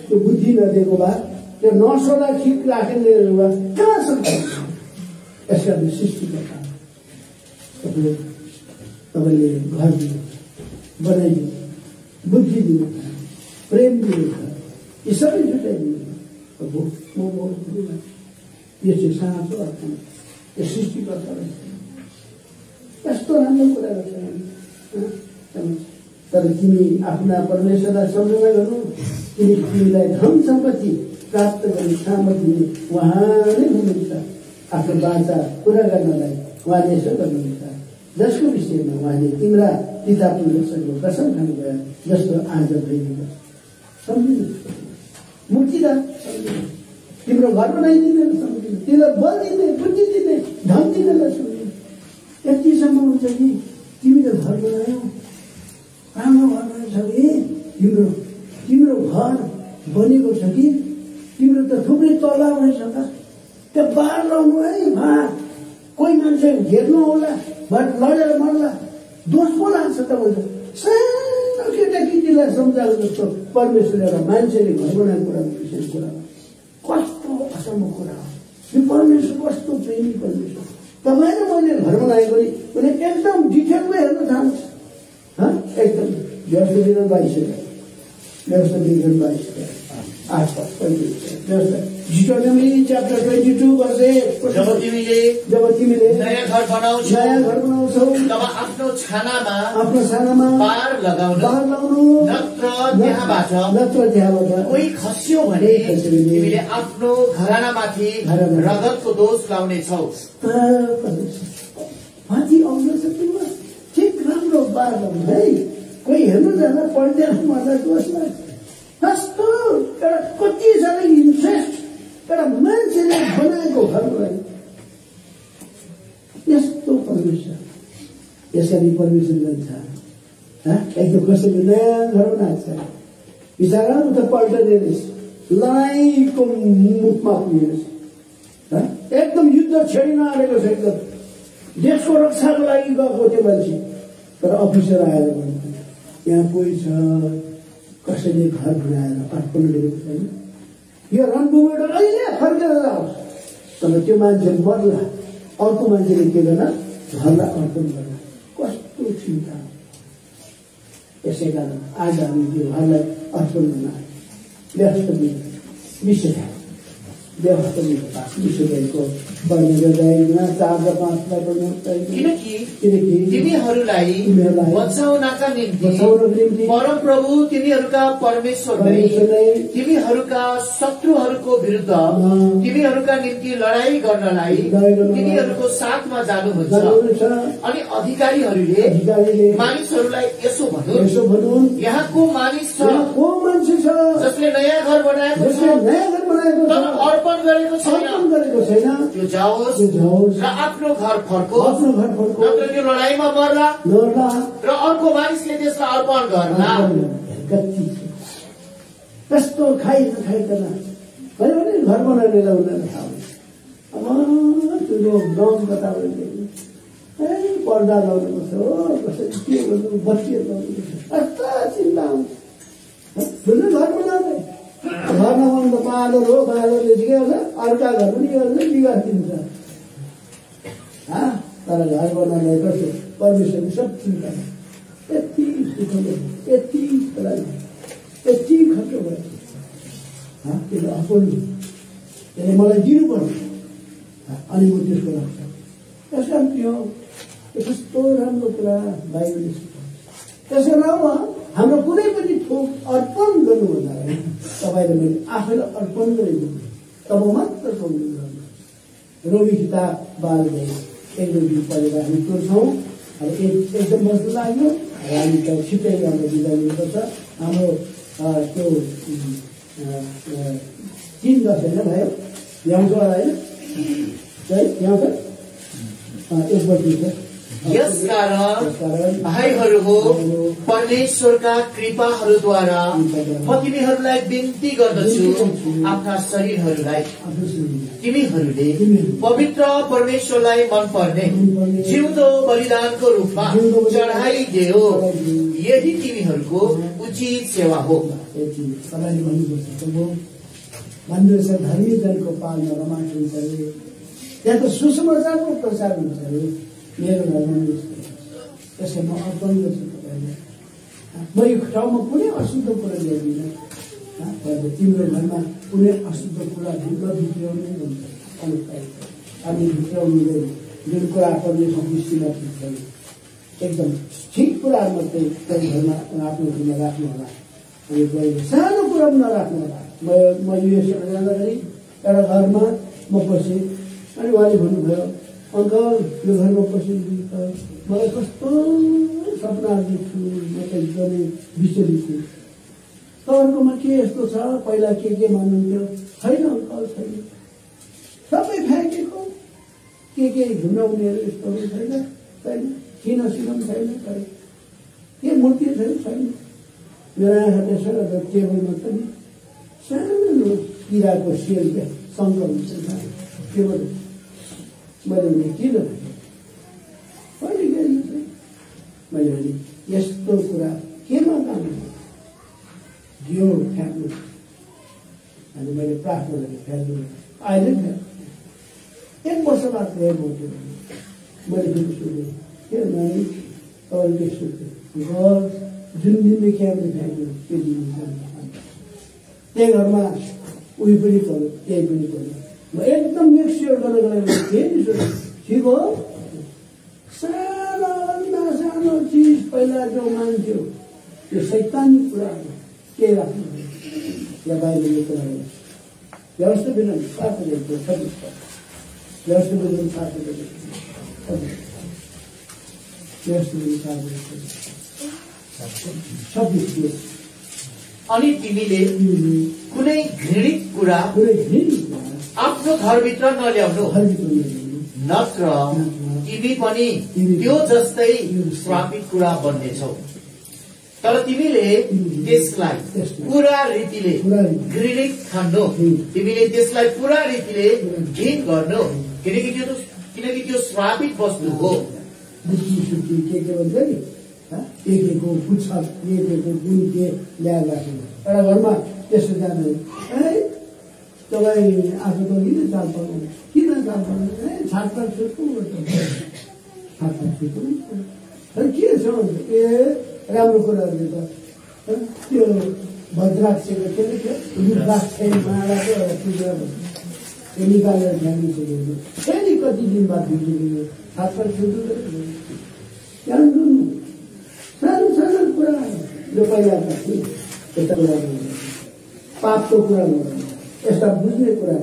त्यो बुद्धि नदिएको भए त्यो नसोला ठिक राखेर भए कहाँ सक्छ यसका सृष्टिको काम तपाईँले घर दिनु बनाइदिनु बुद्धि दिनु प्रेम दिनु यी सबै जुटाइदिनु यो चाहिँ साँचो अर्थ यो सृष्टिकर्तालाई यस्तो राम्रो कुरा गर्छ तर तिमी आफ्ना परमेश्वरलाई सम्झना गर्नु किनकि तिमीलाई धन सम्पत्ति प्राप्त गर्ने सामर्थ्य दिने उहाँले हुनुहुन्छ। आफ्नो बाचा पुरा गर्नलाई उहाँले यसो गर्नुहुन्छ जसको विषयमा उहाँले तिम्रा पिता पुरुषहरूको कसम खानुभयो जस्तो आज भइदिनु सम्झिनु मुक्तिदार सम्झिनु तिम्रो घर बनाइदिने सम्झिनु तिमीलाई बल दिने बुद्धि दिने धन दिनेलाई सम्झिनु यतिसम्म हुन्छ कि तिमीले घर बनायौ राम्रो घर बनाएको छ कि तिम्रो घर बनेको छ कि तिम्रो त थुप्रै तल्ला रहेछ त त्यो बार लाउनु है कोही मान्छे हेर्नु होला लडेर मर्ला दोष पो लाग्छ तपाईँको सानो केटाकेटीलाई सम्झाएको जस्तो परमेश्वर एउटा मान्छेले घर बनाएको कुराको विशेष कुरा कस्तो असम्भव कुरा हो यो परमेश्वर कस्तो प्रेमी परमेश्वर। तपाईँले मैले घर बनाएको भने एकदम डिटेलमा हेर्न चाहन्छ एकदम व्यवस्था दिन 22 Deuteronomy chapter 22 verse 8 जब तिमीले नयाँ घर बनाउँछौ तब आफ्नो छानामा बार लगाउनु नत्र त्यहाँबाट कोही खस्यो भने तिमीले आफ्नो घरानामाथि रगतको दोष लाउनेछौ। माथि आउन सकिन्न ठिक राम्रो बार लगाउनु है कोही हेर्नु जाँदा पढ्दैन मलाई दोष लाग्छ कस्तो एउटा कति साह्रो इन्ट्रेस्ट एउटा मान्छेले बनाएको घरलाई यस्तो परमेश्वर यसरी परमेश्वर जान्छ एकदम कसैले नयाँ घर बनाएको छ बिचरा उता पल्टने रहेछ लडाइँको मुखमा पुगेछ एकदम युद्ध छेड्न आएको छ एकदम देशको रक्षाको लागि गएको त्यो मान्छे तर अफिसर आएर भन्नु यहाँ कोही छ कसैले घर बनाएर अर्पण गरेको छैन यो रणभूमिबाट अहिले फर्केर जाओस् तर त्यो मान्छे मर्ला अर्को मान्छेले के गर्न घरलाई अर्पण गर्न कस्तो चिन्ता। यसै कारण आज हामी त्यो घरलाई अर्पण गर्न व्यस्त विषय व्यवस्था ईश्वरको वर्णन गर्दा 4 र 5 लाई पनि किनकि तिमीहरूलाई बचाउनका निम्ति परमप्रभु तिमीहरूका परमेश्वरले तिमीहरूका शत्रुहरूको विरुद्ध तिमीहरूका निम्ति लडाई गर्नलाई तिमीहरूको साथमा जानुहुन्छ। अनि अधिकारीहरूले मानिसहरूलाई यसो भनुन्, यहाँ को मानिस छ जसले नयाँ घर बनाएको छ तर अर्पण गरेको छैन, त्यो जाओस् र आफ्नो घर फर्कोस्, नत्र त्यो लडाईँमा मर्ला र अर्को मानिसले त्यसलाई अर्पण गर्ला। कस्तो खाइकन भने घर बनाउने उनीहरूले अब त्यो गाउँ बताउनु पर्दा लाउनुपर्छ हो, कसरी के गर्नु, बत्तीहरू लाउनुपर्छ, कस्तो चिन्ता हुन्छ। ठुलो घर बनाउने घर नबनाउनु त बाँदर हो, बाँदरले के गर्छ अर्का घर पनि के गर्छ बिगारिदिन्छ। तर घर बनाउने कसो परमेश्वरले सब चिन्ता यति दुःख यति यति खर्च भयो त्यसले अपुर्नु त्यसले मलाई दिनुपर्छ अनि म त्यसको लाग्छ। त्यस कारण त्यो कस्तो राम्रो कुरा बाइबलले सिकाउँछ। त्यसो नभए हाम्रो कुनै पनि थोक अर्पण गर्नुभन्दा तपाईँले मैले आफैलाई अर्पण गरेको तब मात्र पाउनु गर्नु। रोमी किताब 12 एकदम पढेर हामी तोड्छौँ। अब एकदम बस्नु लाग्यो हामी त छिट्टै हाम्रो बिदा लिनुपर्छ। हाम्रो त्यो 3:10 होइन भयो ल्याउँछ होला होइन ल्याउँछ 1 बजी छ। यसकारण भाइहरू हो परमेश्वरका कृपाहरूद्वारा म तिमीहरूलाई बिन्ती गर्दछु आफ्ना शरीरहरूलाई तिमीहरूले पवित्र परमेश्वरलाई मन पर्ने जिउँदो बलिदानको रूपमा चढाइदेऊ, यही तिमीहरूको उचित सेवा हो। धर्मी जनको पालमा रमाइलो हुन्छ अरे, त्यहाँ त सुसमाचारको प्रचार हुन्छ अरे। मेरो घरमा त्यसै म अर्पण गर्छु तपाईँलाई। म यो ठाउँमा कुनै अशुद्ध कुरा ल्याउँदिनँ। तिम्रो घरमा कुनै अशुद्ध कुरा भित्राउने हुन्छ अनि भित्राउनुले जुन कुरा परमेश्वर दृष्टिमा ठिक छैन एकदम ठिक कुराहरू मात्रै त्यही घरमा आफ्नो घरमा राख्नु होला। अनि गएर सानो कुरा पनि नराख्नु होला। म युएसएमा जाँदाखेरि एउटा घरमा म बसेँ अनि उहाँले भन्नुभयो अङ्कल यो घरमा बसेपछि त मलाई कस्तो सपनाहरू देख्छु, म त एकदमै विचलित छु। तपाईँहरूकोमा के यस्तो छ, पहिला के मान्नुहुन्थ्यो? छैन अङ्कल, छैन, सबै फ्याँकेको के घुमाउनेहरू यस्तोहरू छैन, किन सिन छैन, के मूर्ति छैन। मेरो आँखा त्यसो टेबलमा त नि सानो किराको सेल क्या शङ्कर हुन्छ के भन्नु मैले भने किन कहिले गएको मैले भने यस्तो कुरा केमा काम दियो फ्याँक्नु। अनि मैले प्रार्थना गरेँ फ्याँक्नु अहिले फ्याँक्नु 1 वर्ष बाद गएको मैले फेरि सोधेँ के नानी तपाईँले सोध्यो घर जुन दिनदेखि हामीले फ्याँक्नु त्यो दिन त्यही घरमा उयो पनि पऱ्यो त्यही पनि पऱ्यो। म एकदम मेक्स्योर गर्नको लागि फेरि सोधेँ ठिक हो, सानोभन्दा सानो चिज पहिला जो मान्थ्यो त्यो शैतानिक कुराहरू के राख्नु या बाहिरको कुराहरू व्यवस्था बिना व्यवस्था अनि तिमीले कुनै घृणित कुरा आफ्नो घरभित्र नल्याउनु, नत्र तिमी पनि त्यो जस्तै श्रापित कुरा बन्नेछौ। तर तिमीले त्यसलाई पूरा रीतिले घृणित ठान्नु, तिमीले त्यसलाई पूरा रीतिले घृण गर्नु, किनकि त्यो श्रापित वस्तु हो। एकेको पुच्छा एकेको गुण के ल्याएर राख्नु एउटा घरमा त्यसो जाने तपाईँ आफू त किन चाल पाउनु छाडपाड छुट्नु के छ ए राम्रो कुराहरूले त त्यो भद्राक्षको के रुद्राक्ष मालाको एउटा टुक्रा निकालेर फ्याँक्नु सकेको फेरि कति दिन बाद बिग्रियो छात्र छुट्टु सानो सानो कुरा यो पहिलाका थिए यस्ता कुरा पापको कुरा गर्नु यस्ता बुझ्ने कुरा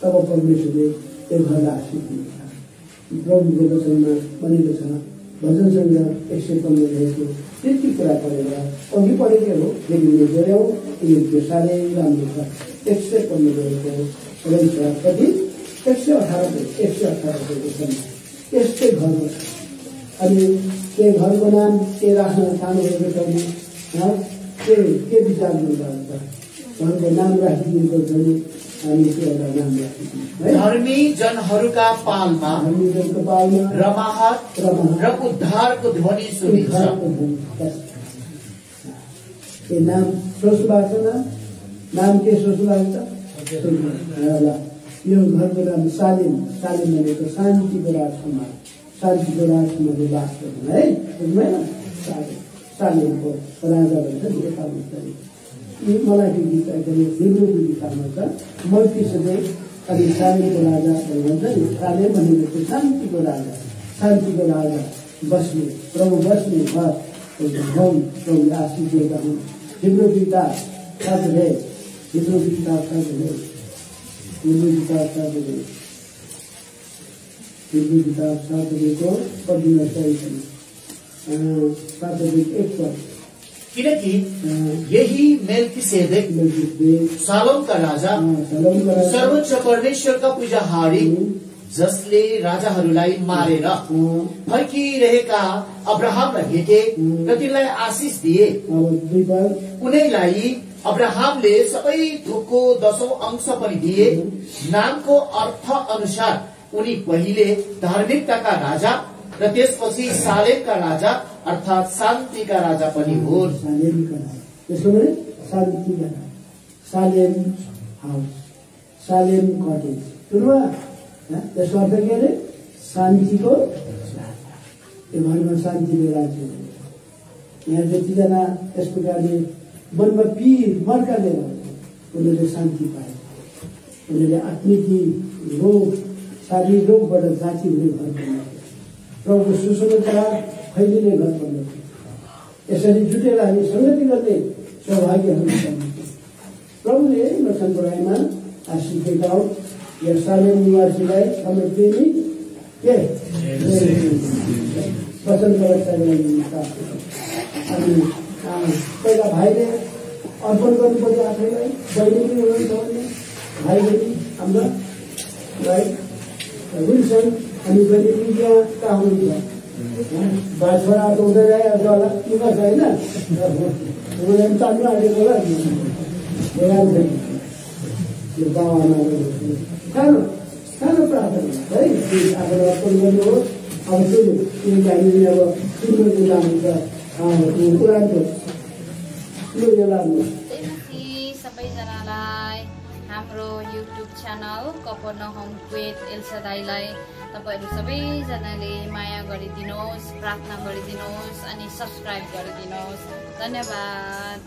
तब परमेश्वरले त्यो घरलाई आशिष दिन्छ। प्रभुको वचनमा भनेको छ भजन सङ्ग्रह 115 रहेको त्यति कुरा पढेर अघि पढेकै हो लेकिन यो गऱ्यौँ त्यो साह्रै राम्रो छ। 115 रहेको रहेछ कति 118 यस्तै घर अनि त्यो घरको नाम के राख्न चाहनुभएको छ के विचार गर्नुहुन्छ घरको नाम राखिदिएको छ नि हामी त्यो एउटा नाम राखिदिन्छौँ है। धर्मी जनहरूका पालमा रमाहट र उद्धारको ध्वनि सुनिन्छ। यो नाम सोच्नु भएको छ नाम के सोच्नु भएको छ यो घरको नाम सालेम भनेको शान्तिको राजकुमार शान्तिको राजकुमारले बास गर्नु है बुझ्नुभएन सालेमको राजा भन्छ मलाई त्यो गीत एकदमै हिब्रू गीतमा छ मल्कीसेदेक अनि सालेमको राजा भन्छ नि सालेम भनेको शान्तिको राजा बस्ने प्रभु बस्ने घर प्रभुले आशिष दिएका हुन्। हिब्रू किताब 7 किनकि यही मेल्कीसेदेक शालोमका राजा सर्वोच्च परमेश्वरका पुजाहारी जसले राजाहरूलाई मारेर फर्किरहेका अब्राहमलाई भेटे र तिनलाई आशिष दिए उनीलाई अब्राहमले सबै थोकको 10औं अंश पनि दिए। नामको अर्थ अनुसार उनी पहिले धार्मिकताका राजा र त्यसपछि सालेमका राजा अर्थात शान्तिका राजा पनि हुन्। सालेम हाउस सालेम कटेज त्यसको अर्थ के अरे शान्तिको यो घरमा शान्तिले राज्य यहाँ जतिजना यस प्रकारले मनमा पीर मर्काले उनीहरूले शान्ति पाए उनीहरूले आत्मिक रोग शारीरिक रोगबाट जाति हुने घर बन्नु प्रभुको सुसमाचार फैलिने घर बन्नु यसरी जुटेर हामी सङ्गति गर्ने सौभाग्य हुनु प्रभुले वचनको रायमा आशिष दिएका हो। यरुशलेम निवासीलाई हाम्रो प्रेमी के वचनको रक्षा गरिदिनुहुन्छ। अनि पहिला भाइले अर्पण गर्नुपर्छ आफैलाई बहिनी पनि हुनुहुन्छ भने भाइ बहिनी हाम्रो भाइ विल्सन अनि बहिनी विद्या कहाँ हुनुहुन्छ भाइ छोरा त हुँदै गइहाल्छ होला किन छैन उनीहरूले पनि चाल्नु आँटेको होला यो गाउँ आमाहरू सानो प्रार्थना है आफूलाई अर्पण गर्नुहोस्। अब त्यो हामीले अब सुन्नु लानुहुन्छ कुरानको यो लाग्नु सबैजनालाई हाम्रो युट्युब च्यानल कफरनहुम क्वेट एल्सादाईलाई तपाईहरु सबैजनाले माया गरिदिनुहोस्, प्रार्थना गरिदिनुहोस् अनि सब्स्क्राइब गरिदिनुहोस्। धन्यवाद।